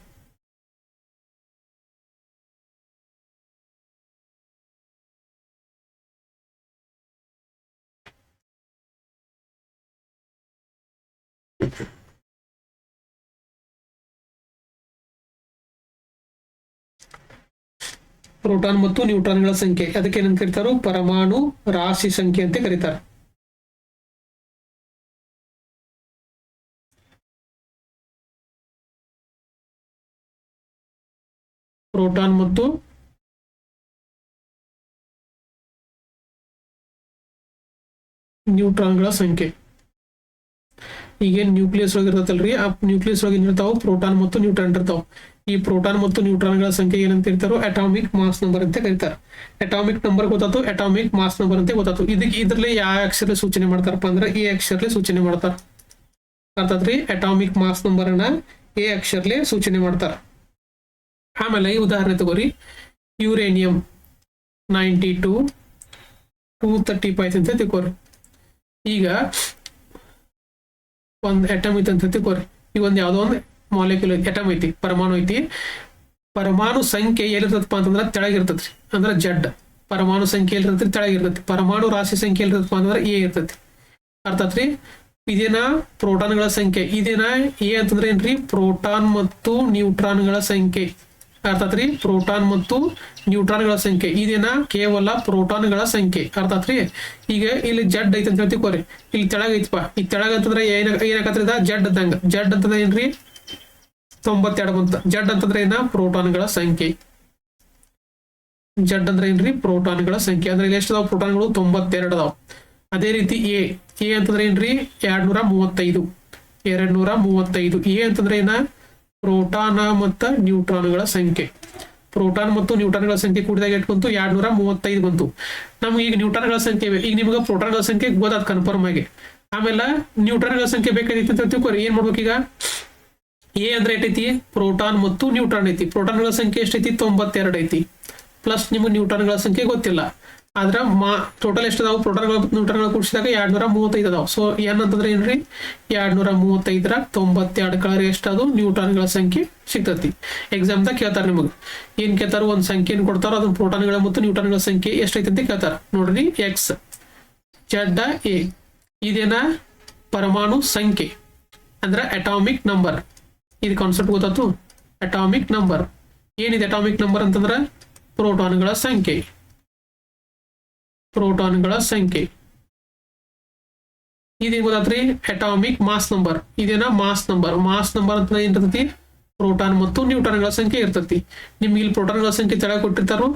Speaker 1: ಪ್ರೋಟಾನ್ ಮತ್ತು ನ್ಯೂಟ್ರಾನ್ಗಳ ಸಂಖ್ಯೆ ಅದಕ್ಕೆ ಏನಂತ ಕರೀತಾರೋ? ಪರಮಾಣು ರಾಶಿ ಸಂಖ್ಯೆ ಅಂತ ಕರೀತಾರೆ. ಪ್ರೋಟಾನ್ ಮತ್ತು ನ್ಯೂಟ್ರಾನ್ಗಳ ಸಂಖ್ಯೆ. ಈಗೇನ್ ನ್ಯೂಕ್ಲಿಯಸ್ ಒಳಗೆ ಇರ್ತಲ್ರಿ, ಆ ನ್ಯೂಕ್ಲಿಯಸ್ ಒಳಗೆ ಏನಿರ್ತಾವ? ಪ್ರೋಟಾನ್ ಮತ್ತು ನ್ಯೂಟ್ರಾನ್ ಇರ್ತಾವ. ಈ ಪ್ರೋಟಾನ್ ಮತ್ತು ನ್ಯೂಟ್ರಾನ್ಗಳ ಸಂಖ್ಯೆ ಏನಂತ ಇರ್ತಾರೋ? ಅಟಾಮಿಕ್ ಮಾಸ್ ನಂಬರ್ ಅಂತ ಕರೀತಾರೆ. ಅಟಾಮಿಕ್ ನಂಬರ್ ಗೊತ್ತಾತು, ಅಟಾಮಿಕ್ ಮಾಸ್ ನಂಬರ್ ಅಂತ ಗೊತ್ತಾತು. ಇದ್ರಲ್ಲಿ ಯಾವ ಅಕ್ಷರ ಸೂಚನೆ ಮಾಡ್ತಾರಪ್ಪ ಅಂದ್ರೆ ಎ ಅಕ್ಷರಲೆ ಸೂಚನೆ ಮಾಡ್ತಾರ. ಅರ್ಥಾತ್ರಿ? ಅಟಾಮಿಕ್ ಮಾಸ್ ನಂಬರ್ ಅನ್ನ ಎ ಅಕ್ಷರಲೆ ಸೂಚನೆ ಮಾಡ್ತಾರ. ಆಮೇಲೆ ಈ ಉದಾಹರಣೆ ತಗೋರಿ. ಯುರೇನಿಯಂ 92 235 ಅಂತ ತಿಳ್ಕೋರಿ. ಈಗ ಒಂದ್ ಅಟಮ್ ಐತಿ ಅಂತ ತಿಳ್ಕೋರಿ. ಈಗ ಒಂದ್ ಯಾವ್ದೋ ಒಂದು ಮಾಲಿಕ್ಯೂಲ್ ಐತಿ, ಅಟಮ್ ಐತಿ, ಪರಮಾಣು ಐತಿ. ಪರಮಾಣು ಸಂಖ್ಯೆ ಎಲ್ಲಿರ್ತದಪ್ಪ ಅಂತಂದ್ರೆ ತೆಳಗಿರ್ತೈತಿ, ಅಂದ್ರೆ ಜಡ್. ಪರಮಾಣು ಸಂಖ್ಯೆ ಎಲ್ಲಿರ್ತೈತಿ? ತೆಳಗಿರ್ತೈತಿ. ಪರಮಾಣು ರಾಶಿ ಸಂಖ್ಯೆ ಎಲ್ಲಿರ್ತದಪ್ಪ ಅಂತಂದ್ರೆ ಎ ಇರ್ತೈತಿ. ಅರ್ಥಾತ್ರಿ? ಇದೇನ ಪ್ರೋಟಾನ್ಗಳ ಸಂಖ್ಯೆ. ಇದೇನ ಎ ಅಂತಂದ್ರೆ ಏನ್ರಿ? ಪ್ರೋಟಾನ್ ಮತ್ತು ನ್ಯೂಟ್ರಾನ್ಗಳ ಸಂಖ್ಯೆ. ಅರ್ಥಾತ್ರಿ? ಪ್ರೋಟಾನ್ ಮತ್ತು ನ್ಯೂಟ್ರಾನ್ಗಳ ಸಂಖ್ಯೆ. ಇದೇನ ಕೇವಲ ಪ್ರೋಟಾನ್ಗಳ ಸಂಖ್ಯೆ. ಅರ್ಥಾತ್ರಿ? ಈಗ ಇಲ್ಲಿ ಜಡ್ ಐತಿ ಅಂತ ಹೇಳ್ತಿಕೋರಿ. ಇಲ್ಲಿ ತೆಳಗ ಐತಿಪ್ಪ. ಈ ತೆಳಗ ಅಂತಂದ್ರೆ ಏನಾಗತ್ರಿ? ಜಡ್ ಅಂದಂಗ. ಜಡ್ ಅಂತಂದ್ರೆ ಏನ್ರಿ? 92 ಬಂತ. ಜಡ್ ಅಂತಂದ್ರೆ ಏನ? ಪ್ರೋಟಾನ್ಗಳ ಸಂಖ್ಯೆ. ಜಡ್ ಅಂದ್ರೆ ಏನ್ರಿ? ಪ್ರೋಟಾನ್ಗಳ ಸಂಖ್ಯೆ. ಅಂದ್ರೆ ಇಲ್ಲಿ ಎಷ್ಟು ಅದಾವ ಪ್ರೋಟಾನ್ಗಳು? 92 ಅದಾವ. ಅದೇ ರೀತಿ ಎ ಅಂತಂದ್ರೆ ಏನ್ರಿ? 235. ಎ ಅಂತಂದ್ರೆ ಏನ? ಪ್ರೋಟಾನ ಮತ್ತು ನ್ಯೂಟ್ರಾನ್ಗಳ ಸಂಖ್ಯೆ. ಪ್ರೋಟಾನ್ ಮತ್ತು ನ್ಯೂಟ್ರಾನ್ಗಳ ಸಂಖ್ಯೆ ಕೂಡಿದಾಗ ಎಷ್ಟು ಬಂತು? 235 ಬಂತು. ನಮ್ಗೆ ಈಗ ನ್ಯೂಟ್ರಾನ್ಗಳ ಸಂಖ್ಯೆ ಈಗ ನಿಮ್ಗೆ ಪ್ರೋಟಾನ್ಗಳ ಸಂಖ್ಯೆ ಗೊತ್ತಾದ್ ಕನ್ಫರ್ಮ್ ಆಗಿ. ಆಮೇಲೆ ನ್ಯೂಟ್ರಾನ್ಗಳ ಸಂಖ್ಯೆ ಬೇಕಾಗಿತ್ತು ಅಂತ ತಿಳ್ಕೊರಿ. ಏನ್ ಮಾಡ್ಬೇಕು ಈಗ? ಎ ಅಂದ್ರೆ ಎಷ್ಟೈತಿ? ಪ್ರೋಟಾನ್ ಮತ್ತು ನ್ಯೂಟ್ರಾನ್ ಐತಿ. ಪ್ರೋಟಾನ್ಗಳ ಸಂಖ್ಯೆ ಎಷ್ಟೈತಿ? 92 ಐತಿ. ಪ್ಲಸ್ ನಿಮ್ಗೆ ನ್ಯೂಟ್ರಾನ್ಗಳ ಸಂಖ್ಯೆ ಗೊತ್ತಿಲ್ಲ. ಆದ್ರ ಟೋಟಲ್ ಎಷ್ಟು ಅದಾವ? ಪ್ರೋಟಾನ್ಗಳ ನ್ಯೂಟ್ರಾನ್ಗಳ ಕೂಡಿಸಿದಾಗ 235 ಅದಾವ. ಸೊ ಏನ್ ಅಂತಂದ್ರೆ ಏನ್ರಿ? 235 92 ಕಳರಿ ಎಷ್ಟದು? ನ್ಯೂಟ್ರಾನ್ಗಳ ಸಂಖ್ಯೆ ಸಿಗ್ತತಿ. ಎಕ್ಸಾಮ್ದಾಗ ಕೇಳ್ತಾರ ನಿಮಗೆ. ಏನ್ ಕೇಳ್ತಾರ? ಒಂದ್ ಸಂಖ್ಯೆ ಕೊಡ್ತಾರ, ಅದನ್ನ ಪ್ರೋಟಾನ್ಗಳ ಮತ್ತು ನ್ಯೂಟ್ರಾನ್ಗಳ ಸಂಖ್ಯೆ ಎಷ್ಟೈತಿ ಅಂತ ಕೇಳ್ತಾರ. ನೋಡ್ರಿ, ಎಕ್ಸ್ ಜಡ್ ಎ ಇದೇನ ಪರಮಾಣು ಸಂಖ್ಯೆ ಅಂದ್ರೆ ಅಟಾಮಿಕ್ ನಂಬರ್. ಇದು ಕಾನ್ಸೆಪ್ಟ್ ಗೊತ್ತಾತು? ಅಟಾಮಿಕ್ ನಂಬರ್ ಏನಿದೆ? ಅಟಾಮಿಕ್ ನಂಬರ್ ಅಂತಂದ್ರೆ ಪ್ರೋಟಾನ್ಗಳ ಸಂಖ್ಯೆ. ಪ್ರೋಟಾನ್ಗಳ ಸಂಖ್ಯೆ ಇದೇನ್ ಗೊತ್ತಾತ್ರಿ? Atomic mass number. ಇದೇನ ಮಾಸ್ ನಂಬರ್. ಮಾಸ್ ನಂಬರ್ ಅಂತ ಏನಿರ್ತತಿ? ಪ್ರೋಟಾನ್ ಮತ್ತು ನ್ಯೂಟ್ರಾನ್ಗಳ ಸಂಖ್ಯೆ ಇರ್ತತಿ. ನಿಮ್ಗೆ ಇಲ್ಲಿ ಪ್ರೋಟಾನ್ಗಳ ಸಂಖ್ಯೆ ತೆಳಗೆ ಕೊಟ್ಟಿರ್ತಾರೋ.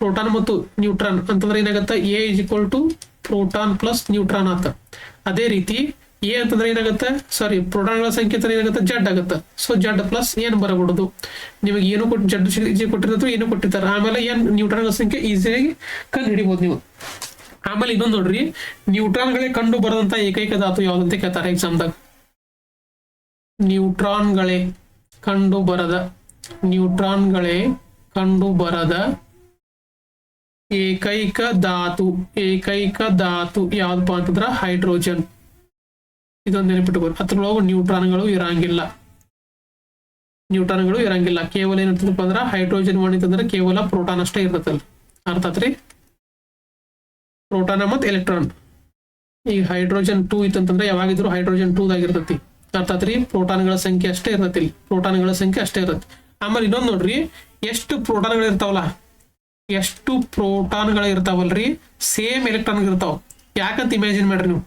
Speaker 1: ಪ್ರೋಟಾನ್ ಮತ್ತು ನ್ಯೂಟ್ರಾನ್ ಅಂತಂದ್ರೆ ಏನಾಗತ್ತ? A is equal to proton plus neutron ಆತ. ಅದೇ ರೀತಿ ಎ ಅಂತಂದ್ರೆ ಏನಾಗುತ್ತೆ? ಸಾರಿ, ಪ್ರೋಟಾನ್ಗಳ ಸಂಖ್ಯೆ ಅಂತ ಏನಾಗುತ್ತೆ? ಜಡ್ ಆಗುತ್ತೆ. ಸೊ ಜಡ್ ಪ್ಲಸ್ ಏನ್ ಬರಬಹುದು. ನಿಮಗೆ ಏನು ಕೊಟ್ಟು ಜಡ್ ಕೊಟ್ಟಿರ್ತದೆ, ಏನು ಕೊಟ್ಟಿರ್ತಾರೆ. ಆಮೇಲೆ ಏನ್ ನ್ಯೂಟ್ರಾನ್ಗಳ ಸಂಖ್ಯೆ ಈಸಿಯಾಗಿ ಕಂಡು ಹಿಡಿಬಹುದು ನೀವು. ಆಮೇಲೆ ಇನ್ನೊಂದು ನೋಡ್ರಿ, ನ್ಯೂಟ್ರಾನ್ಗಳೇ ಕಂಡು ಬರದಂತ ಏಕೈಕ ಧಾತು ಯಾವ್ದಂತ ಕೇಳ್ತಾರೆ ಎಕ್ಸಾಮ್ದಾಗ. ನ್ಯೂಟ್ರಾನ್ಗಳೇ ಕಂಡು ಬರದ ಏಕೈಕ ಧಾತು ಯಾವ್ದಪ್ಪ ಅಂತಂದ್ರ ಹೈಡ್ರೋಜನ್. ಇದೊಂದು ನೆನಪಿಟ್ಟುಕೊಳ್ಳಿ. ಅದ್ರೊಳಗೆ ನ್ಯೂಟ್ರಾನ್ಗಳು ಇರಂಗಿಲ್ಲ. ಕೇವಲ ಏನಿರ್ತದಪ್ಪ ಅಂದ್ರ ಹೈಡ್ರೋಜನ್ ಮಾಡಿತಂದ್ರೆ ಕೇವಲ ಪ್ರೋಟಾನ್ ಅಷ್ಟೇ ಇರ್ತದಲ್ಲ. ಅರ್ಥ ಆತ್ರಿ? ಪ್ರೋಟಾನ ಮತ್ತು ಎಲೆಕ್ಟ್ರಾನ್. ಈಗ ಹೈಡ್ರೋಜನ್ 2 ಇತ್ತಂತಂದ್ರೆ ಯಾವಾಗಿದ್ರು ಹೈಡ್ರೋಜನ್ 2 ದಾಗಿರ್ತತಿ. ಅರ್ಥ ಆತ್ರಿ? ಪ್ರೋಟಾನ್ಗಳ ಸಂಖ್ಯೆ ಅಷ್ಟೇ ಇರ್ತತಿ. ಆಮೇಲೆ ಇನ್ನೊಂದು ನೋಡ್ರಿ, ಎಷ್ಟು ಪ್ರೋಟಾನ್ಗಳು ಇರ್ತಾವಲ್ರಿ, ಸೇಮ್ ಎಲೆಕ್ಟ್ರಾನ್ ಇರ್ತಾವ. ಯಾಕಂತ ಇಮ್ಯಾಜಿನ್ ಮಾಡ್ರಿ ನೀವು.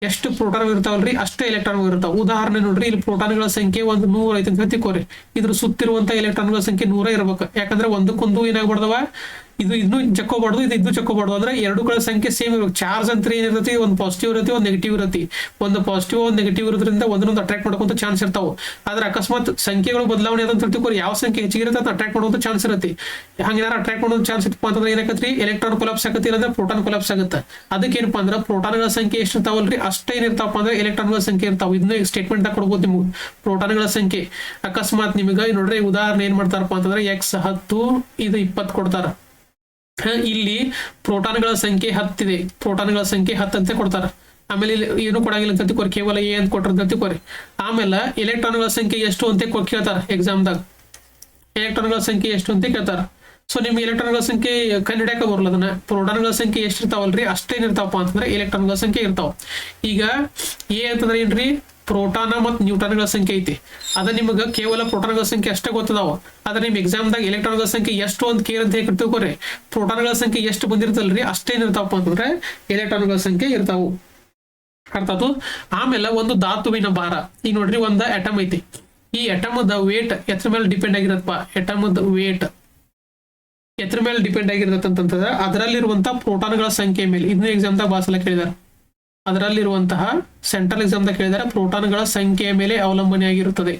Speaker 1: ಎಷ್ಟು ಪ್ರೋಟಾನ್ ಇರ್ತಾವಲ್ರಿ ಅಷ್ಟೇ ಎಲೆಕ್ಟ್ರಾನ್ ಇರ್ತಾವ. ಉದಾಹರಣೆ ನೋಡ್ರಿ, ಇಲ್ಲಿ ಪ್ರೋಟಾನ್ಗಳ ಸಂಖ್ಯೆ 100 ಐತೆ ಅಂತ ತಿಳ್ಕೊರಿ. ಇದ್ರ ಸುತ್ತಿರುವಂತ ಎಲೆಕ್ಟ್ರಾನ್ಗಳ ಸಂಖ್ಯೆ 100 ಇರ್ಬೇಕು. ಯಾಕಂದ್ರೆ ಒಂದಕ್ಕೊಂದು ಏನಾಗ್ಬಾರ್ದವ, ಇದು ಚಕ್ಕೋಬಾರ್ದು, ಇದು ಚಕ್ಕೋಬಾರ್ದು. ಅಂದ್ರೆ ಎರಡುಗಳ ಸಂಖ್ಯೆ ಸೇಮ್ ಇರ್ಬೇಕು. ಚಾರ್ಜ್ ಅಂತ ಏನಿರ್ತತಿ? ಒಂದು ಪಾಸಿಟಿವ್ ಇರತ್ತೆ, ಒಂದು ನೆಗೆಟಿವ್ ಇರತ್ತೆ. ಒಂದು ಪಾಸಿಟಿವ್ ಒಂದು ನೆಗೆಟಿವ್ ಇರೋದ್ರಿಂದ ಒಂದೊಂದು ಅಟ್ರಾಕ್ಟ್ ಮಾಡ್ಕೊಂತ ಚಾನ್ಸ್ ಇರ್ತಾವ. ಆದ್ರೆ ಅಕಸ್ಮಾತ್ ಸಂಖ್ಯೆಗಳು ಬದಲಾವಣೆ ಅಂತ ತಿಳ್ಕೊರಿ, ಯಾವ ಸಂಖ್ಯೆ ಹೆಚ್ಚಿಗೆ ಇರುತ್ತೆ ಅಂತ ಅಟ್ರಾಕ್ಟ್ ಮಾಡುವಂತ ಚಾನ್ಸ್ ಇರುತ್ತೆ. ಹಂಗೇನಾರ ಅಟ್ರಾಕ್ಟ್ ಮಾಡೋ ಚಾನ್ಸ್ ಇತ್ತಪ್ಪ ಅಂತಂದ್ರೆ ಏನಾಗತ್ರಿ? ಎಲೆಕ್ಟ್ರಾನ್ ಕೊಲಾಪ್ಸ್ ಆಗತ್ತೆ, ಇಲ್ಲಂದ್ರೆ ಪ್ರೋಟಾನ್ ಕೊಲಾಪ್ಸ್ ಆಗುತ್ತೆ. ಅದಕ್ಕೇನಪ್ಪಾ ಅಂದ್ರೆ ಪ್ರೋಟಾನ್ಗಳ ಸಂಖ್ಯೆ ಎಷ್ಟು ಇರ್ತಾವಲ್ರಿ ಅಷ್ಟೇ ಏನಿರ್ತಾವಪ್ಪ ಅಂದ್ರೆ ಎಲೆಕ್ಟ್ರಾನ್ಗಳ ಸಂಖ್ಯೆ ಇರ್ತಾವ. ಇದನ್ನ ಸ್ಟೇಟ್ಮೆಂಟ್ ಆಗಿ ಕೊಡ್ಬೋದು ನಿಮ್ಗೆ. ಪ್ರೋಟಾನ್ಗಳ ಸಂಖ್ಯೆ ಅಕಸ್ಮಾತ್ ನಿಮಗೆ ನೋಡ್ರಿ ಉದಾಹರಣೆ ಏನ್ ಮಾಡ್ತಾರಪ್ಪ ಅಂತಂದ್ರೆ ಎಕ್ಸ್ 10 ಇದು 20 ಕೊಡ್ತಾರ. ಇಲ್ಲಿ ಪ್ರೋಟಾನ್ಗಳ ಸಂಖ್ಯೆ 10 ಇದೆ. ಪ್ರೋಟಾನ್ಗಳ ಸಂಖ್ಯೆ 10 ಅಂತ ಕೊಡ್ತಾರ. ಆಮೇಲೆ ಏನು ಕೊಡಂಗಿಲ್ಲ ಅಂತ ತಿಳ್ಕೊರಿ, ಕೇವಲ ಎ ಅಂತ ಕೊಟ್ರ ಅಂತ ತಿಳ್ಕೊರಿ. ಆಮೇಲೆ ಎಲೆಕ್ಟ್ರಾನ್ಗಳ ಸಂಖ್ಯೆ ಎಷ್ಟು ಅಂತ ಕೇಳ್ತಾರ ಎಕ್ಸಾಮ್ದಾಗ. ಎಲೆಕ್ಟ್ರಾನ್ಗಳ ಸಂಖ್ಯೆ ಎಷ್ಟು ಅಂತ ಕೇಳ್ತಾರ. ಸೊ ನಿಮ್ಗೆ ಎಲೆಕ್ಟ್ರಾನ್ಗಳ ಸಂಖ್ಯೆ ಕಂಡು ಹಿಡಿಯಕ ಬರಲ್ಲ. ಅದನ್ನ ಪ್ರೋಟಾನ್ಗಳ ಸಂಖ್ಯೆ ಎಷ್ಟು ಇರ್ತಾವಲ್ರಿ ಅಷ್ಟೇನಿರ್ತಾವಪ್ಪ ಅಂತಂದ್ರೆ ಎಲೆಕ್ಟ್ರಾನ್ಗಳ ಸಂಖ್ಯೆ ಇರ್ತಾವ. ಈಗ ಎ ಅಂತಂದ್ರೆ ಏನ್ರಿ? ಪ್ರೋಟಾನ ಮತ್ತು ನ್ಯೂಟ್ರಾನ್ಗಳ ಸಂಖ್ಯೆ ಐತಿ. ಅದ ನಿಮಗೆ ಕೇವಲ ಪ್ರೋಟಾನ್ಗಳ ಸಂಖ್ಯೆ ಅಷ್ಟೇ ಗೊತ್ತದಾವ. ಆದ್ರೆ ನಿಮ್ ಎಕ್ಸಾಮ್ದಾಗ ಎಲೆಕ್ಟ್ರಾನ್ಗಳ ಸಂಖ್ಯೆ ಎಷ್ಟು ಅಂತ ಕೇರ್ ಅಂತ ಹೇಳಿ ತಿಳ್ಕೊರಿ. ಪ್ರೋಟಾನ್ಗಳ ಸಂಖ್ಯೆ ಎಷ್ಟು ಬಂದಿರ್ತಲ್ರಿ ಅಷ್ಟೇನಿರ್ತಾವಪ್ಪ ಅಂತಂದ್ರೆ ಎಲೆಕ್ಟ್ರಾನ್ಗಳ ಸಂಖ್ಯೆ ಇರ್ತಾವು. ಅರ್ಥ ಆಯ್ತು? ಆಮೇಲೆ ಒಂದು ಧಾತುವಿನ ಭಾರ. ಈಗ ನೋಡ್ರಿ, ಒಂದು ಅಟಮ್ ಐತಿ. ಈ ಅಟಮದ ವೇಟ್ ಎತ್ರ ಮೇಲೆ ಡಿಪೆಂಡ್ ಆಗಿರತ್ತಪ್ಪ? ಅಟಮದ ವೇಟ್ ಎತ್ರ ಮೇಲೆ ಡಿಪೆಂಡ್ ಆಗಿರತ್ತಂತಂದ್ರೆ ಅದರಲ್ಲಿರುವಂತಹ ಪ್ರೋಟಾನ್ಗಳ ಸಂಖ್ಯೆ ಮೇಲೆ. ಇದನ್ನ ಎಕ್ಸಾಮ್ದಾಗ ಭಾಳ ಸಲ ಕೇಳಿದಾರೆ. ಅದರಲ್ಲಿರುವಂತಹ ಸೆಂಟ್ರಲ್ ಎಕ್ಸಾಮ್ದಾಗ ಕೇಳಿದಾರೆ, ಪ್ರೋಟಾನ್ಗಳ ಸಂಖ್ಯೆಯ ಮೇಲೆ ಅವಲಂಬನೆ ಆಗಿರುತ್ತದೆ.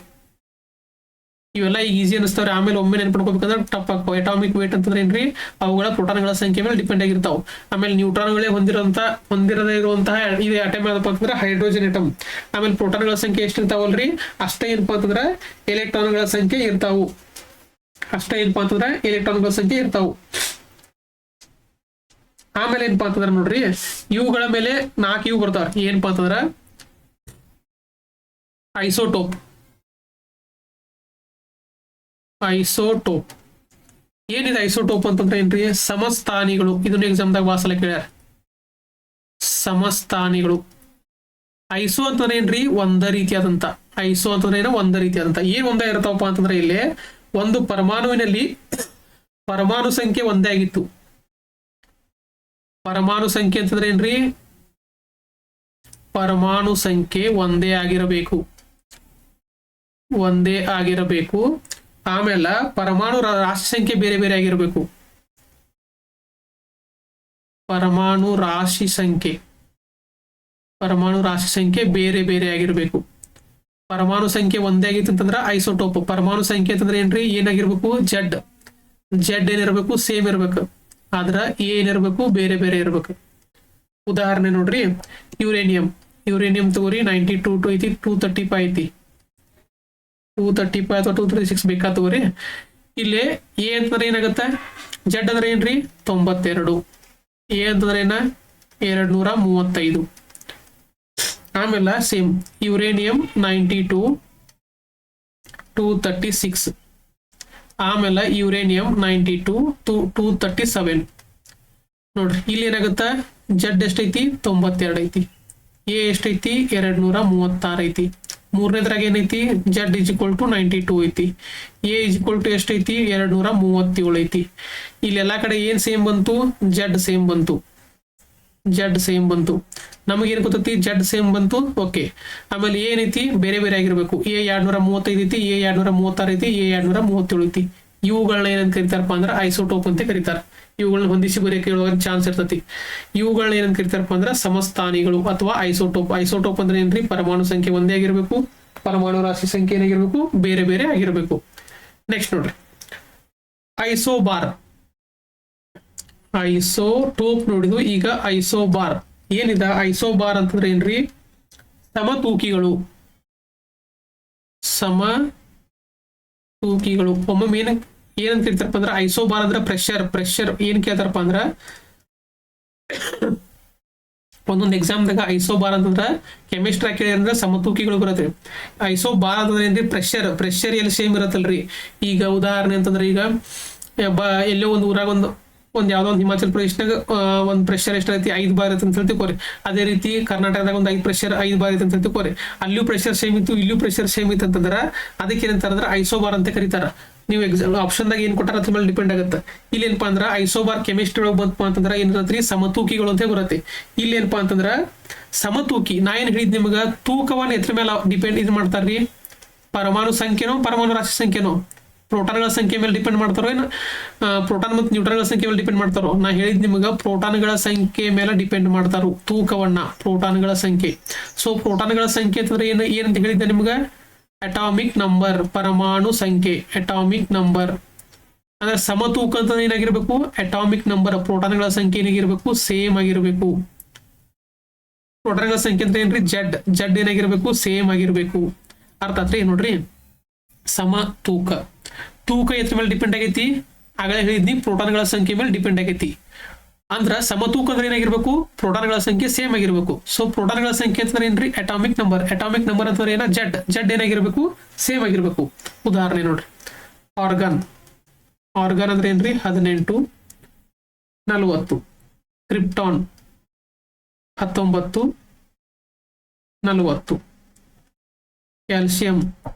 Speaker 1: ಇವೆಲ್ಲ ಈಗ ಈಸಿ ಅನಿಸ್ತಾವ್ರಿ. ಆಮೇಲೆ ಒಮ್ಮೆ ನೆನ್ಪಿಡ್ಕೋಬೇಕಂದ್ರೆ ಟಫ್ ಆಗ್ತಾವ. ಅಟಾಮಿಕ್ ವೇಟ್ ಅಂತಂದ್ರೆ ಏನ್ರಿ? ಅವುಗಳ ಪ್ರೋಟಾನ್ಗಳ ಸಂಖ್ಯೆ ಮೇಲೆ ಡಿಪೆಂಡ್ ಆಗಿರ್ತಾವ. ಆಮೇಲೆ ನ್ಯೂಟ್ರಾನ್ಗಳೇ ಹೊಂದಿರದೇ ಇರುವಂತಹ ಇದು ಅಟಮ್ ಯಾವ್ದಪ್ಪ ಅಂತಂದ್ರೆ ಹೈಡ್ರೋಜನ್ ಅಟಮ್. ಆಮೇಲೆ ಪ್ರೋಟಾನ್ಗಳ ಸಂಖ್ಯೆ ಎಷ್ಟು ಇರ್ತಾವಲ್ರಿ ಅಷ್ಟೇ ಏನಪ್ಪಾ ಅಂತಂದ್ರೆ ಎಲೆಕ್ಟ್ರಾನ್ಗಳ ಸಂಖ್ಯೆ ಇರ್ತಾವು. ಆಮೇಲೆ ಏನಪ್ಪಾ ಅಂತಂದ್ರೆ ನೋಡ್ರಿ, ಇವುಗಳ ಮೇಲೆ 4 ಇವು ಬರ್ತಾವ. ಏನಪ್ಪಾ ಅಂತಂದ್ರ ಐಸೋಟೋಪ್. ಏನಿದೆ ಐಸೋಟೋಪ್ ಅಂತಂದ್ರೆ ಏನ್ರಿ? ಸಮಸ್ಥಾನಿಗಳು. ಇದನ್ನ ಎಕ್ಸಾಮ್ದಾಗ ಭಾಳ ಸಲ ಕೇಳ್ಯಾರ. ಸಮಸ್ಥಾನಿಗಳು. ಐಸೋ ಅಂತಂದ್ರೆ ಏನ್ರಿ? ಒಂದ ರೀತಿಯಾದಂತ. ಏನ್ ಒಂದೇ ಇರ್ತಾವಪ್ಪ ಅಂತಂದ್ರೆ ಇಲ್ಲಿ ಒಂದು ಪರಮಾಣುವಿನಲ್ಲಿ ಪರಮಾಣು ಸಂಖ್ಯೆ ಒಂದೇ ಆಗಿತ್ತು. ಪರಮಾಣು ಸಂಖ್ಯೆ ಅಂತಂದ್ರೆ ಏನ್ರಿ? ಪರಮಾಣು ಸಂಖ್ಯೆ ಒಂದೇ ಆಗಿರಬೇಕು. ಆಮೇಲೆ ಪರಮಾಣು ರಾಶಿ ಸಂಖ್ಯೆ ಬೇರೆ ಬೇರೆ ಆಗಿರಬೇಕು. ಪರಮಾಣು ರಾಶಿ ಸಂಖ್ಯೆ ಬೇರೆ ಬೇರೆ ಆಗಿರಬೇಕು. ಪರಮಾಣು ಸಂಖ್ಯೆ ಒಂದೇ ಆಗಿತ್ತು ಅಂತಂದ್ರೆ ಐಸೋಟೋಪ್. ಪರಮಾಣು ಸಂಖ್ಯೆ ಅಂತಂದ್ರೆ ಏನ್ರಿ, ಏನಾಗಿರ್ಬೇಕು, ಜೆಡ್ ಏನಿರ್ಬೇಕು, ಸೇಮ್ ಇರ್ಬೇಕು. ಆದ್ರ ಏನಿರ್ಬೇಕು, ಬೇರೆ ಬೇರೆ ಇರ್ಬೇಕು. ಉದಾಹರಣೆ ನೋಡ್ರಿ, ಯುರೇನಿಯಂ ತಗೋರಿ 92 ಐತಿ, 235 ಐತಿ, 235 ಅಥವಾ 236 ಬೇಕಾ ತಗೋರಿ. ಇಲ್ಲಿ ಎ ಅಂತಂದ್ರೆ ಏನಾಗತ್ತ, ಜೆಡ್ ಅಂದ್ರೆ ಏನ್ರಿ 92, ಎ ಅಂತಂದ್ರೆ ಏನ 235. ಆಮೇಲೆ ಸೇಮ್ ಯುರೇನಿಯಂ 92 236, ಆಮೇಲೆ ಯುರೇನಿಯಂ 92 237. ನೋಡ್ರಿ ಇಲ್ಲಿ ಏನಾಗುತ್ತ, ಜೆಡ್ ಎಷ್ಟೈತಿ 92 ಐತಿ, ಎ ಎಷ್ಟೈತಿ 236 ಐತಿ. ಮೂರನೇದ್ರಾಗ ಏನೈತಿ, ಜೆಡ್ = 92 ಐತಿ, ಎ = ಎಷ್ಟೈತಿ 237 ಐತಿ. ಇಲ್ಲಿ ಎಲ್ಲಾ ಕಡೆ ಏನ್ ಸೇಮ್ ಬಂತು, ಜೆಡ್ ಸೇಮ್ ಬಂತು. ನಮಗೇನ್ ಗೊತ್ತೈತಿ, ಜೆಡ್ ಸೇಮ್ ಬಂತು. ಓಕೆ, ಆಮೇಲೆ ಏನೈತಿ, ಬೇರೆ ಬೇರೆ ಆಗಿರ್ಬೇಕು. ಎ 235 ಐತಿ, ಎ 236 ಐತಿ, ಎ 237 ಐತಿ. ಇವುಗಳನ್ನ ಏನಂತ ಕರಿತಾರಪ್ಪ ಅಂದ್ರೆ ಐಸೋಟೋಪ್ ಅಂತ ಕರೀತಾರ. ಇವುಗಳನ್ನ ಹೊಂದಿಸಿ ಬರೀ ಕೇಳುವ ಚಾನ್ಸ್ ಇರ್ತೈತಿ. ಇವುಗಳನ್ನ ಏನಂತ ಕರಿತಾರಪ್ಪ ಅಂದ್ರೆ ಸಮಸ್ಥಾನಿಗಳು ಅಥವಾ ಐಸೋಟೋಪ್. ಐಸೋಟೋಪ್ ಅಂದ್ರೆ ಏನ್ರಿ, ಪರಮಾಣು ಸಂಖ್ಯೆ ಒಂದೇ ಆಗಿರ್ಬೇಕು, ಪರಮಾಣು ರಾಶಿ ಸಂಖ್ಯೆ ಏನಾಗಿರ್ಬೇಕು, ಬೇರೆ ಬೇರೆ ಆಗಿರ್ಬೇಕು. ನೆಕ್ಸ್ಟ್ ನೋಡ್ರಿ, ಐಸೋಟೋಪ್ ನೋಡಿದ್ವು. ಈಗ ಐಸೋಬಾರ್ ಏನಿದ, ಐಸೋಬಾರ್ ಅಂತಂದ್ರೆ ಏನ್ರಿ, ಸಮತೂಕಿಗಳು. ಒಮ್ಮೊಮ್ಮೆ ಏನಂತ ಕೇಳ್ತಾರಪ್ಪ ಅಂದ್ರೆ ಐಸೋಬಾರ್ ಅಂದ್ರೆ ಪ್ರೆಷರ್ ಏನ್ ಕೇಳ್ತಾರಪ್ಪ ಅಂದ್ರ, ಒಂದೊಂದು ಎಕ್ಸಾಮ್ದಾಗ ಐಸೋಬಾರ್ ಅಂತಂದ್ರ ಕೆಮಿಸ್ಟ್ರಿ ಕೇಳಿ ಅಂದ್ರೆ ಸಮತೂಕಿಗಳು ಬರುತ್ತೆ. ಐಸೋಬಾರ್ ಅಂತಂದ್ರೆ ಏನ್ರಿ, ಪ್ರೆಷರ್ ಎಲ್ಲಿ ಸೇಮ್ ಇರತ್ತಲ್ರಿ. ಈಗ ಉದಾಹರಣೆ ಅಂತಂದ್ರೆ, ಈಗ ಎಲ್ಲೋ ಒಂದು ಊರಾಗ ಒಂದ್ ಯಾವ್ದೋ ಒಂದು ಹಿಮಾಚಲ್ ಪ್ರದೇಶನಾಗ ಒಂದ್ ಪ್ರೆಷರ್ ಎಷ್ಟೈತಿ 5 ಬಾರ್ ಇರುತ್ತೆ ಅಂತ ತಿಳ್ಕೊರಿ. ಅದೇ ರೀತಿ ಕರ್ನಾಟಕದಾಗ ಒಂದು 5 ಬಾರ್ ಇತ್ತು ಅಂತ ತಿಳ್ಕೊರಿ. ಅಲ್ಲಿಯೂ ಪ್ರೆಷರ್ ಸೇಮ್ ಇತ್ತು, ಇಲ್ಲಿಯೂ ಪ್ರೆಷರ್ ಸೇಮ್ ಇತ್ತು ಅಂತಂದ್ರ ಅದಕ್ಕೆ ಏನಂತಾರ ಅಂದ್ರೆ ಐಸೋಬಾರ್ ಅಂತ ಕರೀತಾರ. ನೀವು ಆಪ್ಷನ್ದಾಗ ಏನ್ ಕೊಟ್ಟಾರ ಅದ್ರ ಮೇಲೆ ಡಿಪೆಂಡ್ ಆಗುತ್ತೆ. ಇಲ್ಲಿ ಏನಪ್ಪಾ ಅಂದ್ರ ಐಸೋಬಾರ್ ಕೆಮಿಸ್ಟ್ರಿ ಒಳಗೆ ಬಂತಪ್ಪ ಅಂತಂದ್ರ ಏನಿರತ್ರಿ, ಸಮತೂಕಿಗಳು ಅಂತ ಬರುತ್ತೆ. ಇಲ್ಲಿ ಏನಪ್ಪಾ ಅಂತಂದ್ರ ಸಮತೂಕಿ, ನಾ ಏನ್ ಹೇಳಿದ್ ನಿಮ್ಗ, ತೂಕವನ್ನ ಎದ್ರ ಮೇಲೆ ಡಿಪೆಂಡ್ ಇದು ಮಾಡ್ತಾರ್ರಿ, ಪರಮಾಣು ಸಂಖ್ಯೆನೋ ಪರಮಾಣು ರಾಶಿ ಸಂಖ್ಯೆನೋ, ಪ್ರೋಟಾನ್ಗಳ ಸಂಖ್ಯೆ ಮೇಲೆ ಡಿಪೆಂಡ್ ಮಾಡ್ತಾರೋ, ಏನು ಪ್ರೋಟಾನ್ ಮತ್ತು ನ್ಯೂಟ್ರಾನ್ಗಳ ಸಂಖ್ಯೆ ಮೇಲೆ ಡಿಪೆಂಡ್ ಮಾಡ್ತಾರೋ. ನಾ ಹೇಳಿದ್ ನಿಮ್ಗ ಪ್ರೋಟಾನ್ಗಳ ಸಂಖ್ಯೆ ಮೇಲೆ ಡಿಪೆಂಡ್ ಮಾಡ್ತಾರೋ ತೂಕವನ್ನ, ಪ್ರೋಟಾನ್ಗಳ ಸಂಖ್ಯೆ. ಸೊ ಪ್ರೋಟಾನ್ಗಳ ಸಂಖ್ಯೆ ಅಂತಂದ್ರೆ ಏನಂತ ಹೇಳಿದ್ದೆ ನಿಮ್ಗ, ಅಟಾಮಿಕ್ ನಂಬರ್, ಪರಮಾಣು ಸಂಖ್ಯೆ, ಅಟಾಮಿಕ್ ನಂಬರ್. ಅಂದ್ರೆ ಸಮತೂಕ ಅಂತ ಏನಾಗಿರ್ಬೇಕು, ಅಟಾಮಿಕ್ ನಂಬರ್. ಪ್ರೋಟಾನ್ಗಳ ಸಂಖ್ಯೆ ಏನಾಗಿರ್ಬೇಕು, ಸೇಮ್ ಆಗಿರ್ಬೇಕು. ಪ್ರೋಟಾನ್ಗಳ ಸಂಖ್ಯೆ ಅಂತ ಏನ್ರಿ, ಜೆಡ್ ಏನಾಗಿರ್ಬೇಕು, ಸೇಮ್ ಆಗಿರ್ಬೇಕು. ಅರ್ಥ ಆತ್ರಿ? ನೋಡ್ರಿ, ಸಮತೂಕ, ತೂಕ ಎದ್ರ ಮೇಲೆ ಡಿಪೆಂಡ್ ಆಗೈತಿ, ಆಗಲೇ ಹೇಳಿದ್ನಿ ಪ್ರೋಟಾನ್ಗಳ ಸಂಖ್ಯೆ ಮೇಲೆ ಡಿಪೆಂಡ್ ಆಗೈತಿ. ಅಂದ್ರ ಸಮತೂಕ ಅಂದ್ರೆ ಏನಾಗಿರ್ಬೇಕು, ಪ್ರೋಟಾನ್ಗಳ ಸಂಖ್ಯೆ ಸೇಮ್ ಆಗಿರ್ಬೇಕು. ಸೊ ಪ್ರೋಟಾನ್ಗಳ ಸಂಖ್ಯೆ ಅಂತಂದ್ರೆ ಏನ್ರಿ, ಅಟಾಮಿಕ್ ನಂಬರ್ ಅಂತಂದ್ರೆ ಏನ, ಜೆಡ್ ಏನಾಗಿರ್ಬೇಕು, ಸೇಮ್ ಆಗಿರ್ಬೇಕು. ಉದಾಹರಣೆ ನೋಡ್ರಿ, ಆರ್ಗನ್ ಅಂದ್ರೆ ಏನ್ರಿ, 18 40, ಕ್ರಿಪ್ಟಾನ್ 19 40, ಕ್ಯಾಲ್ಸಿಯಂ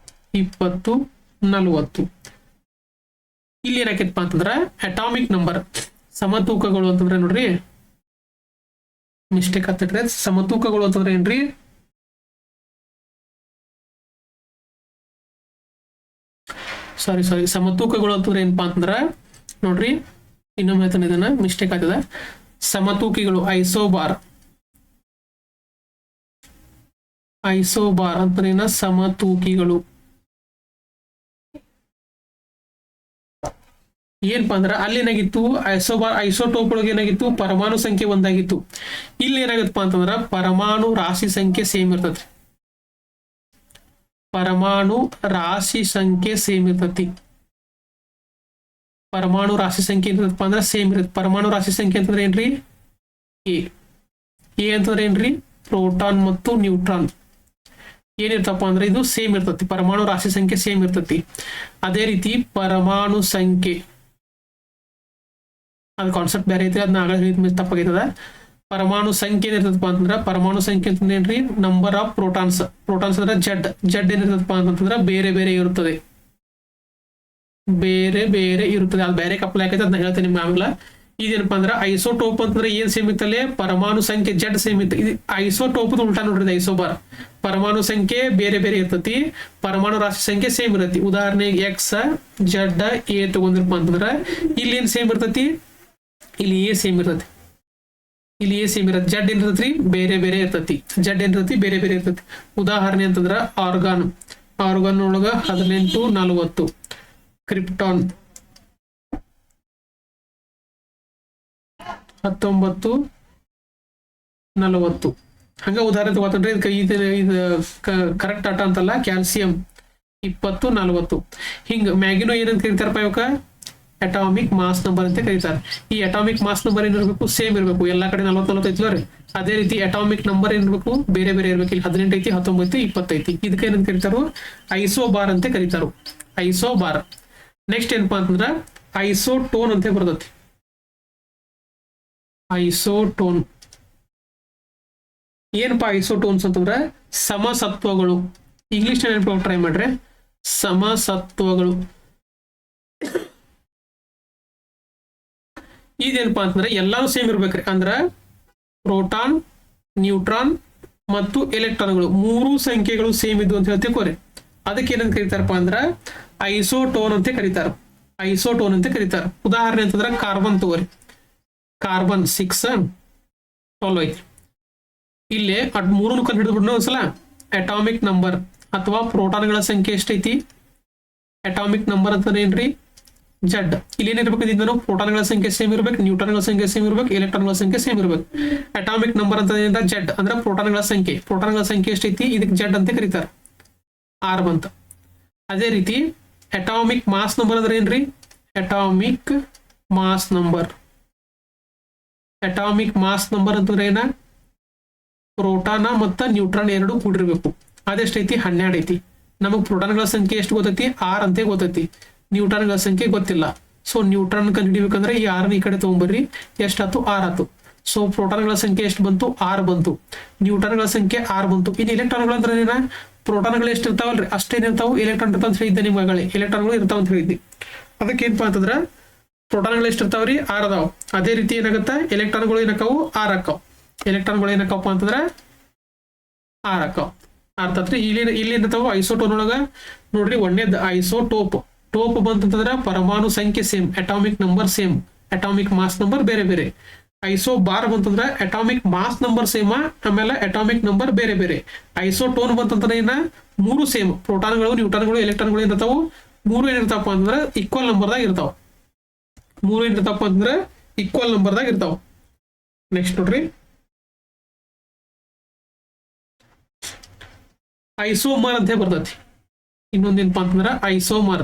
Speaker 1: 20 40. ಇಲ್ಲಿ ಏನಾಕೈತಪ್ಪ ಅಂತಂದ್ರ ಅಟಾಮಿಕ್ ನಂಬರ್. ಸಮತೂಕಗಳು ಅಂತಂದ್ರೆ ನೋಡ್ರಿ, ಮಿಸ್ಟೇಕ್ ಆಗ್ತೈತ್ರಿ. ಸಮತೂಕಗಳು ಅಂತಂದ್ರೆ ಏನ್ರಿ, ಸಾರಿ ಸಮತೂಕಗಳು ಅಂತಂದ್ರೆ ಏನಪ್ಪಾ ಅಂತಂದ್ರ ನೋಡ್ರಿ, ಇನ್ನೊಮ್ಮೆ ಹೇಳ್ತಾನೆ, ಇದನ್ನ ಮಿಸ್ಟೇಕ್ ಆಗ್ತದ. ಸಮತೂಕಿಗಳು ಐಸೋಬಾರ್ ಅಂದ್ರೆ ಏನ, ಸಮತೂಕಿಗಳು. ಏನಪ್ಪಾ ಅಂದ್ರ ಅಲ್ಲಿ ಏನಾಗಿತ್ತು, ಐಸೋಟೋಪ್ ಒಳಗೆ ಏನಾಗಿತ್ತು, ಪರಮಾಣು ಸಂಖ್ಯೆ ಒಂದಾಗಿತ್ತು. ಇಲ್ಲಿ ಏನಾಗತ್ತಪ್ಪ ಅಂತಂದ್ರ ಪರಮಾಣು ರಾಶಿ ಸಂಖ್ಯೆ ಸೇಮ್ ಇರ್ತೈತಿ. ಪರಮಾಣು ರಾಶಿ ಸಂಖ್ಯೆ ಸೇಮ್ ಇರ್ತೈತಿ. ಪರಮಾಣು ರಾಶಿ ಸಂಖ್ಯೆ ಇರ್ತದಪ್ಪ ಅಂದ್ರ ಸೇಮ್ ಇರುತ್ತೆ. ಪರಮಾಣು ರಾಶಿ ಸಂಖ್ಯೆ ಅಂತಂದ್ರೆ ಏನ್ರಿ, ಎ ಅಂತಂದ್ರೆ ಏನ್ರಿ, ಪ್ರೋಟಾನ್ ಮತ್ತು ನ್ಯೂಟ್ರಾನ್ ಏನಿರ್ತಪ್ಪ ಅಂದ್ರೆ ಇದು ಸೇಮ್ ಇರ್ತತಿ. ಪರಮಾಣು ರಾಶಿ ಸಂಖ್ಯೆ ಸೇಮ್ ಇರ್ತತಿ. ಅದೇ ರೀತಿ ಪರಮಾಣು ಸಂಖ್ಯೆ, ಅದ್ ಕಾನ್ಸೆಪ್ಟ್ ಬೇರೆ ಐತಿ, ಅದನ್ನ ಆಗಲೇ ಹೇಳಿದ ತಪ್ಪಾಗೈತದ. ಪರಮಾಣು ಸಂಖ್ಯೆ ಏನಿರ್ತದಪ್ಪ ಅಂತಂದ್ರ, ಪರಮಾಣು ಸಂಖ್ಯೆ ಅಂತಂದ್ರೆ ಏನ್ರಿ, ನಂಬರ್ ಆಫ್ ಪ್ರೋಟಾನ್ಸ್ ಅಂದ್ರೆ ಜೆಡ್ ಏನಿರ್ತದಪ್ಪ ಅಂತಂದ್ರ ಬೇರೆ ಬೇರೆ ಇರುತ್ತದೆ. ಅದು ಬೇರೆ ಕಪ್ಲೆ ಆಕೈತೆ, ಅದನ್ನ ಹೇಳ್ತೇನೆ ನಿಮ್ಗೆ ಆಮೇಲೆ. ಇದೇನಪ್ಪ ಅಂದ್ರ ಐಸೋಟೋಪ್ ಅಂತಂದ್ರೆ ಏನ್ ಸೇಮ್ ಇತ್ತಲ್ಲೇ, ಪರಮಾಣು ಸಂಖ್ಯೆ ಜೆಡ್ ಸೇಮ್ ಇತ್ತು. ಇದು ಐಸೋಟೋಪ್ ಉಲ್ಟಾ ನೋಡ್ರಿ, ಐಸೋಬಾರ್. ಪರಮಾಣು ಸಂಖ್ಯೆ ಬೇರೆ ಬೇರೆ ಇರ್ತತಿ, ಪರಮಾಣು ರಾಶಿ ಸಂಖ್ಯೆ ಸೇಮ್ ಇರತಿ. ಉದಾಹರಣೆಗೆ ಎಕ್ಸ್ ಜೆಡ್ ಎ ತಗೊಂಡಿರಪ್ಪ ಅಂತಂದ್ರ ಇಲ್ಲಿ ಏನ್ ಸೇಮ್ ಇರ್ತತಿ, ಇಲ್ಲಿ ಎ ಸೇಮ್ ಇರ್ತತಿ. ಇಲ್ಲಿ ಎ ಸೇಮ್ ಇರತ್ತೆ. ಜಡ್ ಏನಿರ್ತೈತಿ ಬೇರೆ ಬೇರೆ ಇರ್ತೈತಿ. ಜಡ್ ಏನಿರ್ತೈತಿ ಬೇರೆ ಬೇರೆ ಇರ್ತೈತಿ. ಉದಾಹರಣೆ ಅಂತಂದ್ರ ಆರ್ಗಾನ್ ಒಳಗ 1840, ಕ್ರಿಪ್ಟಾನ್ 1940. ಹಂಗ ಉದಾಹರಣೆ ತಗೋತಂದ್ರೆ ಇದು ಕರೆಕ್ಟ್ ಆಟ ಅಂತಲ್ಲ. ಕ್ಯಾಲ್ಸಿಯಂ 2040. ಹಿಂಗ ಮ್ಯಾಗಿನೂ ಏನಂತ ಕರೀತಾರಪ್ಪ ಇವಕ್ಕ ಅಟಾಮಿಕ್ ಮಾಸ್ ನಂಬರ್ ಅಂತ ಕರೀತಾರೆ. ಈ ಅಟಾಮಿಕ್ ಮಾಸ್ ನಂಬರ್ ಏನಿರ್ಬೇಕು ಸೇಮ್ ಇರಬೇಕು. ಎಲ್ಲಾ ಕಡೆ 40 ಐತಿ ರೀ. ಅದೇ ರೀತಿ ಅಟಾಮಿಕ್ ನಂಬರ್ ಏನಿರ್ಬೇಕು ಬೇರೆ ಬೇರೆ ಇರ್ಬೇಕು. ಇಲ್ಲಿ 18 ಐತಿ, 19 ಐತಿ, 20 ಐತಿ. ಇದಕ್ಕೆ ಏನಂತ ಕರೀತಾರು ಐಸೋಬಾರ್ ಅಂತ ಕರೀತಾರು. ಐಸೋಬಾರ್. ನೆಕ್ಸ್ಟ್ ಏನಪ್ಪಾ ಅಂತಂದ್ರ ಐಸೋಟೋನ್ ಅಂತ ಬರ್ತೈತಿ. ಐಸೋಟೋನ್ ಏನಪ್ಪಾ ಐಸೋಟೋನ್ಸ್ ಅಂತಂದ್ರ ಸಮಸತ್ವಗಳು. ಇಂಗ್ಲಿಷ್ ನೆನಪು ಟ್ರೈ ಮಾಡ್ರೆ ಸಮಸತ್ವಗಳು. ಇದೇನಪ್ಪಾ ಅಂತಂದ್ರೆ ಎಲ್ಲಾನು ಸೇಮ್ ಇರ್ಬೇಕ್ರಿ. ಅಂದ್ರ ಪ್ರೋಟಾನ್, ನ್ಯೂಟ್ರಾನ್ ಮತ್ತು ಎಲೆಕ್ಟ್ರಾನ್ಗಳು ಮೂರು ಸಂಖ್ಯೆಗಳು ಸೇಮ್ ಇದ್ವು ಅಂತ ಹೇಳ್ತೀವಿ. ಅದಕ್ಕೆ ಏನಂತ ಕರೀತಾರಪ್ಪ ಅಂದ್ರ ಐಸೋಟೋನ್ ಅಂತ ಕರೀತಾರ. ಐಸೋಟೋನ್ ಅಂತ ಕರೀತಾರ. ಉದಾಹರಣೆ ಅಂತಂದ್ರ ಕಾರ್ಬನ್ ತಗೋರಿ. ಕಾರ್ಬನ್ 6 12 ಐತಿ. ಇಲ್ಲೇ ಮೂರನ್ನು ಕಂಡು ಹಿಡಿದ್ಬಿಡ್ನ ಒಂದ್ಸಲ. ಅಟಾಮಿಕ್ ನಂಬರ್ ಅಥವಾ ಪ್ರೋಟಾನ್ಗಳ ಸಂಖ್ಯೆ ಎಷ್ಟೈತಿ? ಅಟಾಮಿಕ್ ನಂಬರ್ ಅಂತ ಏನ್ರಿ ಜಡ್. ಇಲ್ಲಿ ಏನಿರ್ಬೇಕು ನಾವು ಪ್ರೋಟಾನ್ಗಳ ಸಂಖ್ಯೆ ಸೇಮ್ ಇರ್ಬೇಕು, ನ್ಯೂಟ್ರಾನ್ಗಳ ಸಂಖ್ಯೆ ಸೇಮ್ ಇರ್ಬೇಕು, ಎಲೆಕ್ಟ್ರಾನ್ಗಳ ಸಂಖ್ಯೆ ಸೇಮ್ ಇರ್ಬೇಕು. ಅಟಾಮಿಕ್ ನಂಬರ್ ಅಂತ ಜಡ್ ಅಂದ್ರೆ ಪ್ರೋಟಾನ್ಗಳ ಸಂಖ್ಯೆ. ಪ್ರೋಟಾನ್ಗಳ ಸಂಖ್ಯೆ ಎಷ್ಟೈತಿ? ಇದಕ್ಕೆ ಜಡ್ ಅಂತ ಕರೀತಾರೆ. ಆರ್ ಬಂತ. ಅದೇ ರೀತಿ ಅಟಾಮಿಕ್ ಮಾಸ್ ನಂಬರ್ ಅಂದ್ರೆ ಏನ್ರಿ? Atomic mass number. Atomic mass number ಅಂತಂದ್ರೆ ಏನ? ಪ್ರೋಟಾನ ಮತ್ತು ನ್ಯೂಟ್ರಾನ್ ಎರಡು ಕೂಡಿರ್ಬೇಕು. ಅದೆಷ್ಟೈತಿ? 12 ಐತಿ. ನಮಗ್ ಪ್ರೋಟಾನ್ಗಳ ಸಂಖ್ಯೆ ಎಷ್ಟು ಗೊತ್ತೈತಿ? 6 ಅಂತ ಗೊತ್ತೈತಿ. ನ್ಯೂಟ್ರಾನ್ಗಳ ಸಂಖ್ಯೆ ಗೊತ್ತಿಲ್ಲ. ಸೊ ನ್ಯೂಟ್ರಾನ್ ಕಂಡು ಹಿಡಿಬೇಕಂದ್ರೆ ಈ 6 ಈ ಕಡೆ ತಗೊಂಡ್ಬರ್ರಿ. ಎಷ್ಟಾಯ್ತು? 6 ಆಯ್ತು. ಸೊ ಪ್ರೋಟಾನ್ಗಳ ಸಂಖ್ಯೆ ಎಷ್ಟು ಬಂತು? 6 ಬಂತು. ನ್ಯೂಟ್ರಾನ್ಗಳ ಸಂಖ್ಯೆ 6 ಬಂತು. ಇನ್ನು ಎಲೆಕ್ಟ್ರಾನ್ಗಳು ಅಂದ್ರೆ ಏನ? ಪ್ರೋಟಾನ್ಗಳು ಎಷ್ಟು ಇರ್ತಾವಲ್ರಿ ಅಷ್ಟೇನಿರ್ತಾವ. ಎಲೆಕ್ಟ್ರಾನ್ ಇರ್ತಾವ ಅಂತ ಹೇಳಿದ್ದೆ ನಿಮ್ಗೆ. ಎಲೆಕ್ಟ್ರಾನ್ಗಳು ಇರ್ತಾವ ಅಂತ ಹೇಳಿದ್ವಿ. ಅದಕ್ಕೆ ಏನಪ್ಪಾ ಅಂತಂದ್ರ ಪ್ರೋಟಾನ್ಗಳು ಎಷ್ಟು ಇರ್ತಾವ್ರಿ? 6 ಅದಾವ. ಅದೇ ರೀತಿ ಏನಾಗತ್ತ? ಎಲೆಕ್ಟ್ರಾನ್ಗಳು ಏನಕ್ಕಾವು? 6 ಆಕಾವ್. ಎಲೆಕ್ಟ್ರಾನ್ಗಳು ಏನಕ್ಕಪ್ಪ ಅಂತಂದ್ರ 6 ಆಕಾವ್. ಅರ್ಥಾತ್ರಿ ಇಲ್ಲಿ ಏನತಾವ ಐಸೋಟೋನ್ ಒಳಗ ನೋಡ್ರಿ. ಒಂದೇದ್ ಐಸೋಟೋಪ್. ಟೋಪ್ ಬಂತಂದ್ರ ಪರಮಾಣು ಸಂಖ್ಯೆ same, atomic number same, atomic mass number ಬೇರೆ ಬೇರೆ. ಐಸೋಬಾರ್ ಬಂತಂದ್ರ ಅಟಾಮಿಕ್ ಮಾಸ್ ನಂಬರ್ ಸೇಮ್, ಆಮೇಲೆ ಅಟಾಮಿಕ್ ನಂಬರ್ ಬೇರೆ ಬೇರೆ. ಐಸೋಟೋನ್ ಬಂತಂದ್ರ ಏನ? ಮೂರು ಸೇಮ್. ಪ್ರೋಟಾನ್ಗಳು, ನ್ಯೂಟ್ರಾನ್ಗಳು, ಎಲೆಕ್ಟ್ರಾನ್ಗಳು ಏನಿರ್ತಾವು? ಮೂರು ಏನಿರ್ತಾವಪ್ಪ ಅಂತಂದ್ರ ಈಕ್ವಲ್ ನಂಬರ್ದಾಗ ಇರ್ತಾವ. ಮೂರು ಏನಿರ್ತಾವಪ್ಪ ಅಂತಂದ್ರ ಈಕ್ವಲ್ ನಂಬರ್ದಾಗ ಇರ್ತಾವ. ನೆಕ್ಸ್ಟ್ ನೋಡ್ರಿ ಐಸೋಮರ್ ಅಂತ ಬರ್ತೈತಿ. ಇನ್ನೊಂದೇನಪ್ಪ ಅಂತಂದ್ರ ಐಸೋಮರ್.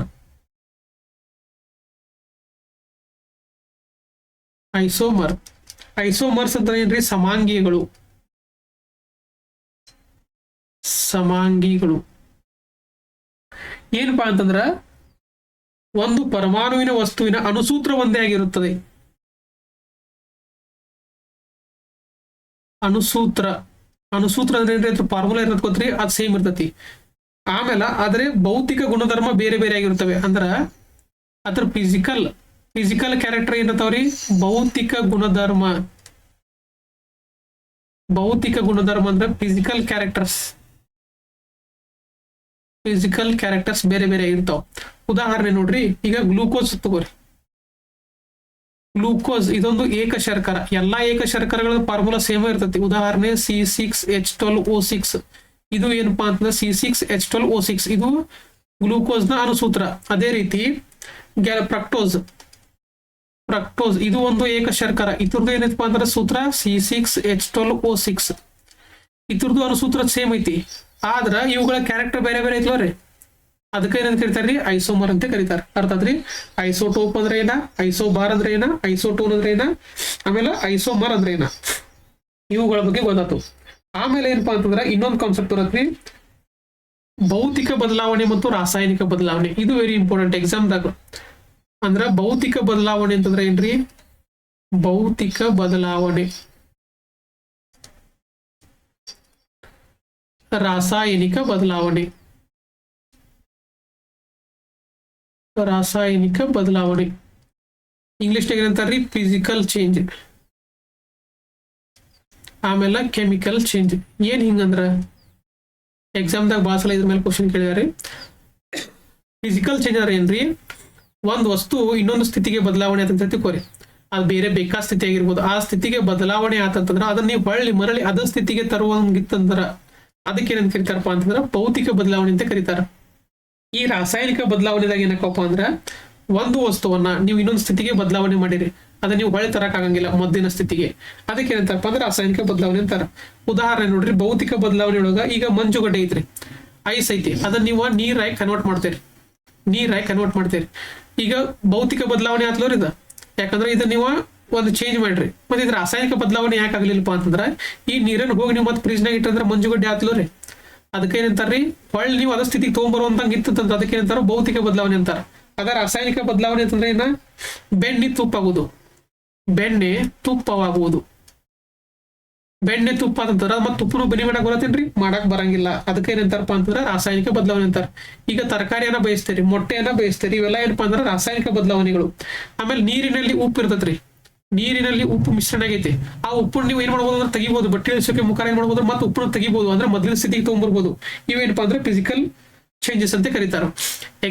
Speaker 1: ಐಸೋಮರ್ಸ್ ಅಂತ ಏನ್ರಿ? ಸಮಾಂಗಿಗಳು. ಏನಪ್ಪಾ ಅಂತಂದ್ರ ಒಂದು ಪರಮಾಣುವಿನ ವಸ್ತುವಿನ ಅಣುಸೂತ್ರ ಒಂದೇ ಆಗಿರುತ್ತದೆ. ಅಣುಸೂತ್ರ ಅಂದ್ರೆ ಏನ್ರಿ? ಫಾರ್ಮುಲಾ ಇರ್ತದ ಗೊತ್ತ್ರಿ, ಅದು ಸೇಮ್ ಇರ್ತೈತಿ. ಆಮೇಲೆ ಆದ್ರೆ ಭೌತಿಕ ಗುಣಧರ್ಮ ಬೇರೆ ಬೇರೆ ಆಗಿರ್ತವೆ. ಅಂದ್ರ ಅದ್ರ ಫಿಸಿಕಲ್ ಕ್ಯಾರೆಕ್ಟರ್ ಏನಂತಾವ್ರಿ? ಭೌತಿಕ ಗುಣಧರ್ಮ ಅಂದ್ರೆ ಫಿಸಿಕಲ್ ಕ್ಯಾರೆಕ್ಟರ್ಸ್ ಬೇರೆ ಬೇರೆ ಇರ್ತಾವ. ಉದಾಹರಣೆ ನೋಡ್ರಿ, ಈಗ ಗ್ಲೂಕೋಸ್ ತಗೋರಿ. ಗ್ಲೂಕೋಸ್ ಇದೊಂದು ಏಕ ಶರ್ಕರ. ಎಲ್ಲಾ ಏಕ ಶರ್ಕರಗಳ ಫಾರ್ಮುಲಾ ಸೇಮ್ ಇರ್ತೈತಿ. ಉದಾಹರಣೆ C6H12O6. ಇದು ಏನಪ್ಪಾ ಅಂತಂದ್ರೆ C6H12O6 ಇದು ಗ್ಲೂಕೋಸ್ ನ ಅಣುಸೂತ್ರ. ಅದೇ ರೀತಿ ಫ್ರಕ್ಟೋಸ್ ಇದು ಒಂದು ಏಕ ಶರ್ಕರ. ಇದ್ರದ್ದು ಏನಪ್ಪಾ ಅಂದ್ರೆ ಸೂತ್ರ C6H12O6. ಇದ್ರದ್ದು ಅಣುಸೂತ್ರ ಸೇಮ್ ಐತಿ. ಆದ್ರ ಇವುಗಳ ಕ್ಯಾರೆಕ್ಟರ್ ಬೇರೆ ಬೇರೆ ಐತ್ಲೋರಿ. ಅದಕ್ಕೆ ಏನಂತ ಕರಿತಾರ್ರಿ? ಐಸೋಮರ್ ಅಂತ ಕರೀತಾರ. ಅರ್ಥಾತ್ರಿ ಐಸೋಟೋಪ್ ಅಂದ್ರೆ ಏನ? ಐಸೋಬಾರ್ ಅಂದ್ರೆ ಏನ? ಐಸೋಟೋನ್ ಅಂದ್ರೆ ಏನ? ಆಮೇಲೆ ಐಸೋಮರ್ ಅಂದ್ರೆ ಏನ? ಇವುಗಳ ಬಗ್ಗೆ ಗೊತ್ತಾಯ್ತು. ಆಮೇಲೆ ಏನಪ್ಪಾ ಅಂತಂದ್ರ ಇನ್ನೊಂದು ಕಾನ್ಸೆಪ್ಟ್ ಬರತ್ರಿ, ಭೌತಿಕ ಬದಲಾವಣೆ ಮತ್ತು ರಾಸಾಯನಿಕ ಬದಲಾವಣೆ. ಇದು ವೆರಿ ಇಂಪಾರ್ಟೆಂಟ್ ಎಕ್ಸಾಮ್ದಾಗ. ಅಂದ್ರ ಭೌತಿಕ ಬದಲಾವಣೆ ಅಂತಂದ್ರೆ ಏನ್ರಿ? ಭೌತಿಕ ಬದಲಾವಣೆ, ರಾಸಾಯನಿಕ ಬದಲಾವಣೆ. ಇಂಗ್ಲಿಷ್ ಏನಂತಾರ್ರಿ? Physical change. ಆಮೇಲೆ ಕೆಮಿಕಲ್ ಚೇಂಜ್. ಏನ್ ಹಿಂಗಂದ್ರ ಎಕ್ಸಾಮ್ದಾಗ ಭಾಳ ಸಲ ಇದ್ರ ಮೇಲೆ ಕ್ವಶನ್ ಕೇಳಿದಾರೆ. ಫಿಸಿಕಲ್ ಚೇಂಜ್ ಅಂದ್ರೆ ಏನ್ರಿ? ಒಂದ್ ವಸ್ತು ಇನ್ನೊಂದು ಸ್ಥಿತಿಗೆ ಬದಲಾವಣೆ ಅಂತ ತಿಳ್ಕೊರಿ. ಅದು ಬೇರೆ ಬೇಕಾ ಸ್ಥಿತಿ ಆಗಿರ್ಬೋದು, ಆ ಸ್ಥಿತಿಗೆ ಬದಲಾವಣೆ ಆತಂತಂದ್ರ ಅದನ್ನ ನೀವು ಹೊಳ್ಳಿ ಮರಳಿ ಅದ ಸ್ಥಿತಿಗೆ ತರುವಂಗಿತ್ತಂದ್ರ ಅದಕ್ಕೆ ಏನಂತ ಕರಿತಾರಪ್ಪ ಅಂತಂದ್ರ ಭೌತಿಕ ಬದಲಾವಣೆ ಅಂತ ಕರೀತಾರ. ಈ ರಾಸಾಯನಿಕ ಬದಲಾವಣೆದಾಗ ಏನಕ್ಕಪ್ಪ ಅಂದ್ರ ಒಂದು ವಸ್ತುವನ್ನ ನೀವು ಇನ್ನೊಂದು ಸ್ಥಿತಿಗೆ ಬದಲಾವಣೆ ಮಾಡಿರಿ, ಅದನ್ನ ನೀವು ಹೊಳೆ ತರಕ್ ಆಗಂಗಿಲ್ಲ ಮೊದಲಿನ ಸ್ಥಿತಿಗೆ, ಅದಕ್ಕೆ ಏನಂತಾರಪ್ಪ ಅಂದ್ರೆ ರಾಸಾಯನಿಕ ಬದಲಾವಣೆ ಅಂತಾರ. ಉದಾಹರಣೆ ನೋಡ್ರಿ, ಭೌತಿಕ ಬದಲಾವಣೆ ಒಳಗ ಈಗ ಮಂಜುಗಡ್ಡೆ ಐತ್ರಿ, ಐಸ್ ಐತಿ, ಅದನ್ನ ನೀವು ನೀರಾಗಿ ಕನ್ವರ್ಟ್ ಮಾಡ್ತೀರಿ. ಈಗ ಭೌತಿಕ ಬದಲಾವಣೆ ಆತ್ಲೋರ್ ಇದ, ಯಾಕಂದ್ರೆ ಇದನ್ನ ನೀವು ಒಂದು ಚೇಂಜ್ ಮಾಡ್ರಿ. ಮತ್ತೆ ಇದು ರಾಸಾಯನಿಕ ಬದಲಾವಣೆ ಯಾಕೆ ಆಗ್ಲಿಲ್ಲಪ್ಪ ಅಂತಂದ್ರ ಈ ನೀರನ್ನು ಹೋಗಿ ನೀವು ಮತ್ತೆ ಫ್ರಿಜ್ನಾಗ ಇಟ್ಟಂದ್ರೆ ಮಂಜುಗಡ್ಡೆ ಆತ್ಲೋರಿ, ಅದಕ್ಕೆ ಏನಂತಾರ್ರಿ ಹೊಳ್ಳಿ ನೀವು ಅದ ಸ್ಥಿತಿಗೆ ತೊಗೊಂಬರುವಂತಂಗ ಇತ್ತಂದ್ರೆ ಅದಕ್ಕೆ ಏನಂತಾರ ಭೌತಿಕ ಬದಲಾವಣೆ ಅಂತಾರ. ಅದ ರಾಸಾಯನಿಕ ಬದಲಾವಣೆ ಅಂತಂದ್ರೆ ಏನ, ಬೆಣ್ಣೆ ತುಪ್ಪಾಗುವುದು, ಬೆಣ್ಣೆ ತುಪ್ಪವಾಗುವುದು. ಬೆಣ್ಣೆ ತುಪ್ಪ ಅಂತಂತಾರ, ಮತ್ತೆ ತುಪ್ಪನು ಬನಿ ಮಾಡಕ್ ಬರತ್ತೇನ್ರಿ, ಮಾಡಕ್ ಬರಂಗಿಲ್ಲ, ಅದಕ್ಕೆ ಏನಂತಾರಪ್ಪ ಅಂತಂದ್ರೆ ರಾಸಾಯನಿಕ ಬದಲಾವಣೆ ಅಂತಾರ. ಈಗ ತರಕಾರಿಯನ್ನ ಬೇಯಿಸ್ತೀರಿ, ಮೊಟ್ಟೆಯನ್ನ ಬೇಯಿಸ್ತೀರಿ, ಇವೆಲ್ಲ ಏನಪ್ಪಾ ಅಂದ್ರೆ ರಾಸಾಯನಿಕ ಬದಲಾವಣೆಗಳು. ಆಮೇಲೆ ನೀರಿನಲ್ಲಿ ಉಪ್ಪು ಇರ್ತೈತ್ರಿ, ನೀರಿನಲ್ಲಿ ಉಪ್ಪು ಮಿಶ್ರಣ ಆಗೈತಿ, ಆ ಉಪ್ಪು ನೀವು ಏನ್ ಮಾಡ್ಬೋದು ಅಂದ್ರೆ ತೆಗಿಬಹುದು, ಬಟ್ಟೆ ಇಳಿಸೋಕೆ ಮುಖಾರ ಏನ್ ಮಾಡ್ಬೋದು ಮತ್ತೆ ಉಪ್ಪನ್ನು ತೆಗಿಬಹುದು, ಅಂದ್ರೆ ಮೊದಲಿನ ಸ್ಥಿತಿಗೆ ತಗೊಂಡ್ಬರ್ಬೋದು. ಇವೇನಪ್ಪಾ ಅಂದ್ರೆ ಫಿಸಿಕಲ್ ಚೇಂಜಸ್ ಅಂತ ಕರೀತಾರ.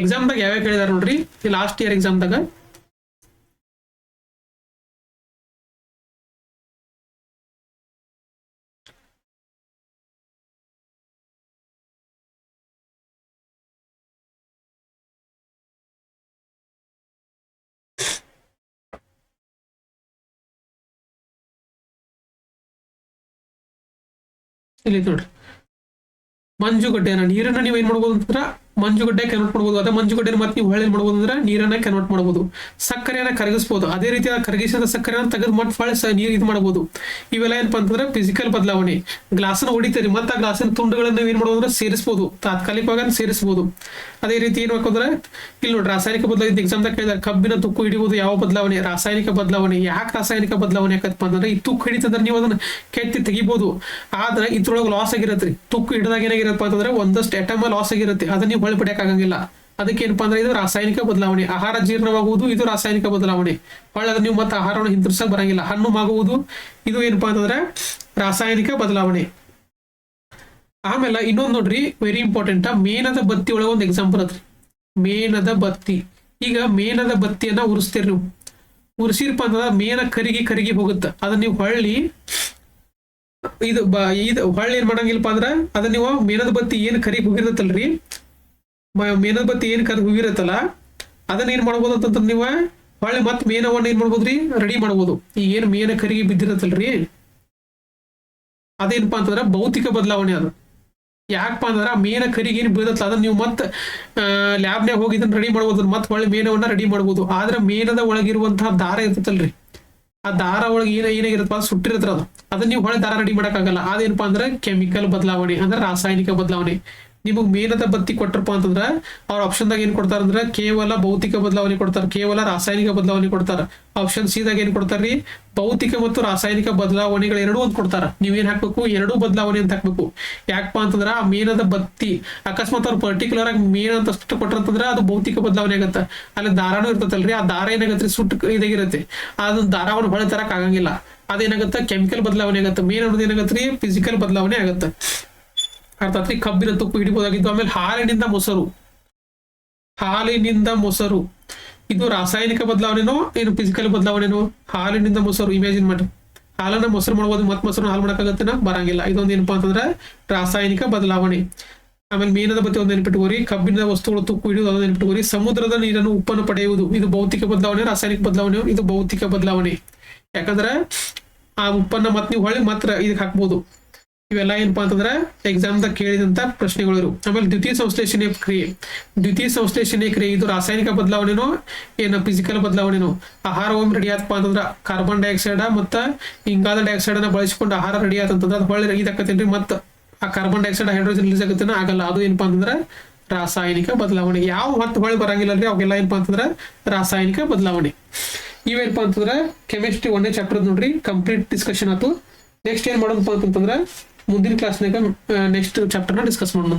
Speaker 1: ಎಕ್ಸಾಮ್ದಾಗ ಯಾವ್ಯಾವ ಕೇಳಿದಾರ ನೋಡ್ರಿ, ಲಾಸ್ಟ್ ಇಯರ್ ಎಕ್ಸಾಮ್ದಾಗ ಇಲ್ಲಿ ನೋಡ್ರಿ, ಮಂಜುಗಡ್ಡೆನ ನೀರನ್ನ ನೀವು ಏನ್ ಮಾಡ್ಬೋದು ಅಂತಂದ್ರ ಮಂಜುಗಡ್ಡೆ ಕನ್ವರ್ಟ್ ಮಾಡ್ಬೋದು, ಅದೇ ಮಂಜುಗಡ್ಡೆ ಮತ್ತೆ ನೀವು ಹೊಳೆ ಮಾಡ್ಬೋದು ಅಂದ್ರೆ ನೀರನ್ನ ಕನ್ವರ್ಟ್ ಮಾಡ್ಬೋದು. ಸಕ್ಕರೆಯನ್ನ ಕರಗಿಸ್ಬೋದು, ಅದೇ ರೀತಿ ಕರಗಿಸಿದ ಸಕ್ಕರೆಯನ್ನ ತೆಗೆದು ಮತ್ತೆ ಹೊಳೆ ನೀರು ಇದು ಮಾಡ್ಬೋದು. ಇವೆಲ್ಲ ಏನಪ್ಪಾ ಅಂತಂದ್ರೆ ಫಿಸಿಕಲ್ ಬದಲಾವಣೆ. ಗ್ಲಾಸನ್ನ ಹೊಡಿತೀರಿ, ಮತ್ತೆ ಆ ಗ್ಲಾಸಿನ ತುಂಡುಗಳನ್ನ ಏನ್ ಮಾಡ್ಬೋದು ಅಂದ್ರೆ ಸೇರಿಸಬಹುದು, ತಾತ್ಕಾಲಿಕವಾಗಿ ಸೇರಿಸಬಹುದು. ಅದೇ ರೀತಿ ಏನ್ ಬೇಕಂದ್ರೆ ಇಲ್ಲಿ ನೋಡಿ ರಾಸಾಯನಿಕ ಬದಲಾವಣೆ ಎಕ್ಸಾಮ್ದಾಗ ಕೇಳಿದಾರೆ, ಕಬ್ಬಿನ ತುಕ್ಕು ಹಿಡಿಯುವುದು ಯಾವ ಬದಲಾವಣೆ, ರಾಸಾಯನಿಕ ಬದಲಾವಣೆ. ಯಾಕೆ ರಾಸಾಯನಿಕ ಬದಲಾವಣೆ ಯಾಕಪ್ಪ ಅಂತಂದ್ರೆ ಈ ತುಕ್ಕು ಹಿಡಿತಂದ್ರೆ ನೀವು ಅದನ್ನ ಕೆತ್ತಿ ತೆಗಿಬಹುದು, ಆದ್ರೆ ಇದ್ರೊಳಗೆ ಲಾಸ್ ಆಗಿರತ್ರಿ. ತುಕ್ಕು ಹಿಡಿದಾಗ ಏನಾಗಿರಪ್ಪ ಅಂತಂದ್ರೆ ಒಂದಷ್ಟು ಎಟಮ್ ಲಾಸ್ ಆಗಿರುತ್ತೆ, ಅದನ್ನ ನೀವು ಹೊಳೆ ಪಡೆಯಕ್ ಆಗಂಗಿಲ್ಲ. ಅದಕ್ಕೆ ಏನಪ್ಪಾ ಅಂದ್ರೆ ಇದು ರಾಸಾಯನಿಕ ಬದಲಾವಣೆ. ಆಹಾರ ಜೀರ್ಣವಾಗುವುದು ಇದು ರಾಸಾಯನಿಕ ಬದಲಾವಣೆ. ಹೊಳ್ಳಿ ನೀವು ಮತ್ತೆ ಆಹಾರವನ್ನು ಹಿಂತಿರ್ಸಕ್ ಬರಂಗಿಲ್ಲ. ಹಣ್ಣು ಮಾಗುವುದು ಇದು ಏನಪ್ಪಾ ಅಂತಂದ್ರೆ ರಾಸಾಯನಿಕ ಬದಲಾವಣೆ. ಆಮೇಲೆ ಇನ್ನೊಂದು ನೋಡ್ರಿ, ವೆರಿ ಇಂಪಾರ್ಟೆಂಟ್, ಮೇಣದ ಬತ್ತಿ ಒಳಗೆ ಒಂದು ಎಕ್ಸಾಂಪಲ್ ಅದ್ರಿ. ಮೇಣದ ಬತ್ತಿ, ಈಗ ಮೇಣದ ಬತ್ತಿಯನ್ನ ಉರಿಸ್ತೀರಿ ನೀವು, ಉರಿಸಿರ್ಪ ಅಂತಂದ್ರೆ ಮೇಣ ಕರಿಗಿ ಹೋಗುತ್ತೆ. ಅದನ್ನ ನೀವು ಹೊಳ್ಳಿ ಇದು ಹೊಳ್ಳಿ ಏನ್ ಮಾಡಂಗಿಲ್ಲಪ್ಪ ಅಂದ್ರ ಅದನ್ನ ನೀವು ಮೇಣದ ಬತ್ತಿ ಏನ್ ಕರಿಗಿ ಹೋಗಿರತ್ತಲ್ರಿ, ಮೇಣದ ಬತ್ತಿ ಏನ್ ಕರಿಗಿ ಹೋಗಿರತ್ತಲ್ಲ ಅದನ್ನ ಏನ್ ಮಾಡ್ಬೋದು ಅಂತಂದ್ರೆ ನೀವು ಹೊಳ್ಳಿ ಮತ್ ಮೇಣವನ್ನ ಏನ್ ಮಾಡ್ಬೋದ್ರಿ, ರೆಡಿ ಮಾಡ್ಬೋದು. ಈ ಏನ್ ಮೇಣ ಕರಿಗಿ ಬಿದ್ದಿರತ್ತಲ್ರಿ ಅದೇನಪ್ಪಾ ಅಂತಂದ್ರ ಭೌತಿಕ ಬದಲಾವಣೆ. ಅದು ಯಾಕಪ್ಪ ಅಂದ್ರೆ ಮೇಣ ಕರಿಗೆ ಏನ್ ಬೀಳತ್ತಲ್ಲ ಅದನ್ನ ನೀವು ಮತ್ತೆ ಲ್ಯಾಬ್ನಾಗ ಹೋಗಿ ಇದನ್ನ ರೆಡಿ ಮಾಡ್ಬೋದು, ಮತ್ತೆ ಹೊಳ್ಳಿ ಮೇಣವನ್ನ ರೆಡಿ ಮಾಡ್ಬೋದು. ಆದ್ರೆ ಮೇಣದ ಒಳಗಿರುವಂತಹ ದಾರ ಇರ್ತೈತಲ್ರಿ, ಆ ದಾರ ಒಳಗೆ ಏನಾಗಿರತ್ತಪ್ಪ ಸುಟ್ಟಿರತ್ರ ಅದನ್ನ ನೀವು ಹೊಳೆ ದಾರ ರೆಡಿ ಮಾಡಕ್ಕಾಗಲ್ಲ. ಅದೇನಪ್ಪಾ ಅಂದ್ರೆ ಕೆಮಿಕಲ್ ಬದಲಾವಣೆ, ಅಂದ್ರೆ ರಾಸಾಯನಿಕ ಬದಲಾವಣೆ. ನಿಮಗ್ ಮೇಣದ ಬತ್ತಿ ಕೊಟ್ಟರಪ್ಪ ಅಂತಂದ್ರ ಅವ್ರ ಆಪ್ಷನ್ದಾಗ ಏನ್ ಕೊಡ್ತಾರ ಅಂದ್ರೆ ಕೇವಲ ಭೌತಿಕ ಬದಲಾವಣೆ ಕೊಡ್ತಾರ, ಕೇವಲ ರಾಸಾಯನಿಕ ಬದಲಾವಣೆ ಕೊಡ್ತಾರ. ಆಪ್ಷನ್ ಸಿ ದಾಗ ಏನ್ ಕೊಡ್ತಾರ್ರಿ, ಭೌತಿಕ ಮತ್ತು ರಾಸಾಯನಿಕ ಬದಲಾವಣೆಗಳು ಎರಡೂ ಅಂತ ಕೊಡ್ತಾರ. ನೀವೇನ್ ಹಾಕ್ಬೇಕು, ಎರಡೂ ಬದಲಾವಣೆ ಅಂತ ಹಾಕ್ಬೇಕು. ಯಾಕಪ್ಪ ಅಂತಂದ್ರ ಆ ಮೇಣದ ಬತ್ತಿ ಅಕಸ್ಮಾತ್ ಅವ್ರು ಪರ್ಟಿಕ್ಯುಲರ್ ಆಗಿ ಮೇಣ ಅಂತ ಅಷ್ಟು ಕೊಟ್ರಂತಂದ್ರ ಅದು ಭೌತಿಕ ಬದಲಾವಣೆ ಆಗತ್ತ. ಅಲ್ಲಿ ದಾರಾನು ಇರ್ತತಲ್ರಿ, ಆ ದಾರ ಏನಾಗತ್ರಿ ಸುಟ್ಟು ಇದಾಗಿರತ್ತೆ, ಅದನ್ನ ದಾರವನ್ನು ಹೊಳೆ ತರಕ್ ಆಗಂಗಿಲ್ಲ. ಅದೇನಾಗತ್ತ ಕೆಮಿಕಲ್ ಬದಲಾವಣೆ ಆಗತ್ತೆ. ಮೇನ್ ಅನ್ನೋದು ಏನಾಗತ್ರಿ ಫಿಸಿಕಲ್ ಬದಲಾವಣೆ ಆಗತ್ತೆ. ಅರ್ಥಾತ್ರಿ ಕಬ್ಬಿನ ತುಕ್ಕು ಹಿಡಿಬಹುದಾಗಿದ್ದು. ಆಮೇಲೆ ಹಾಲಿನಿಂದ ಮೊಸರು ಇದು ರಾಸಾಯನಿಕ ಬದಲಾವಣೆನೋ ಏನು ಫಿಸಿಕಲ್ ಬದಲಾವಣೆನೋ? ಹಾಲಿನಿಂದ ಮೊಸರು ಇಮ್ಯಾಜಿನ್ ಮಾಡ್ರಿ, ಹಾಲನ್ನ ಮೊಸರು ಮಾಡ್ಬೋದು, ಮತ್ತೆ ಮೊಸರು ಹಾಲು ಮಾಡಕ್ಕಾಗತ್ತೇನ? ಬರಂಗಿಲ್ಲ. ಇದೊಂದು ಏನಪ್ಪಾ ಅಂತಂದ್ರೆ ರಾಸಾಯನಿಕ ಬದಲಾವಣೆ. ಆಮೇಲೆ ಮೇನದ ಬತ್ತಿ ಒಂದು ನೆನಪಿಟ್ಕೋರಿ, ಕಬ್ಬಿನ ವಸ್ತುಗಳು ತುಕ್ಕು ಹಿಡಿಯುವುದು ಅದನ್ನು ನೆನಪಿಟ್ಕೋರಿ. ಸಮುದ್ರದ ನೀರನ್ನು ಉಪ್ಪನ್ನು ಪಡೆಯುವುದು ಇದು ಭೌತಿಕ ಬದಲಾವಣೆ, ರಾಸಾಯನಿಕ ಬದಲಾವಣೆ ಇದು ಭೌತಿಕ ಬದಲಾವಣೆ. ಯಾಕಂದ್ರೆ ಆ ಉಪ್ಪನ್ನ ಮತ್ತೆ ನೀವು ಹೊಳ್ಳಿ ಮಾತ್ರ ಇದಕ್ಕೆ ಹಾಕ್ಬೋದು. ಇವೆಲ್ಲ ಏನಪ್ಪಾ ಅಂತಂದ್ರೆ ಎಕ್ಸಾಮ್ದಾಗ ಕೇಳಿದಂತ ಪ್ರಶ್ನೆಗಳು. ಆಮೇಲೆ ದ್ವಿತೀಯ ಸಂಶ್ಲೇಷಣೆ ಕ್ರಿಯೆ ಇದು ರಾಸಾಯನಿಕ ಬದಲಾವಣೆನೋ ಏನು ಫಿಸಿಕಲ್ ಬದಲಾವಣೆನೋ? ಆಹಾರ ಒಮ್ಮೆ ರೆಡಿ ಆತಪ್ಪ ಅಂತಂದ್ರ ಕಾರ್ಬನ್ ಡೈಆಕ್ಸೈಡ್ ಮತ್ತು ಇಂಗಾದ ಡೈಆಕ್ಸೈಡ್ ಅನ್ನ ಬಳಸಿಕೊಂಡು ಆಹಾರ ರೆಡಿ ಆತಂತಂದ್ರ ಅದು ಹೊಳ್ಳಿ ಇದಾಕತ್ತೇನ್ರಿ, ಮತ್ತೆ ಆ ಕಾರ್ಬನ್ ಡೈಆಕ್ಸೈಡ್ ಹೈಡ್ರೋಜನ್ ರಿಲೀಸ್ ಆಗತ್ತೇನ? ಆಗಲ್ಲ. ಅದು ಏನಪ್ಪಾ ಅಂತಂದ್ರೆ ರಾಸಾಯನಿಕ ಬದಲಾವಣೆ. ಯಾವ ಮತ್ತೆ ಹೊಳ್ಳಿ ಬರಂಗಿಲ್ಲ ಅಲ್ರಿ, ಅವೆಲ್ಲ ಏನಪ್ಪಾ ಅಂತಂದ್ರೆ ರಾಸಾಯನಿಕ ಬದಲಾವಣೆ. ಇವೇನಪ್ಪಾ ಅಂತಂದ್ರೆ ಕೆಮಿಸ್ಟ್ರಿ 1ನೇ ಚಾಪ್ಟರ್ ನೋಡ್ರಿ ಕಂಪ್ಲೀಟ್ ಡಿಸ್ಕಷನ್ ಆಯ್ತು. ನೆಕ್ಸ್ಟ್ ಏನ್ ಮಾಡೋಣಪ್ಪ ಅಂತಂದ್ರೆ ಮುಂದಿನ ಕ್ಲಾಸ್ನಾಗ ನೆಕ್ಸ್ಟ್ ಚಾಪ್ಟರ್ನ ಡಿಸ್ಕಸ್ ಮಾಡೋಣ.